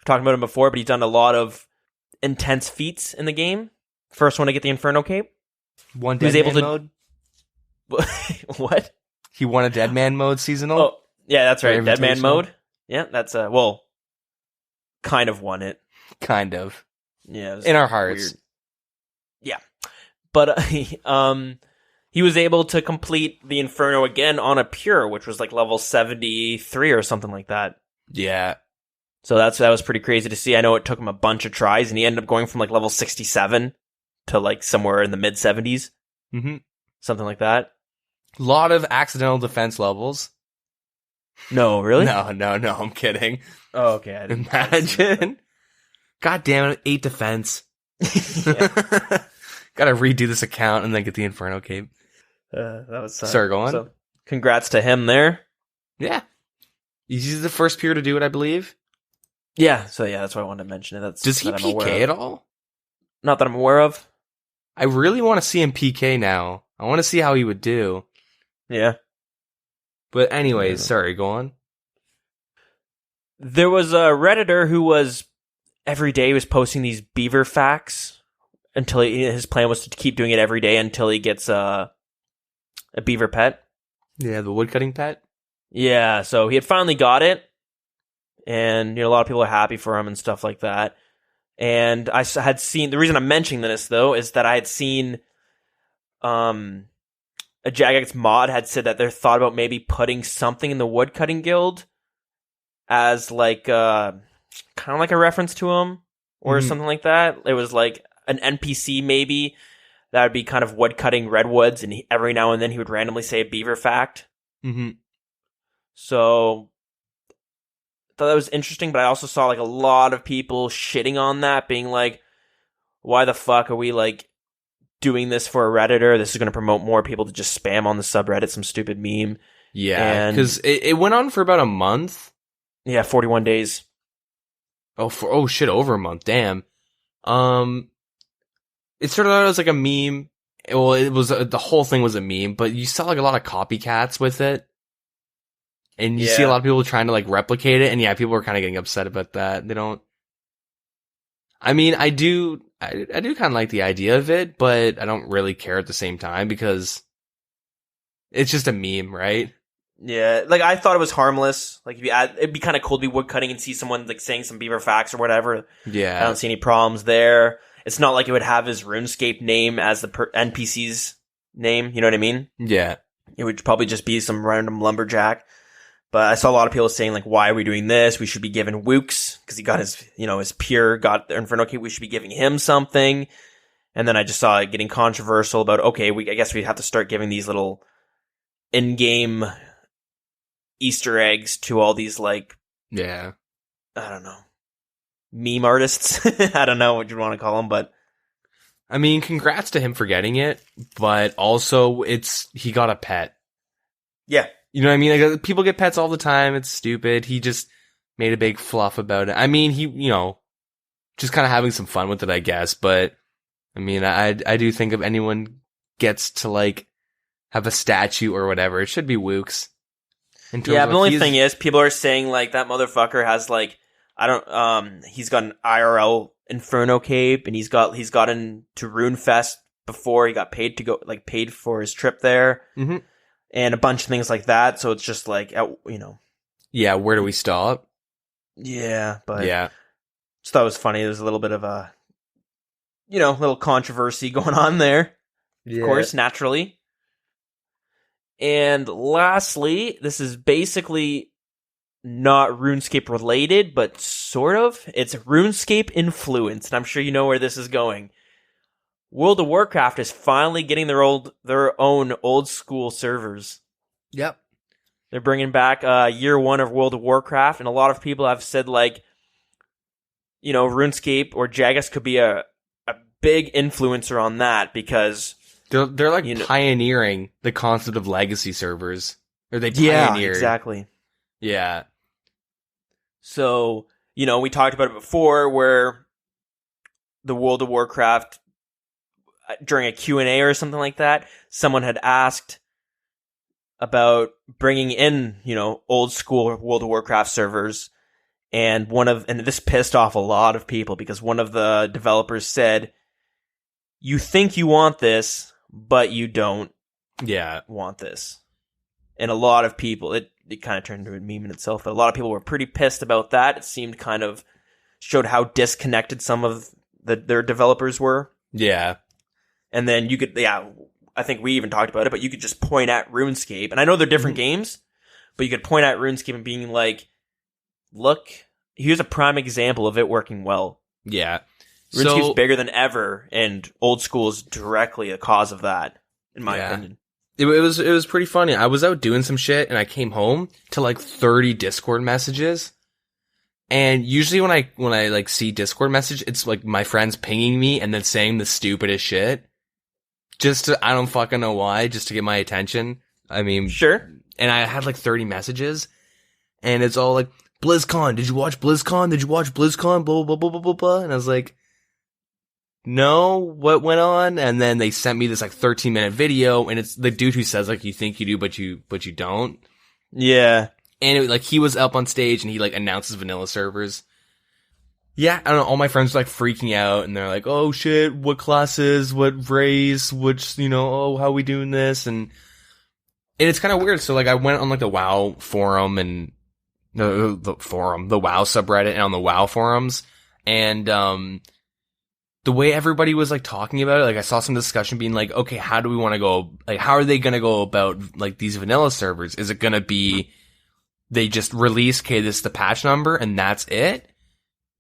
talked about him before, but he's done a lot of intense feats in the game. First one to get the Inferno cape.
One dead man mode?
What?
He won a dead man mode seasonal?
Oh, yeah, that's right. Dead man mode. Yeah, that's, kind of won it.
Kind of.
Yeah.
In our hearts.
Weird. Yeah. But, he was able to complete the Inferno again on a pure, which was like level 73 or something like that.
Yeah.
So that was pretty crazy to see. I know it took him a bunch of tries, and he ended up going from like level 67 to like somewhere in the mid 70s.
Mm-hmm.
Something like that.
A lot of accidental defense levels.
No, really?
No, I'm kidding.
Oh, okay. I
Imagine. God damn it, 8 defense. Gotta redo this account and then get the Inferno cape.
That was
Sorry, go on.
So, congrats to him there.
Yeah. He's the first peer to do it, I believe.
Yeah, so that's why I wanted to mention it.
Does he PK at all?
Not that I'm aware of.
I really want to see him PK now. I want to see how he would do.
Yeah.
But anyways, sorry, go on.
There was a Redditor who was every day was posting these beaver facts until his plan was to keep doing it every day until he gets a beaver pet.
Yeah, the woodcutting pet.
Yeah, so he had finally got it, and a lot of people are happy for him and stuff like that. And I had seen, the reason I'm mentioning this though is that I had seen a Jagex mod had said that they're thought about maybe putting something in the woodcutting guild as like kind of like a reference to him or something like that. It was like an NPC maybe that would be kind of woodcutting redwoods, and every now and then he would randomly say a beaver fact.
Mm-hmm.
So I thought that was interesting, but I also saw like a lot of people shitting on that, being like, why the fuck are we like doing this for a Redditor? This is going to promote more people to just spam on the subreddit some stupid meme.
Yeah, because it went on for about a month.
Yeah, 41 days.
Oh shit, over a month. Damn. It started out as like a meme. Well, it was the whole thing was a meme, but you saw like a lot of copycats with it, and you see a lot of people trying to like replicate it. And yeah, people are kind of getting upset about that. They don't. I mean, I do kind of like the idea of it, but I don't really care at the same time because it's just a meme, right?
Yeah, like I thought it was harmless. Like if you add, it'd be kind of cool to be woodcutting and see someone like saying some beaver facts or whatever.
Yeah.
I don't see any problems there. It's not like it would have his RuneScape name as the NPC's name. You know what I mean?
Yeah.
It would probably just be some random lumberjack. But I saw a lot of people saying like, why are we doing this? We should be giving Wooks, because he got his pure, got the Inferno Cape. We should be giving him something. And then I just saw it getting controversial about, okay, I guess we have to start giving these little in-game Easter eggs to all these like,
Yeah.
I don't know, meme artists. I don't know what you want to call them, but
I mean, congrats to him for getting it, but also he got a pet.
Yeah.
You know what I mean? Like, people get pets all the time. It's stupid. He just made a big fluff about it. I mean, he, just kind of having some fun with it, I guess. But I mean, I do think if anyone gets to like have a statue or whatever, it should be Wooks.
Yeah, but the only thing is, people are saying like that motherfucker has like, he's got an IRL Inferno Cape, and he's gotten to RuneFest before. He got paid for his trip there.
Mm-hmm.
And a bunch of things like that, so it's just like,
Yeah, where do we stop?
Yeah, but...
Yeah.
Just thought it was funny. There's a little bit of a, little controversy going on there. Yeah. Of course, naturally. And lastly, this is basically not RuneScape related, but sort of. It's RuneScape influence, and I'm sure you know where this is going. World of Warcraft is finally getting their own old school servers.
Yep.
They're bringing back year one of World of Warcraft, and a lot of people have said like, RuneScape or Jagex could be a big influencer on that, because
they're like pioneering the concept of legacy servers. Or they pioneered.
Yeah, exactly.
Yeah.
So, we talked about it before, where the World of Warcraft, during a Q&A or something like that, someone had asked about bringing in, old school World of Warcraft servers. And this pissed off a lot of people, because one of the developers said, you think you want this, but you don't want this. And a lot of people, it kind of turned into a meme in itself, but a lot of people were pretty pissed about that. It seemed kind of showed how disconnected some of their developers were.
Yeah.
And then you could, I think we even talked about it, but you could just point at RuneScape. And I know they're different games, but you could point at RuneScape and being like, look, here's a prime example of it working well.
Yeah.
RuneScape's bigger than ever, and Old School is directly a cause of that, in my opinion.
It was pretty funny. I was out doing some shit, and I came home to like 30 Discord messages. And usually when I like see Discord message, it's like my friends pinging me and then saying the stupidest shit. I don't fucking know why, just to get my attention. I mean,
sure.
And I had like 30 messages, and it's all like, BlizzCon, did you watch BlizzCon? Did you watch BlizzCon? Blah, blah, blah, blah, blah, blah. And I was like, no, what went on? And then they sent me this like 13-minute video, and it's the dude who says like, you think you do, but you don't.
Yeah.
And he was up on stage, and he like announces vanilla servers. Yeah, I don't know, all my friends were like freaking out, and they're like, oh shit, what classes, what race, which, how we doing this? And it's kind of weird. So like I went on like the WoW forum and the WoW subreddit, and on the WoW forums, and the way everybody was like talking about it, like I saw some discussion being like, okay, how do we want to go, like how are they going to go about like these vanilla servers? Is it going to be they just release, okay, this is the patch number and that's it?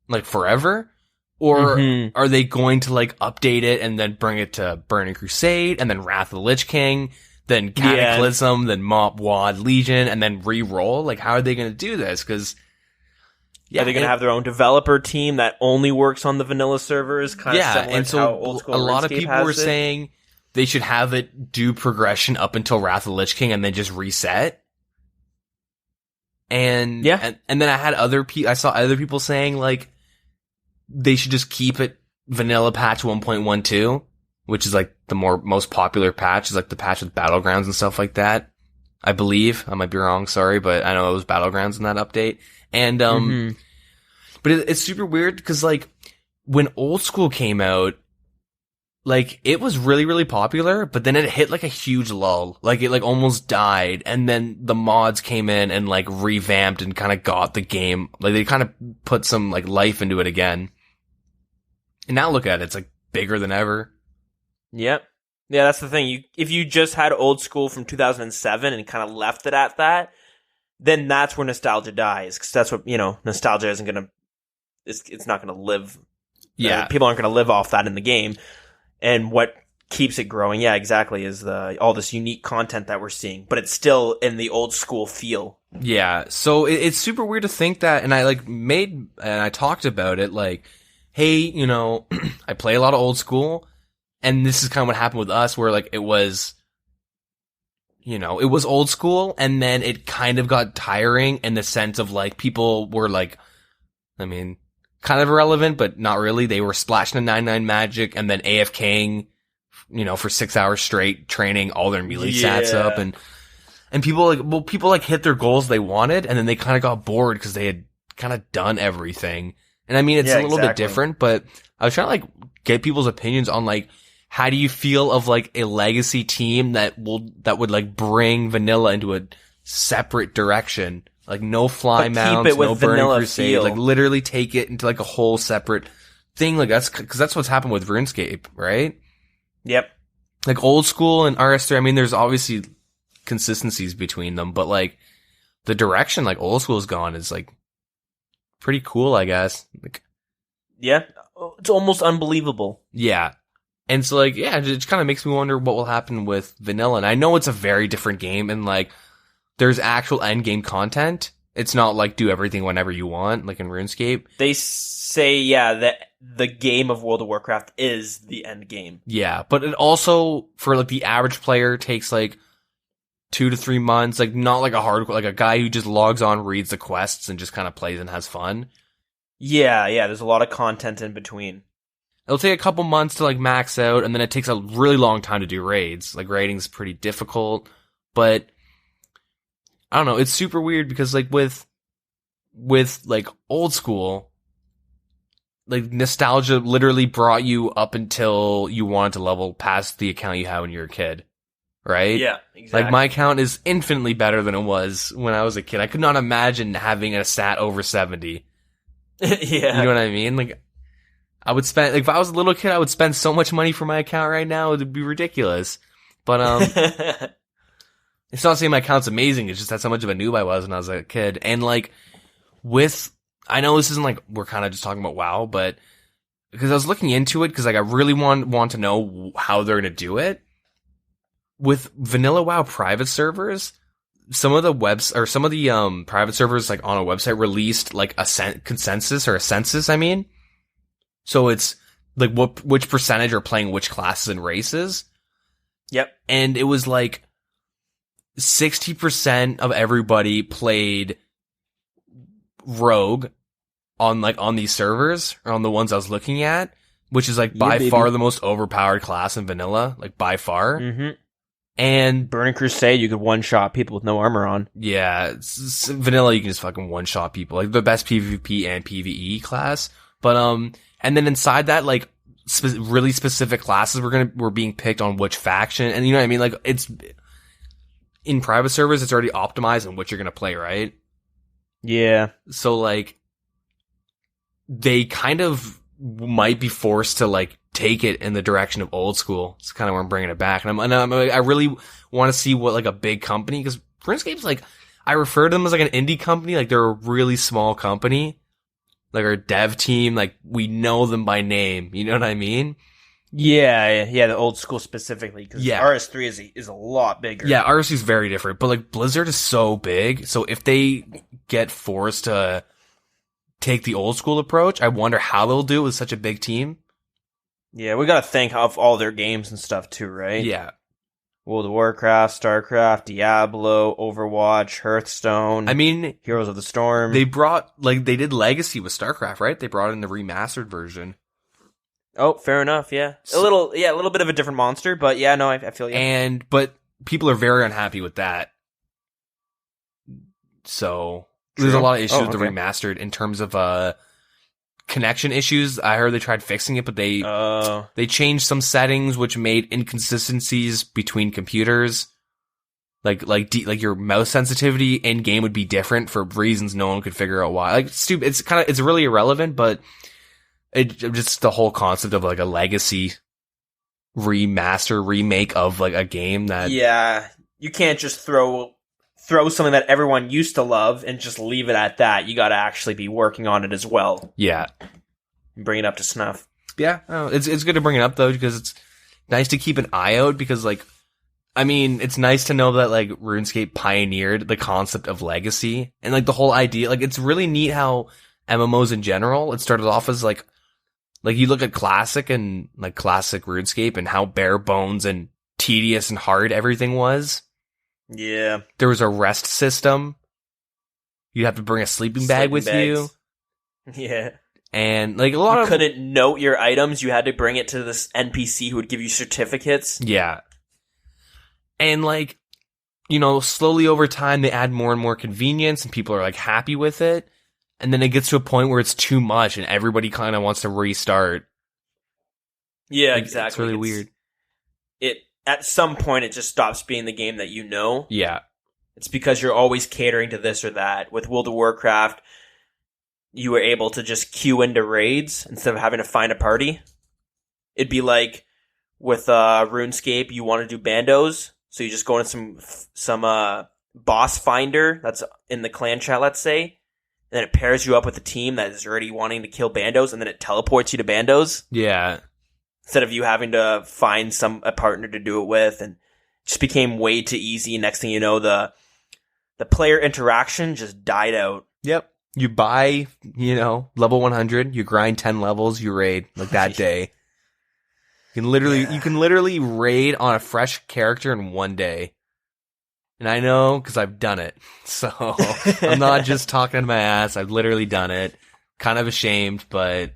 Like forever? Or are they going to like update it and then bring it to Burning Crusade and then Wrath of the Lich King, then Cataclysm, then Mop Wad Legion, and then re-roll? Like how are they going to do this? Because
are they going to have their own developer team that only works on the vanilla servers? Kind of similar
and
to
so
how Old School
a lot of
RuneScape
people
has
were
it.
saying they should have it do progression up until Wrath of the Lich King and then just reset. And and then I saw other people saying like they should just keep it vanilla patch 1.12, which is like the most popular patch, is like the patch with battlegrounds and stuff like that. I believe. I might be wrong, sorry, but I know it was battlegrounds in that update. And but it's super weird because like when Old School came out, like, it was really, really popular, but then it hit like a huge lull. Like, it like almost died, and then the mods came in and like revamped and kind of got the game. Like, they kind of put some like life into it again. And now look at it, it's like bigger than ever.
Yep. Yeah, that's the thing. If you just had Old School from 2007 and kind of left it at that, then that's where nostalgia dies. Because that's what, nostalgia isn't going to, it's not going to live.
Yeah.
People aren't going to live off that in the game. And what keeps it growing, yeah, exactly, is all this unique content that we're seeing. But it's still in the Old School feel.
Yeah. So it's super weird to think that, and I talked about it, like, hey, I play a lot of Old School, and this is kind of what happened with us, where like it was Old School, and then it kind of got tiring in the sense of like people were like, I mean, kind of irrelevant, but not really. They were splashing a 9/9 magic and then AFKing, for 6 hours straight, training all their melee stats up, and people hit their goals they wanted, and then they kind of got bored because they had kind of done everything. And I mean, it's a little bit different, but I was trying to like get people's opinions on like, how do you feel of like a legacy team that would like bring vanilla into a separate direction? Like no fly mounts, no burning crusade, like literally take it into like a whole separate thing. Like because that's what's happened with RuneScape, right?
Yep.
Like Old School and RS3, I mean, there's obviously consistencies between them, but like the direction like Old School's gone is like pretty cool, I guess. Like,
yeah, it's almost unbelievable.
Yeah. And so like, yeah, it just kind of makes me wonder what will happen with vanilla. And I know it's a very different game, and like, there's actual end game content. It's not like do everything whenever you want, like in RuneScape.
They say, yeah, that the game of World of Warcraft is the end game.
Yeah, but it also, for like the average player, takes like 2 to 3 months. Like not like a hardcore, like a guy who just logs on, reads the quests, and just kind of plays and has fun.
Yeah, there's a lot of content in between.
It'll take a couple months to like max out, and then it takes a really long time to do raids. Like raiding's pretty difficult, but I don't know, it's super weird because like with like Old School, like nostalgia literally brought you up until you wanted to level past the account you had when you were a kid. Right?
Yeah, exactly.
Like my account is infinitely better than it was when I was a kid. I could not imagine having a stat over 70.
Yeah.
You know what I mean? Like I would spend, like if I was a little kid, I would spend so much money for my account right now, it would be ridiculous. But it's not saying my account's amazing, it's just that's how much of a noob I was when I was a kid. And like I know this isn't like, we're kind of just talking about WoW, but because I was looking into it, because like I really want to know how they're going to do it. With vanilla WoW private servers, some of the private servers like on a website released like a consensus or a census, I mean. So it's like which percentage are playing which classes and races.
Yep.
And it was like 60% of everybody played Rogue on these servers, or on the ones I was looking at, which is like by far the most overpowered class in vanilla, like by far.
Mm-hmm.
And
Burning Crusade, you could one-shot people with no armor on.
Yeah, vanilla, you can just fucking one-shot people. Like the best PvP and PvE class. But and then inside that, like really specific classes were being picked on which faction, and you know what I mean. Like it's in private servers, it's already optimized on what you're gonna play, right?
Yeah.
So like they kind of might be forced to like take it in the direction of Old School. It's kind of where I'm bringing it back. And I really want to see what like a big company, because RuneScape's like, I refer to them as like an indie company. Like they're a really small company. Like our dev team, like we know them by name. You know what I mean?
Yeah, the Old School specifically. Because RS3 is a lot bigger.
Yeah, RS3 is very different. But like Blizzard is so big. So if they get forced to take the Old School approach, I wonder how they'll do it with such a big team.
Yeah, we gotta think of all their games and stuff too, right?
Yeah.
World of Warcraft, StarCraft, Diablo, Overwatch, Hearthstone.
I mean,
Heroes of the Storm.
They did Legacy with StarCraft, right? They brought in the remastered version.
Oh, fair enough, yeah. A little bit of a different monster, but yeah, no, I feel you.
But people are very unhappy with that. So, there's a lot of issues with the remastered in terms of, connection issues. I heard they tried fixing it, but they changed some settings which made inconsistencies between computers. Like your mouse sensitivity in game would be different for reasons no one could figure out why. Like stupid. It's really irrelevant, but just the whole concept of like a legacy remake of like a game that.
Yeah, you can't just throw something that everyone used to love and just leave it at that. You got to actually be working on it as well.
Yeah.
Bring it up to snuff.
Yeah. It's good to bring it up though, because it's nice to keep an eye out, because like, I mean, it's nice to know that like RuneScape pioneered the concept of legacy and like the whole idea. Like it's really neat how MMOs in general, it started off as like you look at classic and like classic RuneScape and how bare bones and tedious and hard everything was.
Yeah.
There was a rest system. You'd have to bring a sleeping bag with you.
Yeah.
And like a lot
you couldn't note your items. You had to bring it to this NPC who would give you certificates.
Yeah. And like, you know, slowly over time they add more and more convenience and people are like happy with it. And then it gets to a point where it's too much and everybody kind of wants to restart.
Yeah,
like,
exactly.
It's really weird.
At some point, it just stops being the game that you know.
Yeah.
It's because you're always catering to this or that. With World of Warcraft, you were able to just queue into raids instead of having to find a party. It'd be like with RuneScape, you want to do bandos, so you just go into some boss finder that's in the clan chat, let's say, and then it pairs you up with a team that is already wanting to kill bandos, and then it teleports you to bandos.
Yeah.
Instead of you having to find a partner to do it with, and it just became way too easy. Next thing you know, the player interaction just died out.
Yep. You buy, you know, level 100, you grind 10 levels, you raid like that day. You can literally raid on a fresh character in one day. And I know because I've done it. So I'm not just talking to my ass. I've literally done it. Kind of ashamed, but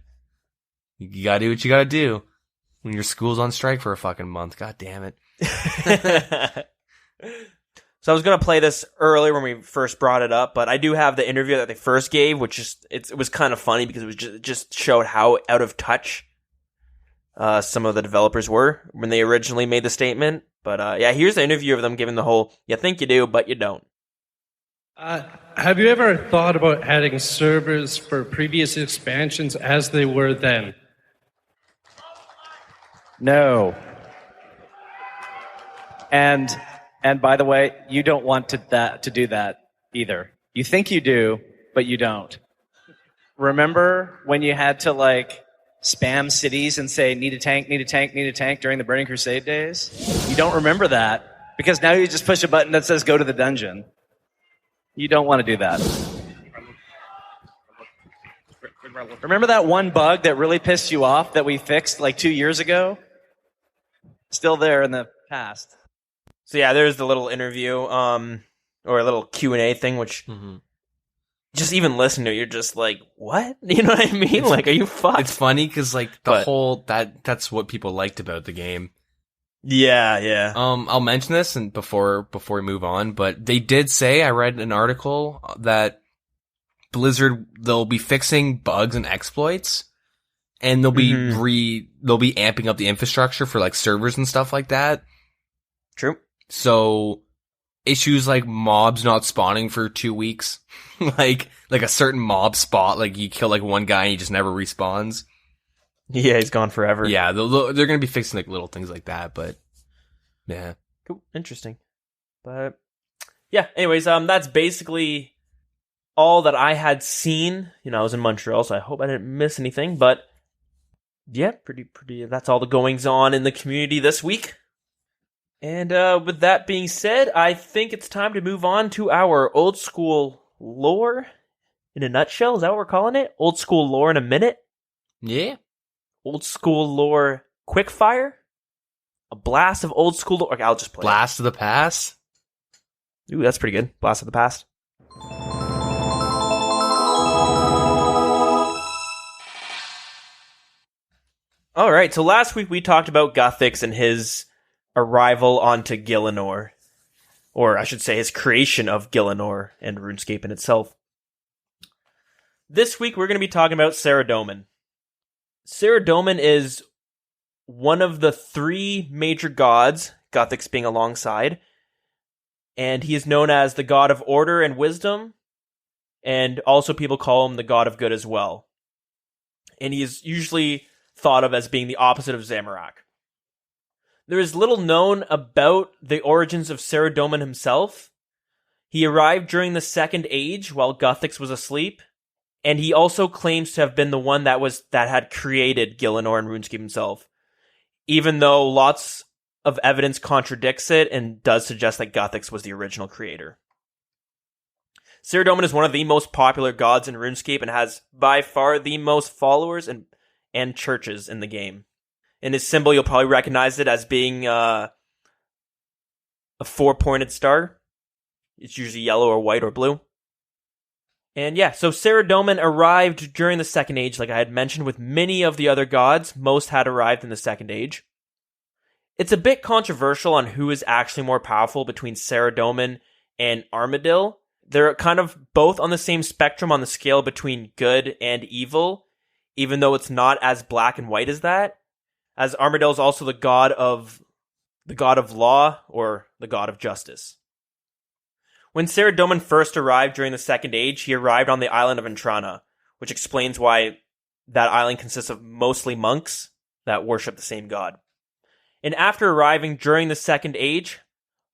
you gotta do what you gotta do. When your school's on strike for a fucking month. God damn it.
So I was going to play this earlier when we first brought it up, but I do have the interview that they first gave, which is it was kind of funny because it just showed how out of touch some of the developers were when they originally made the statement. But yeah, here's the interview of them giving the whole, you think you do, but you don't.
Have you ever thought about adding servers for previous expansions as they were then?
No. And by the way, you don't want to do that either. You think you do, but you don't. Remember when you had to like spam cities and say need a tank, need a tank, need a tank during the Burning Crusade days? You don't remember that because now you just push a button that says go to the dungeon. You don't want to do that. Remember that one bug that really pissed you off that we fixed like 2 years ago? Still there in the past.
So yeah, there's the little interview, or a little Q&A thing, which just even listen to it, you're just like, what? You know what I mean? Like, are you fucked?
It's funny because like whole that's what people liked about the game.
Yeah, yeah.
I'll mention this and before we move on, but they did say, I read an article that Blizzard, they'll be fixing bugs and exploits. And they'll be amping up the infrastructure for like servers and stuff like that.
True.
So issues like mobs not spawning for 2 weeks, like a certain mob spot, like you kill like one guy and he just never respawns.
Yeah, he's gone forever.
Yeah, they're gonna be fixing like little things like that, but yeah,
cool, interesting. But yeah, anyways, that's basically all that I had seen. You know, I was in Montreal, so I hope I didn't miss anything, but. Yeah, pretty. That's all the goings on in the community this week. And with that being said, I think it's time to move on to our old school lore in a nutshell. Is that what we're calling it? Old school lore in a minute?
Yeah.
Old school lore quickfire? A blast of old school lore. Okay, I'll just play
Blast of the past?
Ooh, that's pretty good. Blast of the past. All right, so last week we talked about Guthix and his arrival onto Gielinor. Or I should say his creation of Gielinor and RuneScape in itself. This week, we're going to be talking about Saradomin. Saradomin is one of the 3 major gods, Guthix being alongside, and he is known as the god of order and wisdom, and also people call him the god of good as well. And he is usually thought of as being the opposite of Zamorak. There is little known about the origins of Saradomin himself. He arrived during the Second Age while Guthix was asleep, and he also claims to have been the one that had created Gielinor and RuneScape himself, even though lots of evidence contradicts it and does suggest that Guthix was the original creator. Saradomin is one of the most popular gods in RuneScape and has by far the most followers and churches in the game. In his symbol, you'll probably recognize it as being a 4-pointed star. It's usually yellow or white or blue. And yeah, so Saradomin arrived during the Second Age, like I had mentioned, with many of the other gods. Most had arrived in the Second Age. It's a bit controversial on who is actually more powerful between Saradomin and Armadyl. They're kind of both on the same spectrum on the scale between good and evil, even though it's not as black and white as that, as Armadyl is also the god of law, or the god of justice. When Saradomin first arrived during the Second Age, he arrived on the island of Inferno, which explains why that island consists of mostly monks that worship the same god. And after arriving during the Second Age,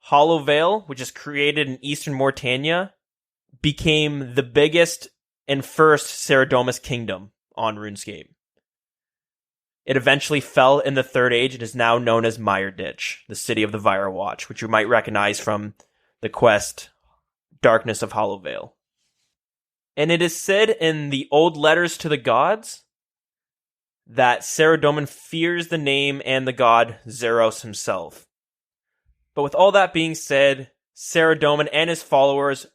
Hollow Vale, which is created in eastern Montania, became the biggest and first Saradomis kingdom on RuneScape. It eventually fell in the Third Age and is now known as Mireditch, the city of the Vira Watch, which you might recognize from the quest Darkness of Hollow Vale. And it is said in the Old Letters to the Gods that Saradomin fears the name and the god Zeros himself. But with all that being said, Saradomin and his followers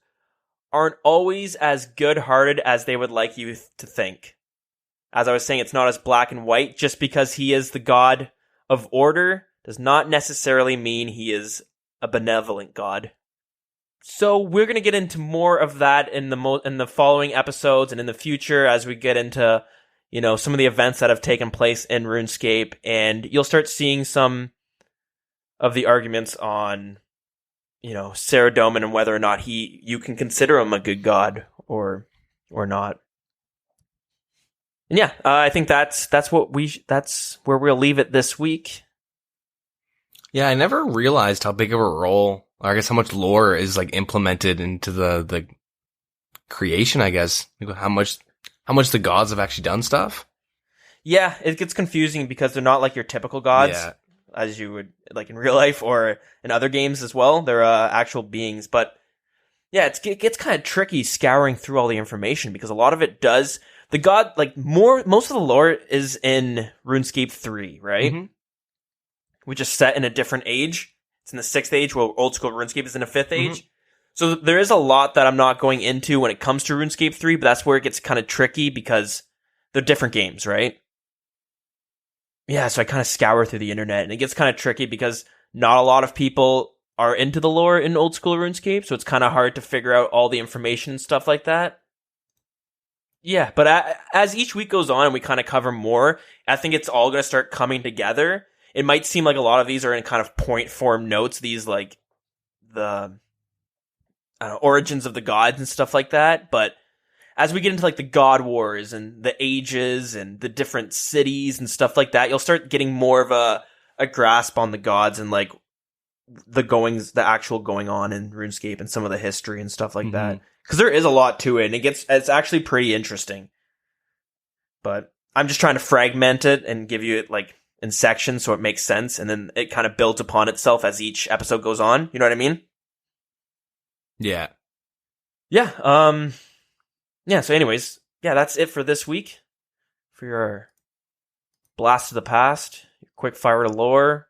aren't always as good-hearted as they would like you to think. As I was saying, it's not as black and white. Just because he is the god of order does not necessarily mean he is a benevolent god. So we're going to get into more of that in the following episodes and in the future as we get into, some of the events that have taken place in RuneScape, and you'll start seeing some of the arguments on, Saradomin and whether or not you can consider him a good god or not. And yeah, I think that's where we'll leave it this week.
Yeah, I never realized how big of a role, or I guess how much lore is like implemented into the creation, I guess. Like how much the gods have actually done stuff.
Yeah, it gets confusing because they're not like your typical gods, as you would like in real life or in other games as well. They're actual beings, but yeah, it gets kind of tricky scouring through all the information because a lot of it does. The god, most of the lore is in RuneScape 3, right? Mm-hmm. Which is set in a different age. It's in the 6th age, while Old School RuneScape is in a 5th age. Mm-hmm. So there is a lot that I'm not going into when it comes to RuneScape 3, but that's where it gets kind of tricky because they're different games, right? Yeah, so I kind of scour through the internet, and it gets kind of tricky because not a lot of people are into the lore in Old School RuneScape, so it's kind of hard to figure out all the information and stuff like that. Yeah, but as each week goes on and we kind of cover more, I think it's all going to start coming together. It might seem like a lot of these are in kind of point form notes, these like the origins of the gods and stuff like that. But as we get into like the god wars and the ages and the different cities and stuff like that, you'll start getting more of a grasp on the gods and like the actual going on in RuneScape and some of the history and stuff like that. Because there is a lot to it, and it's actually pretty interesting. But I'm just trying to fragment it and give you it like in sections so it makes sense, and then it kind of builds upon itself as each episode goes on. You know what I mean?
Yeah.
Yeah. Yeah. So, anyways, yeah, that's it for this week. For your blast of the past, your quick fire to lore,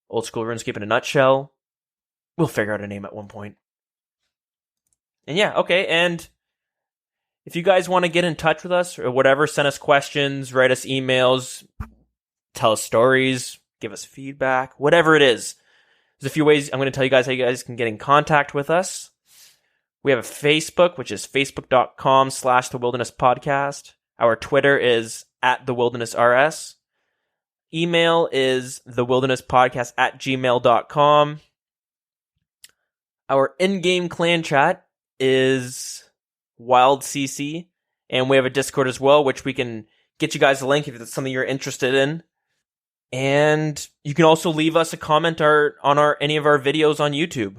Old School RuneScape in a nutshell. We'll figure out a name at one point. And yeah, okay, and if you guys want to get in touch with us or whatever, send us questions, write us emails, tell us stories, give us feedback, whatever it is. There's a few ways I'm going to tell you guys how you guys can get in contact with us. We have a Facebook, which is facebook.com/The Wilderness Podcast. Our Twitter is @TheWildernessRS. Email is thewildernesspodcast@gmail.com. Our in-game clan chat is WildCC. And we have a Discord as well, which we can get you guys a link if it's something you're interested in. And you can also leave us a comment on any of our videos on YouTube.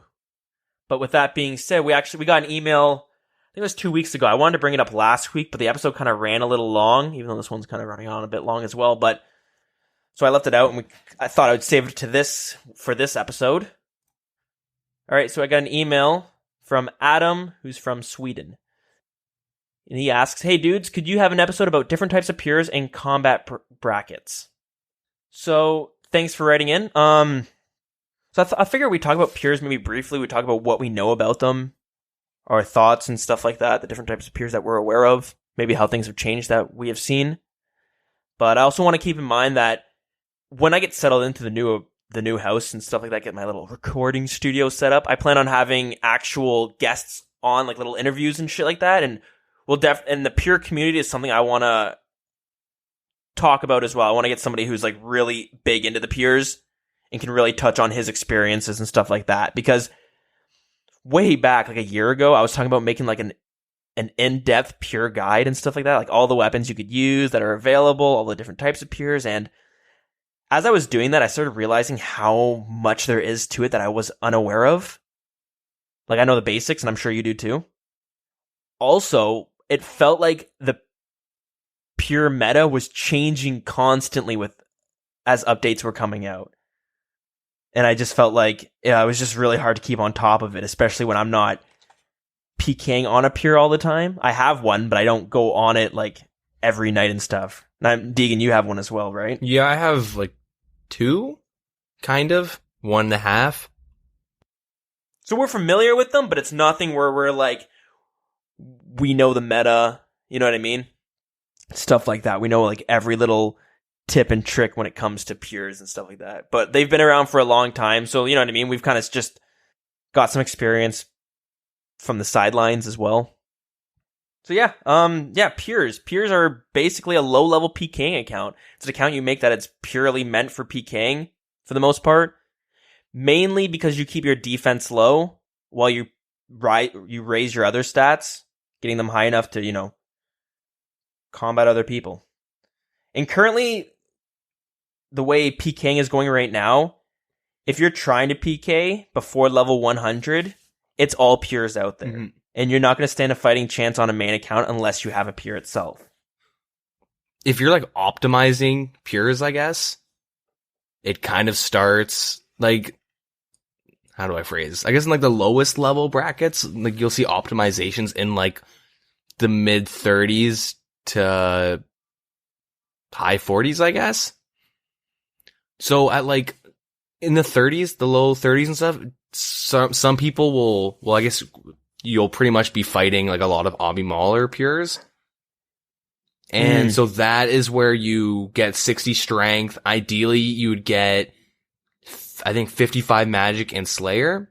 But with that being said, we got an email, I think it was 2 weeks ago. I wanted to bring it up last week, but the episode kind of ran a little long, even though this one's kind of running on a bit long as well. But so I left it out, and I thought I would save it for this episode. All right, so I got an email from Adam, who's from Sweden. And he asks, "Hey dudes, could you have an episode about different types of pures and combat brackets?" So thanks for writing in. So I figure we talk about pures maybe briefly. We talk about what we know about them, our thoughts and stuff like that, the different types of pures that we're aware of, maybe how things have changed that we have seen. But I also want to keep in mind that when I get settled into the new house and stuff like that, get my little recording studio set up, I plan on having actual guests on, like little interviews and shit like that. And and the pure community is something I want to talk about as well. I want to get somebody who's like really big into the pures and can really touch on his experiences and stuff like that. Because way back, like a year ago, I was talking about making like an in-depth pure guide and stuff like that, like all the weapons you could use that are available, all the different types of pures. And as I was doing that, I started realizing how much there is to it that I was unaware of. Like I know the basics, and I'm sure you do too. Also, it felt like the pure meta was changing constantly as updates were coming out. And I just felt like it was just really hard to keep on top of it, especially when I'm not PKing on a pure all the time. I have one, but I don't go on it like every night and stuff. And Deegan, you have one as well, right?
Yeah, I have like 2, kind of, 1.5.
So we're familiar with them, but it's nothing where we're like, we know the meta, you know what I mean? Stuff like that. We know like every little tip and trick when it comes to pures and stuff like that. But they've been around for a long time, so you know what I mean? We've kind of just got some experience from the sidelines as well. So yeah, pures. Pures are basically a low-level PKing account. It's an account you make that it's purely meant for PKing for the most part. Mainly because you keep your defense low while you raise your other stats, getting them high enough to, you know, combat other people. And currently, the way PKing is going right now, if you're trying to PK before level 100, it's all pures out there. Mm-hmm. And you're not going to stand a fighting chance on a main account unless you have a pure itself.
If you're like optimizing pures, I guess, it kind of starts like, how do I phrase? I guess in like the lowest level brackets, like you'll see optimizations in like the mid 30s to high 40s, I guess. So at like in the 30s, the low 30s and stuff, some people will I guess you'll pretty much be fighting like a lot of Obby Mauler pures. And so that is where you get 60 strength. Ideally, you would get, I think, 55 magic and Slayer.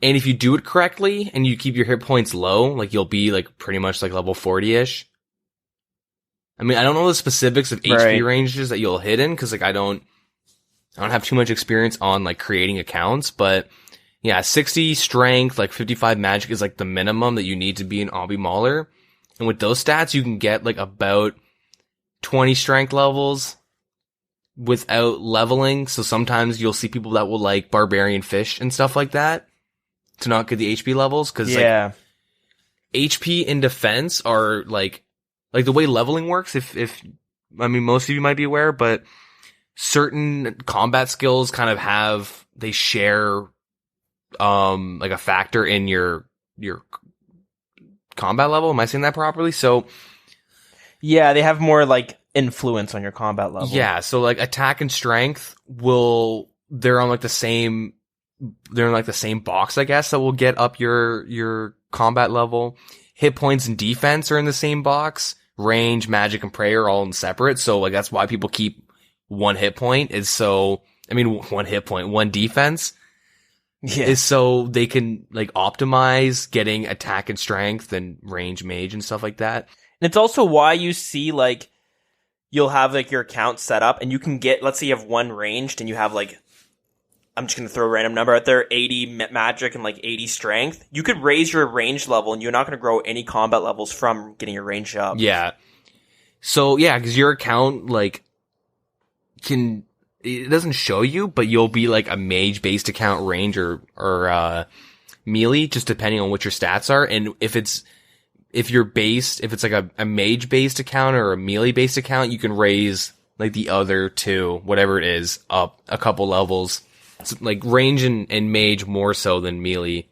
And if you do it correctly and you keep your hit points low, like you'll be like pretty much like level 40-ish. I mean, I don't know the specifics of HP ranges that you'll hit in because like I don't have too much experience on like creating accounts, but yeah, 60 strength, like 55 magic is like the minimum that you need to be an Obby Mauler. And with those stats, you can get like about 20 strength levels without leveling. So sometimes you'll see people that will like Barbarian Fish and stuff like that to not get the HP levels. Cause like HP and defense are like the way leveling works. If I mean, most of you might be aware, but certain combat skills kind of they share, like a factor in your combat level. Am I saying that properly? So
yeah, they have more like influence on your combat level.
Yeah, so like attack and strength they're in like the same box, I guess, that will get up your combat level. Hit points and defense are in the same box. Range, magic, and prayer are all in separate. So like that's why people keep one defense.
Yeah.
is so they can like optimize getting attack and strength and range mage and stuff like that.
And it's also why you see like you'll have like your account set up and you can get, let's say you have one ranged and you have like, I'm just going to throw a random number out there, 80 magic and like 80 strength. You could raise your range level and you're not going to grow any combat levels from getting your range up.
Yeah. So yeah, because your account like it doesn't show you, but you'll be like a mage based account range or melee, just depending on what your stats are. And if it's like a mage based account or a melee based account, you can raise like the other two, whatever it is, up a couple levels. So, like range and mage more so than melee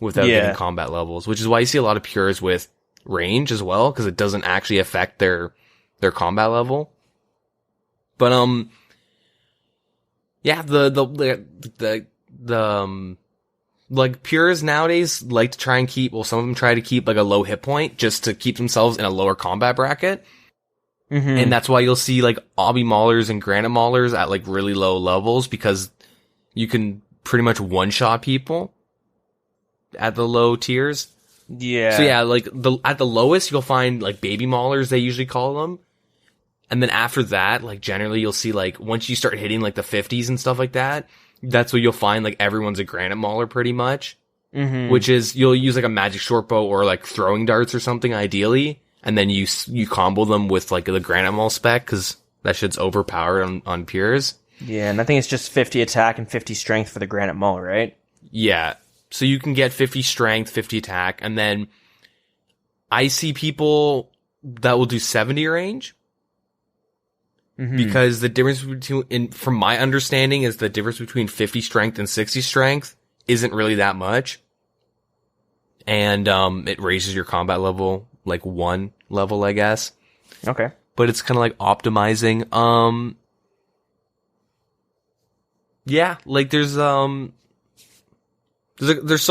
without getting combat levels, which is why you see a lot of pures with range as well, because it doesn't actually affect their combat level. But yeah, the like pures nowadays like to try and keep, well, some of them try to keep like a low hit point just to keep themselves in a lower combat bracket. Mm-hmm. And that's why you'll see like obby maulers and granite maulers at like really low levels, because you can pretty much one-shot people at the low tiers.
Yeah.
So yeah, like at the lowest you'll find like baby maulers, they usually call them. And then after that, like generally you'll see like once you start hitting like the 50s and stuff like that, that's what you'll find like everyone's a granite mauler pretty much. Mm-hmm. Which is you'll use like a magic short bow or like throwing darts or something ideally, and then you combo them with like the granite maul spec, because that shit's overpowered on pures.
Yeah, and I think it's just 50 attack and 50 strength for the granite maul, right?
Yeah. So you can get 50 strength, 50 attack, and then I see people that will do 70 range. Mm-hmm. Because the difference between, from my understanding, is the difference between 50 strength and 60 strength isn't really that much. And it raises your combat level like 1 level, I guess.
Okay.
But it's kind of like optimizing. Yeah, like there's so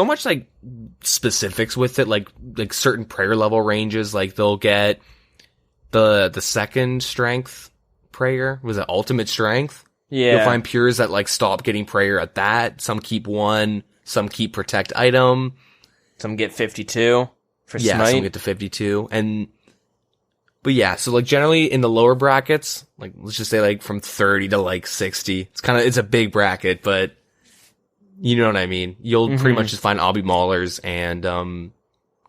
much like specifics with it, like certain prayer level ranges, like they'll get the second strength prayer, was it ultimate strength?
Yeah.
You'll find pures that like stop getting prayer at that. Some keep 1, some keep protect item.
Some get 52 for smite.
Yeah, some get to 52. But yeah, so like generally in the lower brackets, like let's just say like from 30 to like 60, it's a big bracket, but you know what I mean? You'll pretty much just find obby maulers and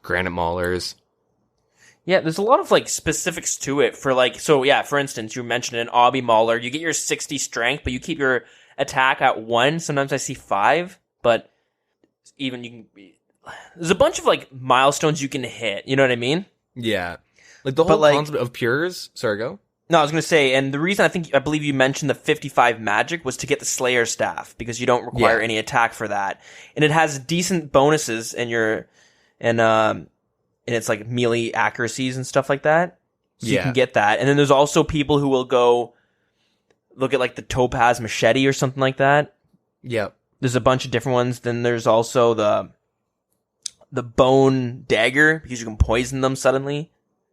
granite maulers.
Yeah, there's a lot of like specifics to it for like, so yeah, for instance, you mentioned an obby mauler, you get your 60 strength, but you keep your attack at 1. Sometimes I see 5, but even you can, there's a bunch of like milestones you can hit, you know what I mean?
Yeah. Like the whole concept of pures. Sorry, go.
No, I was going to say, and the reason I believe you mentioned the 55 magic was to get the Slayer staff, because you don't require any attack for that. And it has decent bonuses and it's like melee accuracies and stuff like that. So you can get that. And then there's also people who will go look at like the Topaz Machete or something like that.
Yep.
There's a bunch of different ones. Then there's also the Bone Dagger, because you can poison them suddenly.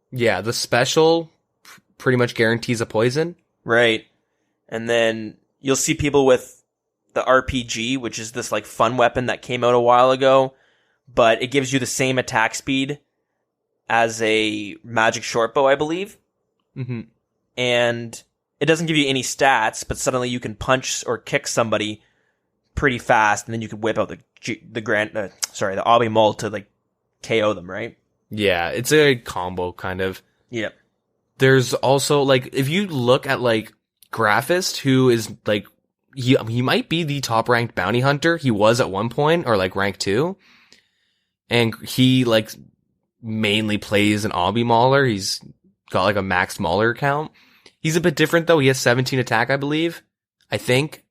Yeah, the special pretty much guarantees a poison.
Right. And then you'll see people with the RPG, which is this like fun weapon that came out a while ago, but it gives you the same attack speed as a magic short bow, I believe. Mm-hmm. And it doesn't give you any stats, but suddenly you can punch or kick somebody pretty fast, and then you can whip out the obby maul to like KO them, right?
Yeah, it's a combo kind of.
Yep.
There's also like, if you look at like Graphist, who is like, he might be the top ranked bounty hunter. He was at one point, or like rank 2. And he like mainly plays an obby mauler. He's got like a maxed mauler account. He's a bit different though. He has 17 attack, I believe. I think.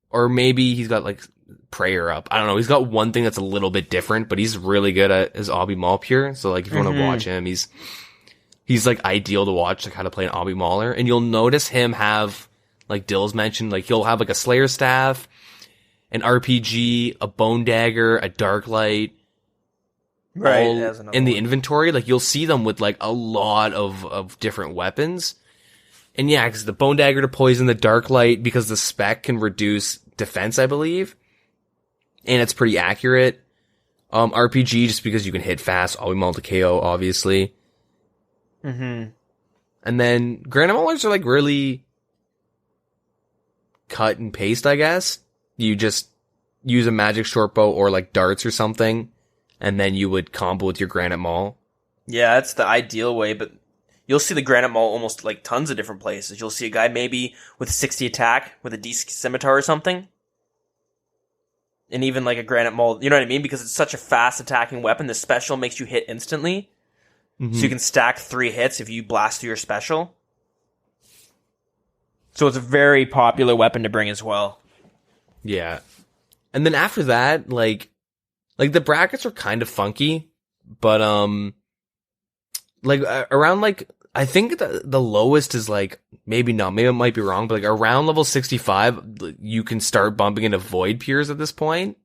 Or maybe he's got like prayer up. I don't know. He's got one thing that's a little bit different, but he's really good at his obby maul pure. So like if you want to watch him, he's like ideal to watch, like how to play an obby mauler. And you'll notice him have, like Dill's mentioned, like he'll have like a Slayer staff, an RPG, a bone dagger, a dark light,
right,
all in the inventory. Like you'll see them with like a lot of different weapons. And yeah, because the bone dagger to poison, the dark light because the spec can reduce defense, I believe. and it's pretty accurate. RPG, just because you can hit fast, all multi KO, obviously.
Mm-hmm.
And then Granite Maulers are like really cut and paste, I guess. You just use a magic shortbow or like darts or something, and then you would combo with your Granite Maul.
Yeah, that's the ideal way, but you'll see the Granite Maul almost like tons of different places. You'll see a guy maybe with 60 attack with a decent scimitar or something. And even like a Granite Maul, you know what I mean? Because it's such a fast attacking weapon, the special makes you hit instantly.
Mm-hmm.
So you can stack 3 hits if you blast through your special. So it's a very popular weapon to bring as well.
Yeah. And then after that, like the brackets are kind of funky, but around like, I think the lowest is like, maybe not, maybe it might be wrong, but like around level 65, you can start bumping into Void Peers at this point.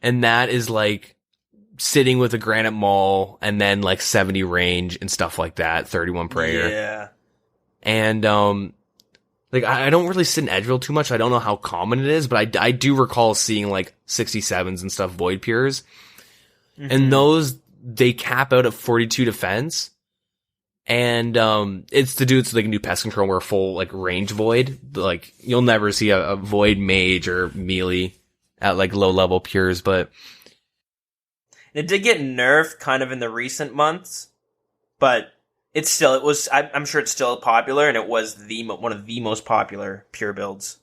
And that is like sitting with a Granite Maul and then like 70 range and stuff like that, 31 prayer.
Yeah.
And, like, I don't really sit in Edgeville too much. I don't know how common it is, but I do recall seeing like 67s and stuff, Void Peers. Mm-hmm. And those, they cap out at 42 defense. And, it's to do it so they can do pest control where full, like, range void. Like, you'll never see a void mage or melee at, like, low level pures, but.
It did get nerfed kind of in the recent months, but I'm sure it's still popular, and it was one of the most popular pure builds.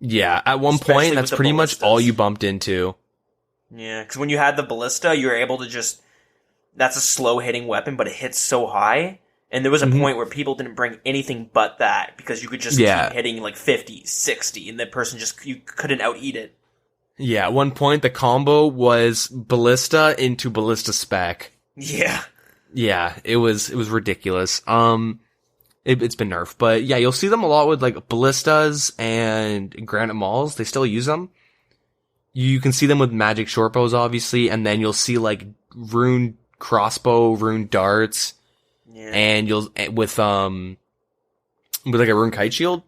Yeah, at one point, that's pretty much all you bumped into.
Yeah, because when you had the ballista, you were able to that's a slow hitting weapon, but it hits so high. And there was a point where people didn't bring anything but that, because you could just keep hitting like 50, 60, and the person you couldn't out-eat it.
Yeah, at one point the combo was ballista into ballista spec.
Yeah.
Yeah, it was ridiculous. It's been nerfed, but yeah, you'll see them a lot with like ballistas and Granite Mauls. They still use them. You can see them with magic shortbows, obviously, and then you'll see like rune crossbow, rune darts. Yeah. And you'll with like a rune kite shield.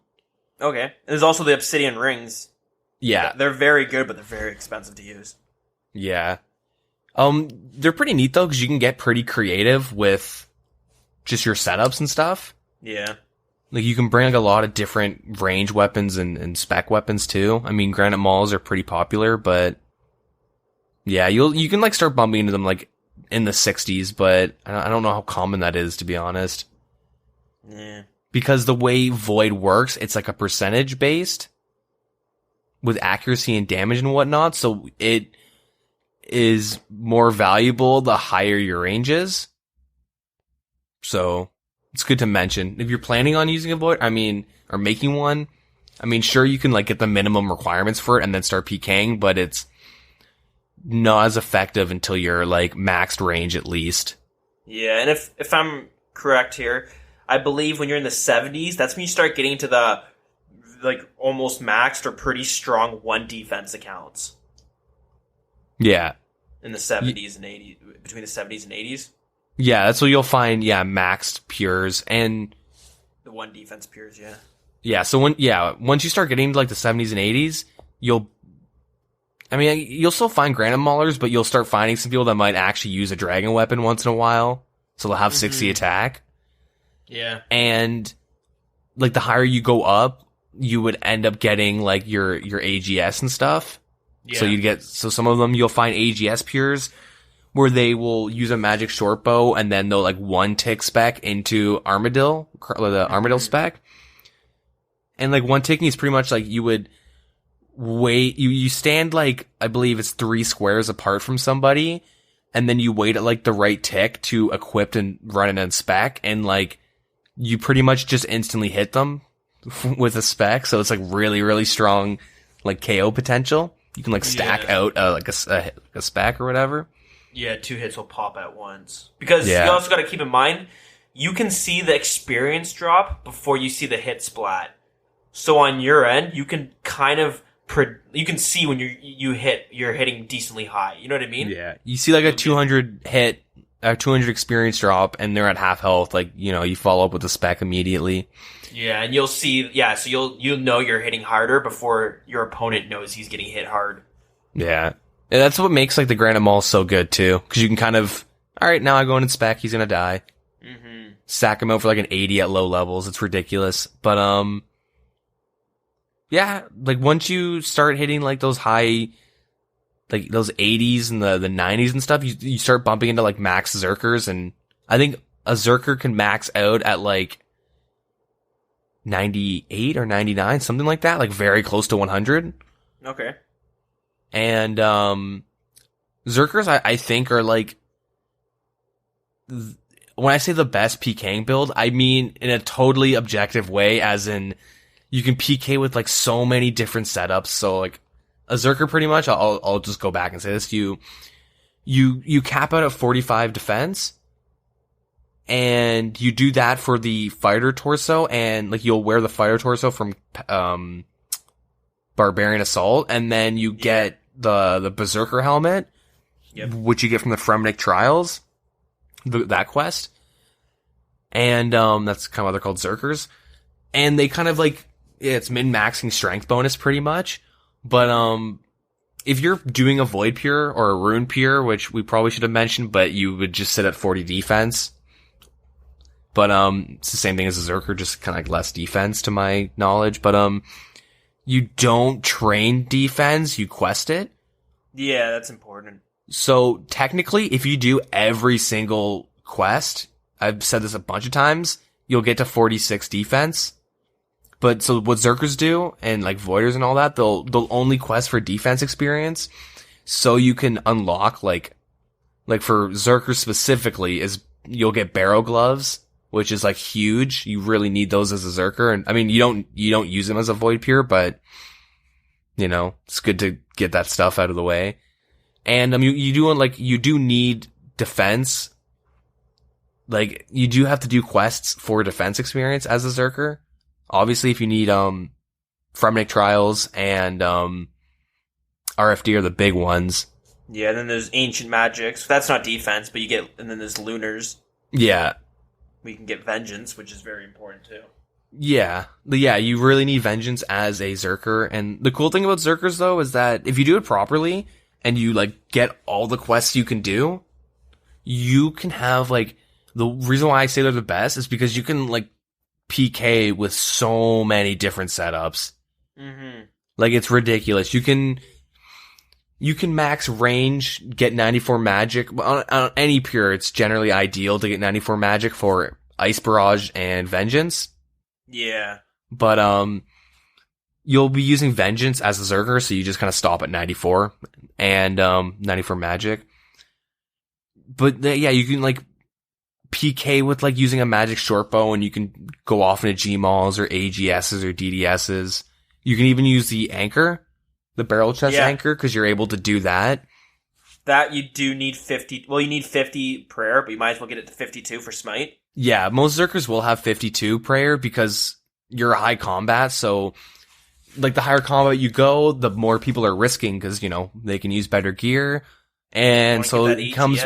Okay. And there's also the obsidian rings.
Yeah.
They're very good, but they're very expensive to use.
Yeah. They're pretty neat though, because you can get pretty creative with just your setups and stuff.
Yeah.
Like you can bring like a lot of different range weapons and spec weapons too. I mean, Granite Mauls are pretty popular, but yeah, you can like start bumping into them like in the 60s, but I don't know how common that is, to be honest.
Yeah.
Because the way Void works, it's like a percentage based with accuracy and damage and whatnot, so it is more valuable the higher your range is. So it's good to mention. If you're planning on using a Void, or making one, sure, you can like get the minimum requirements for it and then start PKing, but it's not as effective until you're like maxed range at least.
Yeah, and if I'm correct here, I believe when you're in the 70s, that's when you start getting to the like almost maxed or pretty strong 1 defense accounts.
Yeah.
In the 70s and 80s, between the 70s and 80s.
Yeah, that's what you'll find, maxed pures and
the 1 defense pures, yeah.
Yeah, so once you start getting to like the 70s and 80s, you'll still find Granite Maulers, but you'll start finding some people that might actually use a dragon weapon once in a while. So they'll have 60 attack.
Yeah.
And like the higher you go up, you would end up getting like your AGS and stuff. Yeah. So some of them you'll find AGS pures where they will use a magic shortbow and then they'll like 1 tick spec into Armadillo, the Armadillo spec. And like 1 ticking is pretty much like you would wait, you stand like, I believe it's 3 squares apart from somebody, and then you wait at like the right tick to equip and run an spec, and like you pretty much just instantly hit them with a spec, so it's like really, really strong like KO potential. You can like stack out like a spec or whatever.
Yeah, 2 hits will pop at once. Because you also got to keep in mind, you can see the experience drop before you see the hit splat. So on your end, you can kind of you can see when you're hitting decently high. You know what I mean?
Yeah. You see like a 200 hit, a 200 experience drop, and they're at half health. Like, you follow up with a spec immediately.
Yeah, and you'll see, so you'll know you're hitting harder before your opponent knows he's getting hit hard.
Yeah. And that's what makes like the Granite Mall so good too, because you can kind of, all right, now I go in and spec, he's gonna die.
Mm-hmm.
Sack him out for like an 80 at low levels. It's ridiculous. But yeah, like once you start hitting like those high, like those 80s and the 90s and stuff, you start bumping into like max Zerkers, and I think a Zerker can max out at like 98 or 99, something like that, like very close to 100.
Okay.
And Zerkers, I think, are like, when I say the best PKing build, I mean in a totally objective way, as in you can PK with like so many different setups. So like a Zerker, pretty much, I'll just go back and say this: you cap out at 45 defense, and you do that for the fighter torso, and like you'll wear the fighter torso from Barbarian Assault, and then you get the Berserker helmet, which you get from the Fremnik Trials, that quest. And that's kind of why they're called Zerkers. And they kind of like, it's min-maxing strength bonus pretty much. But if you're doing a Void Pure or a Rune Pure, which we probably should have mentioned, but you would just sit at 40 defense. But it's the same thing as a Zerker, just kind of like less defense to my knowledge. But you don't train defense, you quest it.
Yeah, that's important.
So technically, if you do every single quest, I've said this a bunch of times, you'll get to 46 defense. But so what Zerkers do, and like Voiders and all that, they'll only quest for defense experience, so you can unlock like for Zerkers specifically, is you'll get Barrow Gloves, which is like huge. You really need those as a Zerker, and I mean you don't use them as a Void Pure, but you know, it's good to get that stuff out of the way. And you do need defense. Like you do have to do quests for defense experience as a Zerker. Obviously, if you need Fremnik Trials and RFD are the big ones.
Yeah, then there's Ancient Magics. That's not defense, but you get, and then there's Lunars.
Yeah.
We can get Vengeance, which is very important too.
Yeah. Yeah, you really need Vengeance as a Zerker. And the cool thing about Zerkers, though, is that if you do it properly and you, like, get all the quests you can do, you can have, like, the reason why I say they're the best is because you can, like, PK with so many different setups.
Mm-hmm.
Like, it's ridiculous. You can max range, get 94 magic. On any pure, it's generally ideal to get 94 magic for Ice Barrage and Vengeance.
Yeah.
But, you'll be using Vengeance as a Zerker, so you just kind of stop at 94 and, 94 magic. But, yeah, you can, like, PK with, like, using a magic short bow, and you can go off into Gmauls or AGSs or DDSs. You can even use the anchor, the barrel chest anchor, because you're able to do that.
That you do need 50. Well, you need 50 prayer, but you might as well get it to 52 for smite.
Yeah, most Zerkers will have 52 prayer because you're a high combat, so like the higher combat you go, the more people are risking because, you know, they can use better gear. And so it becomes,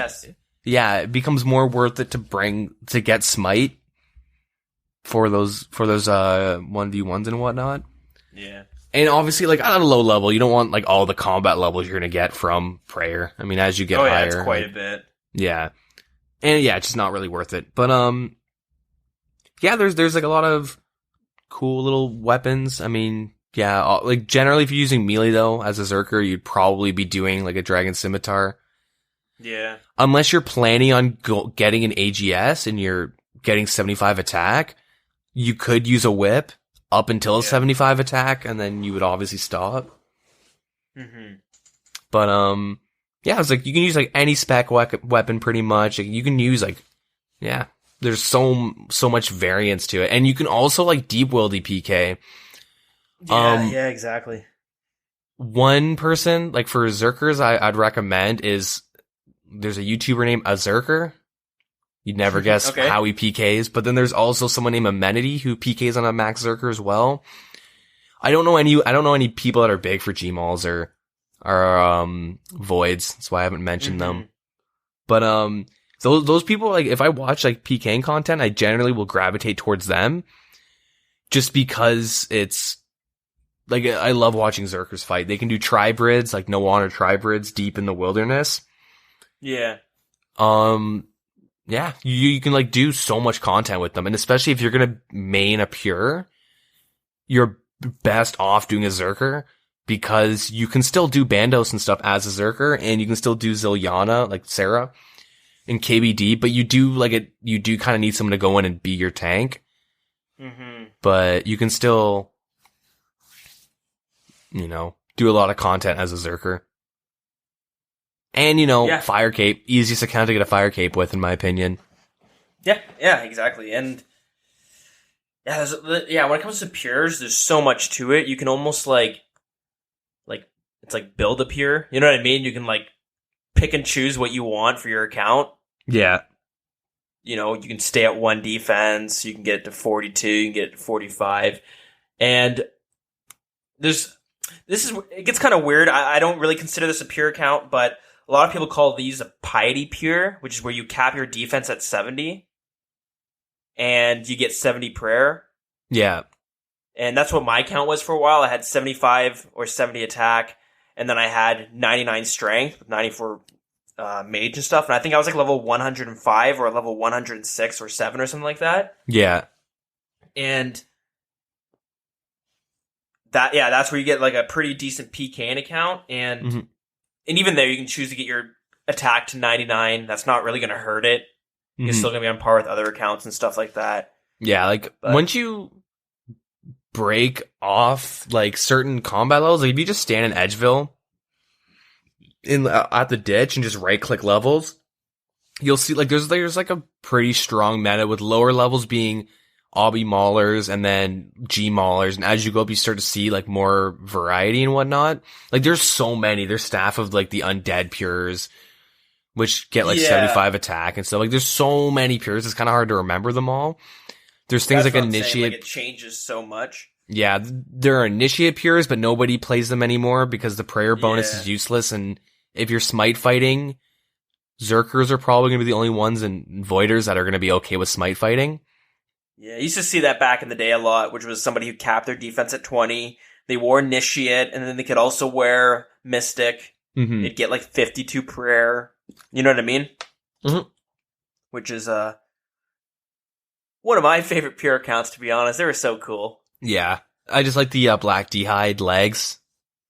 it becomes more worth it to get smite for those 1v1s and whatnot.
Yeah.
And obviously, like, at a low level, you don't want, like, all the combat levels you're gonna get from prayer. I mean, as you get higher.
It's quite a bit.
Yeah. And yeah, it's just not really worth it. But, yeah, there's like a lot of cool little weapons. I mean, yeah, like generally if you're using melee though, as a Zerker, you'd probably be doing like a Dragon Scimitar.
Yeah.
Unless you're planning on getting an AGS and you're getting 75 attack, you could use a whip up until a 75 attack, and then you would obviously stop.
Mm-hmm.
But, yeah, it's like, you can use, like, any spec weapon pretty much. Like, you can use, like, yeah, there's so much variance to it. And you can also, like, deep wildy PK.
Yeah, exactly.
One person, like, for Zerkers, I'd recommend is, there's a YouTuber named Azerker. You'd never guess how he PKs. But then there's also someone named Amenity who PKs on a max Zerker as well. I don't know any people that are big for Gmauls or Voids. That's why I haven't mentioned them. But, those people, like, if I watch, like, PKing content, I generally will gravitate towards them. Just because it's like, I love watching Zerkers fight. They can do tribrids, like no honor tribrids deep in the wilderness.
Yeah.
Yeah, you can like do so much content with them, and especially if you're gonna main a pure, you're best off doing a Zerker because you can still do Bandos and stuff as a Zerker, and you can still do Zilyana, like Sarah, in KBD, but you do kind of need someone to go in and be your tank.
Mm-hmm.
But you can still, do a lot of content as a Zerker. And, Fire Cape, easiest account to get a Fire Cape with, in my opinion.
Yeah, exactly. And, when it comes to pures, there's so much to it. You can almost, it's like build a pure. You know what I mean? You can, pick and choose what you want for your account.
Yeah.
You can stay at 1 defense, you can get it to 42, you can get it to 45. And it gets kind of weird. I don't really consider this a pure account, but a lot of people call these a piety pure, which is where you cap your defense at 70 and you get 70 prayer.
Yeah.
And that's what my account was for a while. I had 75 or 70 attack, and then I had 99 strength with 94 mage and stuff. And I think I was level 105 or level 106 or 7 or something like that.
Yeah.
And that's where you get a pretty decent PKN account. And and even there, you can choose to get your attack to 99. That's not really going to hurt it. You're still going to be on par with other accounts and stuff like that.
Yeah, once you break off certain combat levels, if you just stand in Edgeville at the ditch and just right click levels, you'll see there's a pretty strong meta with lower levels being Obby Maulers and then G Maulers, and as you go up you start to see more variety and whatnot. There's so many. There's staff of the undead pures, which get 75 attack and stuff. There's so many pures, it's kind of hard to remember them all. There's things
That's
like
what I'm
initiate.
saying, it changes so much.
Yeah, there are initiate pures, but nobody plays them anymore because the prayer bonus is useless, and if you're smite fighting, Zerkers are probably going to be the only ones and Voiders that are going to be okay with smite fighting.
Yeah, I used to see that back in the day a lot, which was somebody who capped their defense at 20. They wore Initiate, and then they could also wear Mystic.
Mm-hmm.
They'd get 52 prayer. You know what I mean?
Mm-hmm.
Which is one of my favorite pure accounts, to be honest. They were so cool.
Yeah, I just like the black d'hide legs,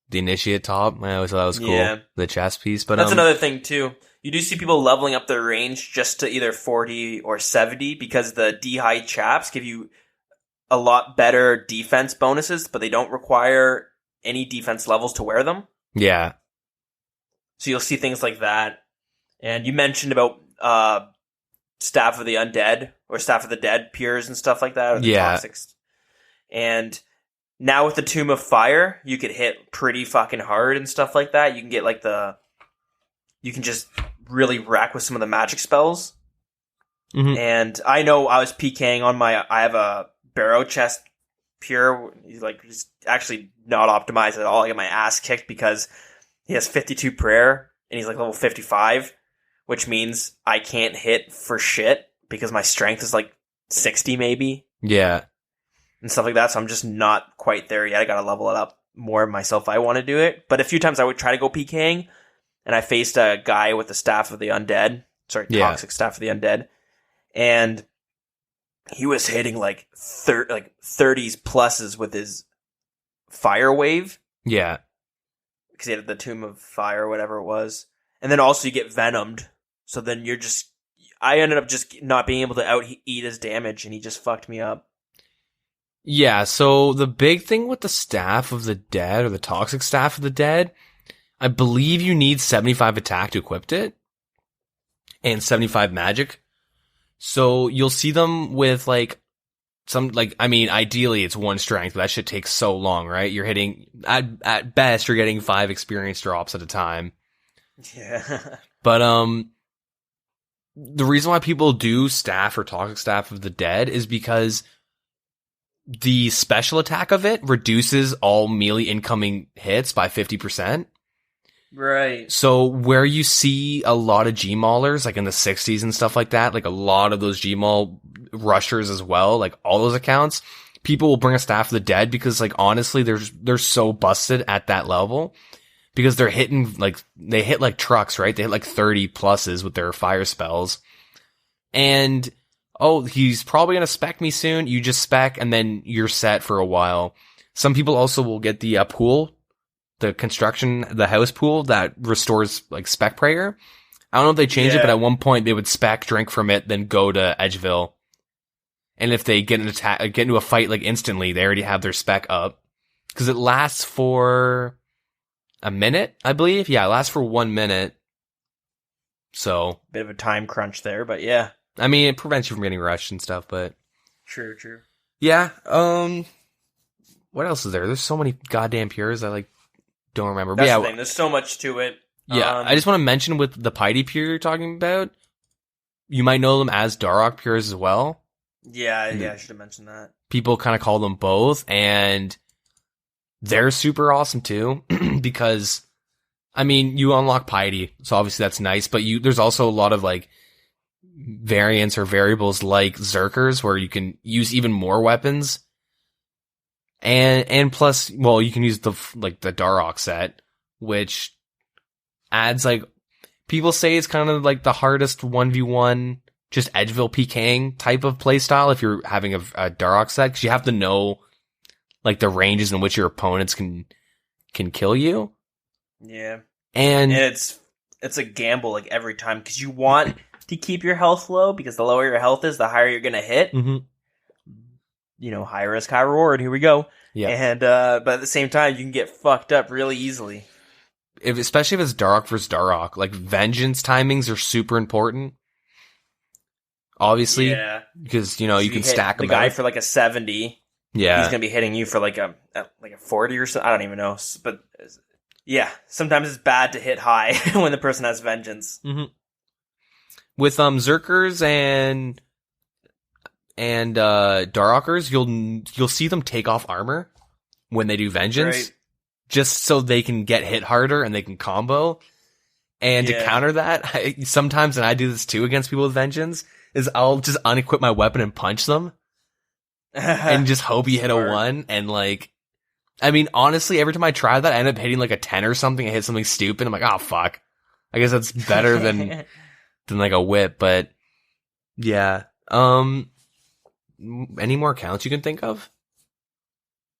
the Initiate top. I always thought that was cool. Yeah. The chest piece, but
that's another thing too. You do see people leveling up their range just to either 40 or 70 because the d'hide chaps give you a lot better defense bonuses, but they don't require any defense levels to wear them.
Yeah.
So you'll see things like that. And you mentioned about Staff of the Undead or Staff of the Dead pures and stuff like that. Or the Toxics. And now with the Tomb of Fire, you could hit pretty fucking hard and stuff like that. You can get you can just really rack with some of the magic spells. Mm-hmm. And I know I was PKing on I have a Barrow Chest pure. He's actually not optimized at all. I get my ass kicked because he has 52 prayer and he's level 55, which means I can't hit for shit because my strength is 60 maybe.
Yeah.
And stuff like that. So I'm just not quite there yet. I gotta level it up more myself if I want to do it. But a few times I would try to go PKing, and I faced a guy with the Staff of the Undead. Toxic Staff of the Undead. And he was hitting 30s pluses with his Fire Wave.
Yeah.
Because he had the Tomb of Fire or whatever it was. And then also you get Venomed. So then I ended up just not being able to out-eat his damage, and he just fucked me up.
Yeah, so the big thing with the Staff of the Dead, or the Toxic Staff of the Dead, I believe you need 75 attack to equip it, and 75 magic. So you'll see them with ideally it's 1 strength, but that shit takes so long, right? You're hitting, at best, you're getting 5 experience drops at a time.
Yeah.
But, the reason why people do Staff or Toxic Staff of the Dead is because the special attack of it reduces all melee incoming hits by 50%.
Right.
So where you see a lot of G-Maulers, in the 60s and stuff like that, a lot of those G-Maul rushers as well, all those accounts, people will bring a Staff of the Dead because, like, honestly, they're so busted at that level because they're hitting, like, they hit like trucks, right? They hit like 30 pluses with their fire spells. And, oh, he's probably going to spec me soon. You just spec and then you're set for a while. Some people also will get the pool, the house pool that restores, like, spec prayer. I don't know if they changed it, but at one point they would spec, drink from it, then go to Edgeville. And if they get into a fight, like, instantly, they already have their spec up. Because it lasts for a minute, I believe. Yeah, it lasts for 1 minute. So.
Bit of a time crunch there, but yeah.
I mean, it prevents you from getting rushed and stuff, but.
True.
Yeah, what else is there? There's so many goddamn pures I, like, don't remember.
That's
but yeah,
the thing. There's so much to it.
Yeah, I just want to mention with the Piety pure you're talking about, you might know them as Darok pures as well.
Yeah, I should have mentioned that.
People kind of call them both, and they're super awesome too, because, I mean, you unlock Piety, so obviously that's nice, but there's also a lot of, like, variants or variables like Zerkers, where you can use even more weapons, and plus, well, you can use the Darok set, which adds, like, people say it's kind of like the hardest 1v1 just Edgeville PKing type of playstyle if you're having a Darok set, because you have to know, like, the ranges in which your opponents can kill you.
Yeah.
And
it's a gamble, like, every time, because you want to keep your health low, because the lower your health is, the higher you're going to hit.
Mm-hmm.
You know, high risk, high reward. Here we go.
Yeah.
And, but at the same time, you can get fucked up really easily.
Especially if it's Darok versus Darok. Like, vengeance timings are super important. Obviously.
Yeah.
Because, you know, you can stack them.
The guy for like a 70.
Yeah.
He's going to be hitting you for like a 40 or so. I don't even know. But yeah, sometimes it's bad to hit high when the person has vengeance.
Mm-hmm. With Zerkers and Darokers, you'll see them take off armor when they do vengeance.
Right.
Just so they can get hit harder and they can combo. And to counter that, sometimes, and I do this too against people with vengeance, is I'll just unequip my weapon and punch them. And just hope you hit a 1. And, like, I mean, honestly, every time I try that, I end up hitting like a 10 or something. I hit something stupid. I'm like, oh, fuck. I guess that's better than like a whip. But yeah. Any more accounts you can think of?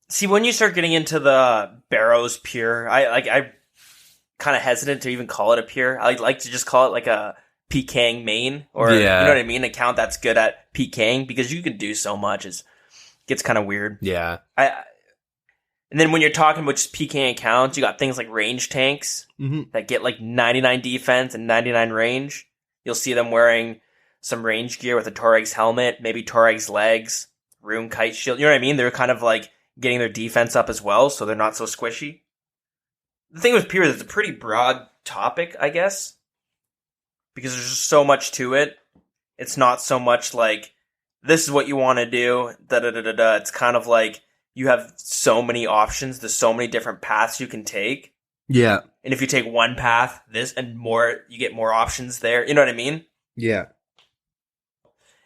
See, when you start getting into the Barrows pure, I kind of hesitant to even call it a pure. I like to just call it like a PKing main, or you know what I mean, account that's good at PKing, because you can do so much. It gets kind of weird.
Yeah.
And then when you're talking about just PKing accounts, you got things like range tanks that get like 99 defense and 99 range. You'll see them wearing some range gear with a Torag's helmet, maybe Torag's legs, rune kite shield. You know what I mean? They're kind of like getting their defense up as well, so they're not so squishy. The thing with pure is it's a pretty broad topic, I guess, because there's just so much to it. It's not so much like, this is what you want to do, da-da-da-da-da. It's kind of like, you have so many options, there's so many different paths you can take.
Yeah.
And if you take one path, this and more, you get more options there. You know what I mean?
Yeah.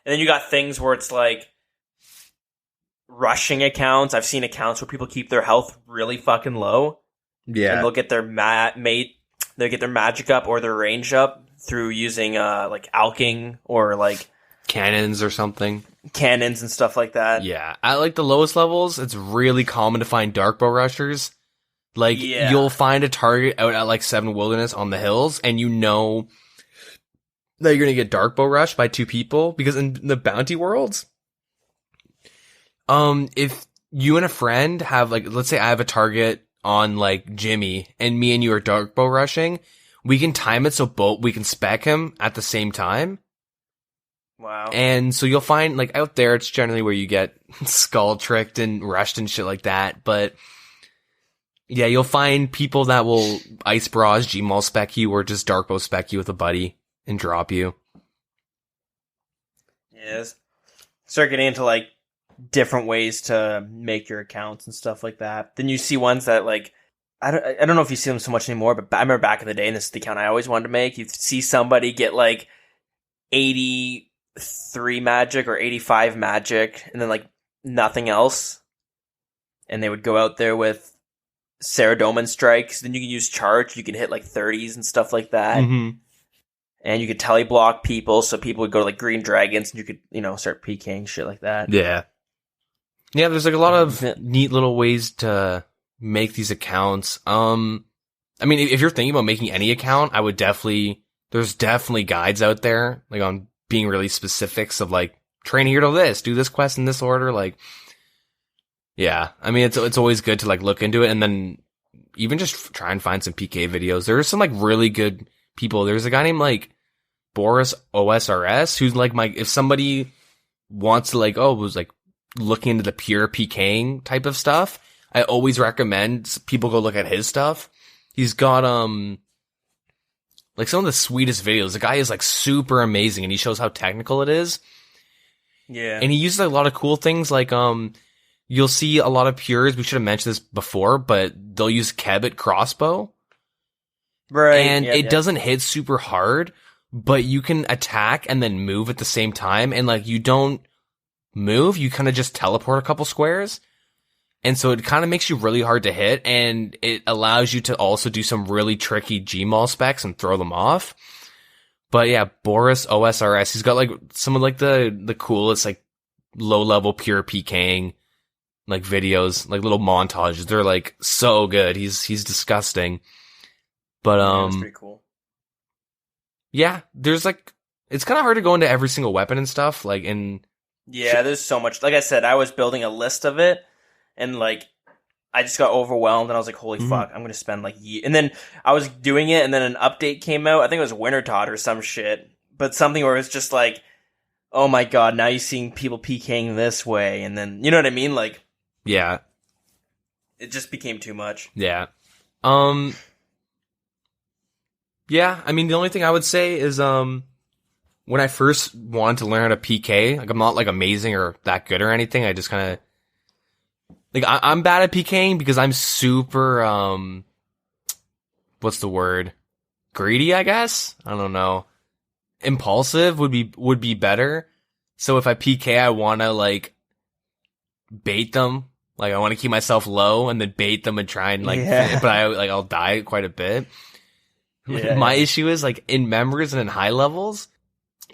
And then you got things where it's like, rushing accounts. I've seen accounts where people keep their health really fucking low.
Yeah.
And they'll get their they'll get their magic up or their range up through using like alking or like
cannons or something.
Cannons and stuff like that.
Yeah. At like the lowest levels, it's really common to find dark bow rushers. Like you'll find a target out at like 7 Wilderness on the hills, and you know that you're gonna get dark bow rushed by 2 people, because in the bounty worlds, if you and a friend have, like, let's say I have a target on, like, Jimmy, and me and you are dark bow rushing, we can time it so we can spec him at the same time.
Wow.
And so you'll find, like, out there, it's generally where you get skull tricked and rushed and shit like that, but yeah, you'll find people that will ice barrage, Gmaul spec you, or just dark bow spec you with a buddy and drop you.
Yes. Start getting into, like, different ways to make your accounts and stuff like that. Then you see ones that, like, I don't know if you see them so much anymore, but I remember back in the day, and this is the account I always wanted to make, you'd see somebody get like 83 magic or 85 magic, and then like nothing else, and they would go out there with Saradomin strikes. Then you can use charge. You can hit like 30s and stuff like that.
Mm-hmm.
And you could teleblock people, so people would go to like green dragons, and you could, start PKing shit like that.
Yeah. Yeah, there's like a lot of neat little ways to make these accounts. I mean, if you're thinking about making any account, there's definitely guides out there, like on being really specifics of like, train here to this, do this quest in this order, like, yeah. I mean, it's always good to like look into it, and then even just try and find some PK videos. There's some like really good people. There's a guy named like Boris OSRS, who's like if somebody wants to like, was like looking into the pure PKing type of stuff, I always recommend people go look at his stuff. He's got, like some of the sweetest videos. The guy is like super amazing, and he shows how technical it is.
Yeah.
And he uses a lot of cool things like, you'll see a lot of pures. We should have mentioned this before, but they'll use Kebbit crossbow.
Right.
And it doesn't hit super hard, but you can attack and then move at the same time. And like, you don't move, you kind of just teleport a couple squares. And so it kind of makes you really hard to hit, and it allows you to also do some really tricky Gmaul specs and throw them off. But yeah, Boris OSRS, he's got like some of like the coolest like low level pure PKing like videos, like little montages. They're like so good. He's disgusting. But
that's pretty cool.
Yeah, there's like, it's kind of hard to go into every single weapon and stuff. Like
there's so much. Like I said, I was building a list of it, and like I just got overwhelmed, and I was like, holy fuck, I'm going to spend like and then I was doing it, and then an update came out. I think it was Wintertot or some shit, but something where it's just like, oh my god, now you're seeing people PKing this way, and then, you know what I mean? Like,
yeah,
it just became too much.
Yeah. Yeah, I mean, the only thing I would say is, when I first wanted to learn how to PK, like I'm not like amazing or that good or anything. I just kind of, like, I'm bad at PKing because I'm super, what's the word? Greedy, I guess? I don't know. Impulsive would be better. So if I PK, I want to like bait them. Like I want to keep myself low and then bait them and try and like, but I'll die quite a bit. Yeah. My issue is like in members and in high levels,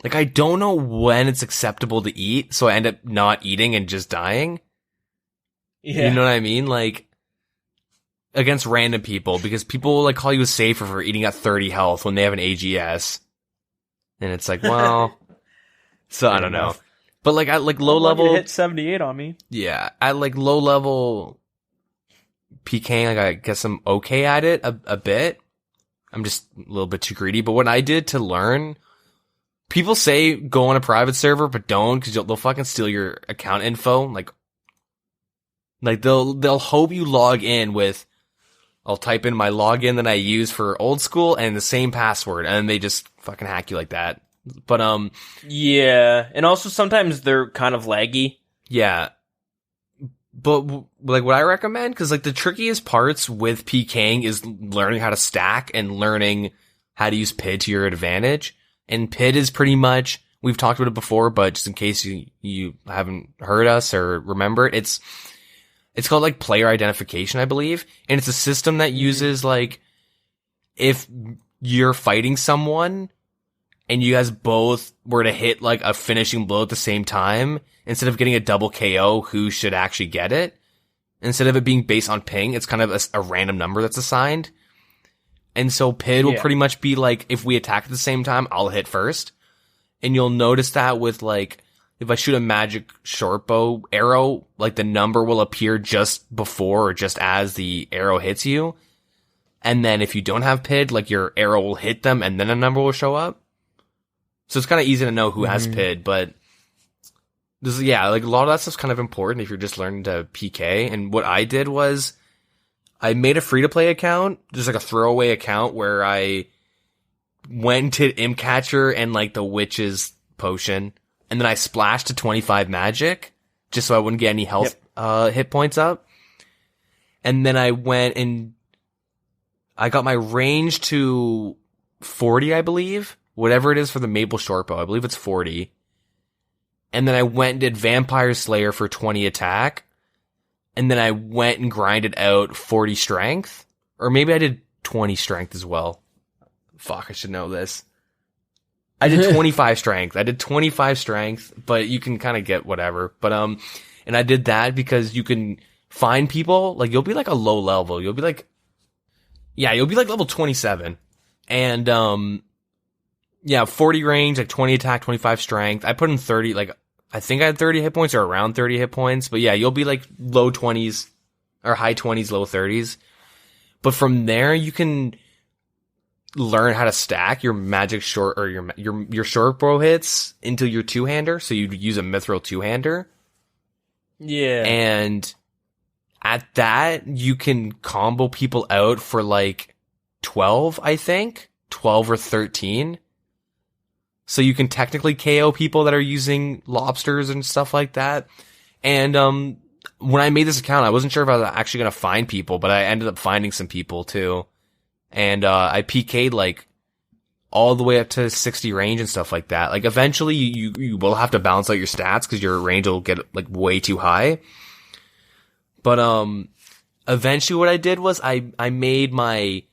like I don't know when it's acceptable to eat. So I end up not eating and just dying. Yeah. You know what I mean? Like, against random people, because people will like call you a safer for eating at 30 health when they have an AGS. And it's like, well, so I don't know. But like, at like low level,
hit 78 on me.
Yeah. At like low level PKing, like I guess I'm okay at it a bit. I'm just a little bit too greedy. But what I did to learn, people say go on a private server, but don't, because they'll fucking steal your account info. Like they'll hope you log in with, I'll type in my login that I use for Old School and the same password, and they just fucking hack you like that. But
yeah, and also sometimes they're kind of laggy.
Yeah. But like what I recommend, because like the trickiest parts with PKing is learning how to stack and learning how to use PID to your advantage. And PID is pretty much, we've talked about it before, but just in case you haven't heard us or remember it, it's called like player identification, I believe. And it's a system that uses like, if you're fighting someone and you guys both were to hit like a finishing blow at the same time, instead of getting a double KO, who should actually get it? Instead of it being based on ping, it's kind of a random number that's assigned. And so PID will pretty much be like, if we attack at the same time, I'll hit first. And you'll notice that with like, if I shoot a magic short bow arrow, like the number will appear just before or just as the arrow hits you. And then if you don't have PID, like your arrow will hit them and then a number will show up. So it's kind of easy to know who has PID, but this is, like a lot of that stuff's kind of important if you're just learning to PK. And what I did was I made a free-to-play account, just like a throwaway account where I went to Imcatcher and like the Witch's Potion, and then I splashed to 25 magic just so I wouldn't get any health hit points up. And then I went and I got my range to 40, I believe. Whatever it is for the Maple Shortbow. I believe it's 40. and then I went and did Vampire Slayer for 20 attack, and then I went and grinded out 40 strength, or maybe I did 20 strength as well. Fuck, I should know this. I did 25 strength. I did 25 strength, but you can kind of get whatever. But, and I did that because you can find people, like, you'll be like a low level. You'll be like level 27. And, 40 range, like 20 attack, 25 strength. I put in 30, like, I think I had 30 hit points or around 30 hit points. But yeah, you'll be like low 20s or high 20s, low 30s. But from there, you can learn how to stack your magic short or your short bow hits into your two-hander. So you'd use a mithril two-hander.
Yeah.
And at that, you can combo people out for like 12, I think. 12 or 13. So you can technically KO people that are using lobsters and stuff like that. And when I made this account, I wasn't sure if I was actually going to find people, but I ended up finding some people too. And I PK'd like all the way up to 60 range and stuff like that. Like eventually you will have to balance out your stats because your range will get like way too high. But eventually what I did was I made my,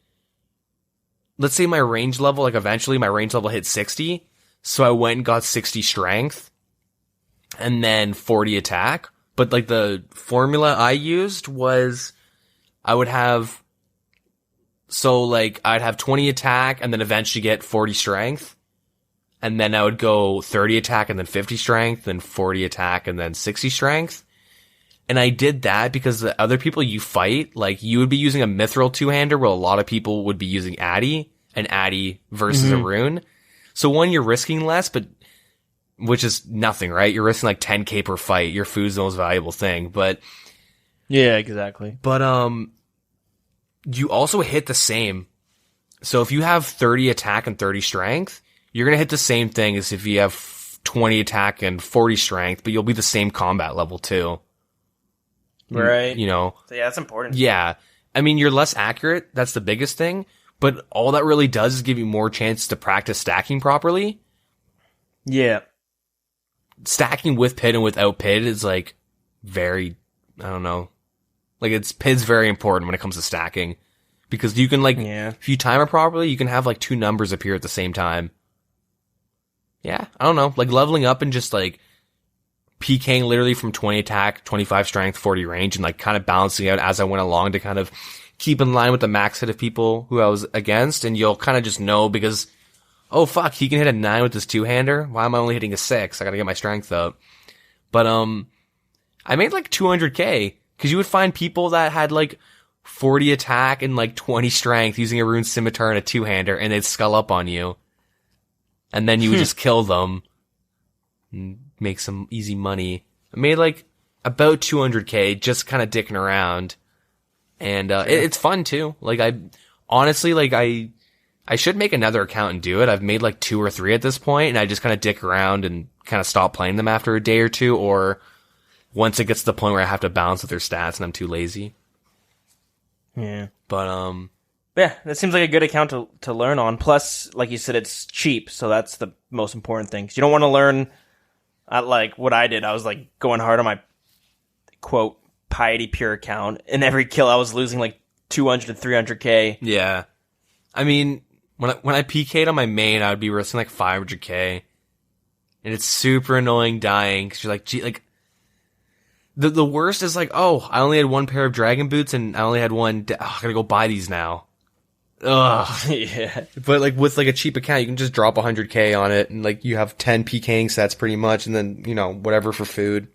let's say my range level, like eventually my range level hit 60. So I went and got 60 strength and then 40 attack. But like the formula I used was I would have, so like I'd have 20 attack and then eventually get 40 strength. And then I would go 30 attack and then 50 strength, then 40 attack and then 60 strength. And I did that because the other people you fight, like you would be using a mithril two-hander where a lot of people would be using Addy, an Addy versus a rune. So one, you're risking less, but which is nothing, right? You're risking like 10k per fight. Your food's the most valuable thing, but
yeah, exactly.
But you also hit the same. So if you have 30 attack and 30 strength, you're gonna hit the same thing as if you have 20 attack and 40 strength, but you'll be the same combat level too.
Right.
You know.
So yeah, that's important.
Yeah. I mean, you're less accurate. That's the biggest thing. But all that really does is give you more chance to practice stacking properly.
Yeah.
Stacking with PID and without PID is like very, I don't know. Like PID's very important when it comes to stacking. Because you can like, if you time it properly, you can have like two numbers appear at the same time. Yeah, I don't know. Like leveling up and just like PKing literally from 20 attack, 25 strength, 40 range and like kind of balancing out as I went along to kind of keep in line with the max hit of people who I was against, and you'll kind of just know because, oh fuck, he can hit a 9 with this two-hander. Why am I only hitting a 6? I gotta get my strength up. But I made like 200k because you would find people that had like 40 attack and like 20 strength using a rune scimitar and a two-hander, and they'd skull up on you, and then you would just kill them and make some easy money. I made like about 200k just kind of dicking around. And it's fun too. Like I honestly, like I should make another account and do it. I've made like 2 or 3 at this point, and I just kind of dick around and kind of stop playing them after a day or two, or once it gets to the point where I have to balance with their stats and I'm too lazy.
Yeah.
But
yeah, that seems like a good account to learn on. Plus, like you said, it's cheap, so that's the most important thing. 'Cause you don't want to learn at like what I did. I was like going hard on my quote Piety Pure account, and every kill I was losing like 200 to 300k.
Yeah, I mean, when I PK'd on my main, I would be risking like 500k, and it's super annoying dying because you're like, gee, like the worst is like, oh, I only had 1 pair of dragon boots and I only had one. I gotta go buy these now. Ugh.
Yeah.
But like with like a cheap account, you can just drop 100k on it, and like you have 10 PKing sets pretty much, and then you know whatever for food.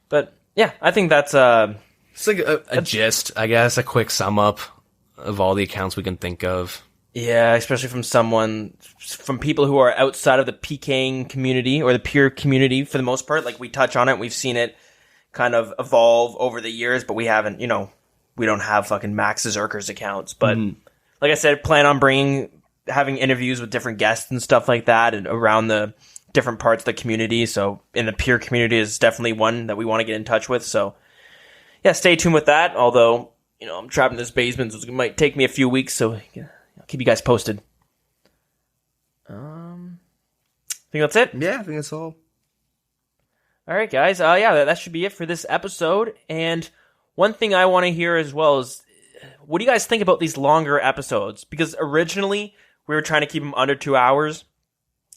But yeah, I think that's
it's like a gist, I guess, a quick sum up of all the accounts we can think of.
Yeah, especially from people who are outside of the PKing community or the pure community for the most part. Like we touch on it, we've seen it kind of evolve over the years, but we haven't, we don't have fucking Max Zerker's accounts. But like I said, plan on having interviews with different guests and stuff like that, and around the different parts of the community. So in the pure community is definitely one that we want to get in touch with. So yeah, stay tuned with that. Although, I'm trapped in this basement, so it might take me a few weeks. So I'll keep you guys posted. I think that's it.
Yeah, I think that's all.
All right, guys. Yeah, that should be it for this episode. And one thing I want to hear as well is, what do you guys think about these longer episodes? Because originally we were trying to keep them under 2 hours,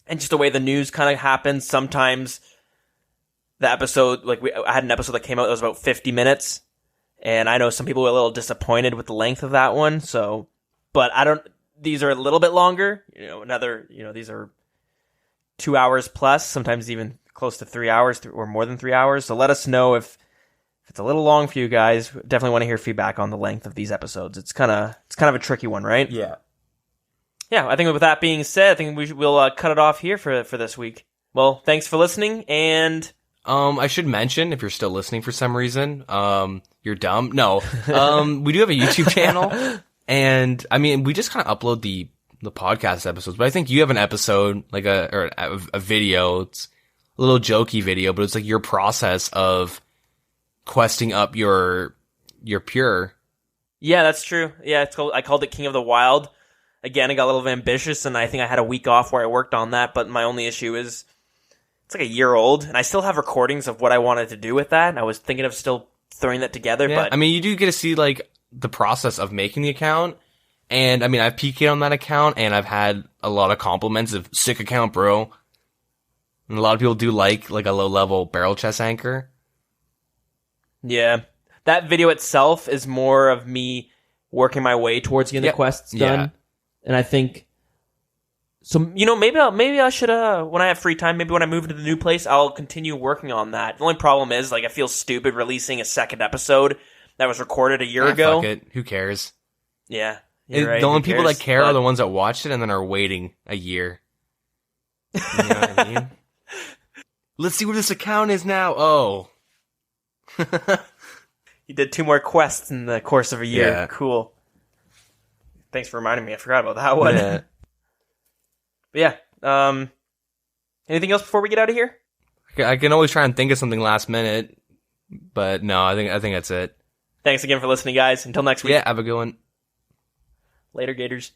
and just the way the news kind of happens, sometimes the episode, like I had an episode that came out that was about 50 minutes, and I know some people were a little disappointed with the length of that one. So, but these are a little bit longer. These are 2 hours plus, sometimes even close to 3 hours or more than 3 hours. So let us know if it's a little long for you guys. Definitely want to hear feedback on the length of these episodes. It's kind of a tricky one, right?
Yeah.
Yeah, I think with that being said, I think we'll cut it off here for this week. Well, thanks for listening, and
I should mention, if you're still listening for some reason, you're dumb. No. We do have a YouTube channel, and I mean, we just kind of upload the podcast episodes, but I think you have an episode, like a video. It's a little jokey video, but it's like your process of questing up your pure.
Yeah, that's true. Yeah, I called it King of the Wild. Again, I got a little ambitious, and I think I had a week off where I worked on that, but my only issue is it's like a year old, and I still have recordings of what I wanted to do with that, and I was thinking of still throwing that together.
Yeah,
but
I mean, you do get to see like the process of making the account, and I mean, I've PK'd on that account, and I've had a lot of compliments of sick account, bro. And a lot of people do like a low-level barrel chest anchor.
Yeah, that video itself is more of me working my way towards getting the quests done.
Yeah.
And I think, so, maybe I should, when I have free time, maybe when I move into the new place, I'll continue working on that. The only problem is, like, I feel stupid releasing a second episode that was recorded a year ago.
Fuck it. Who cares?
Yeah. Right.
The only people that care are the ones that watched it and then are waiting a year. You know what I mean? Let's see where this account is now. Oh.
You did 2 more quests in the course of a year.
Yeah.
Cool. Thanks for reminding me. I forgot about that one.
Yeah.
But yeah. Anything else before we get out of here?
I can always try and think of something last minute, but no, I think that's it.
Thanks again for listening, guys. Until next week.
Yeah, have a good one.
Later, Gators.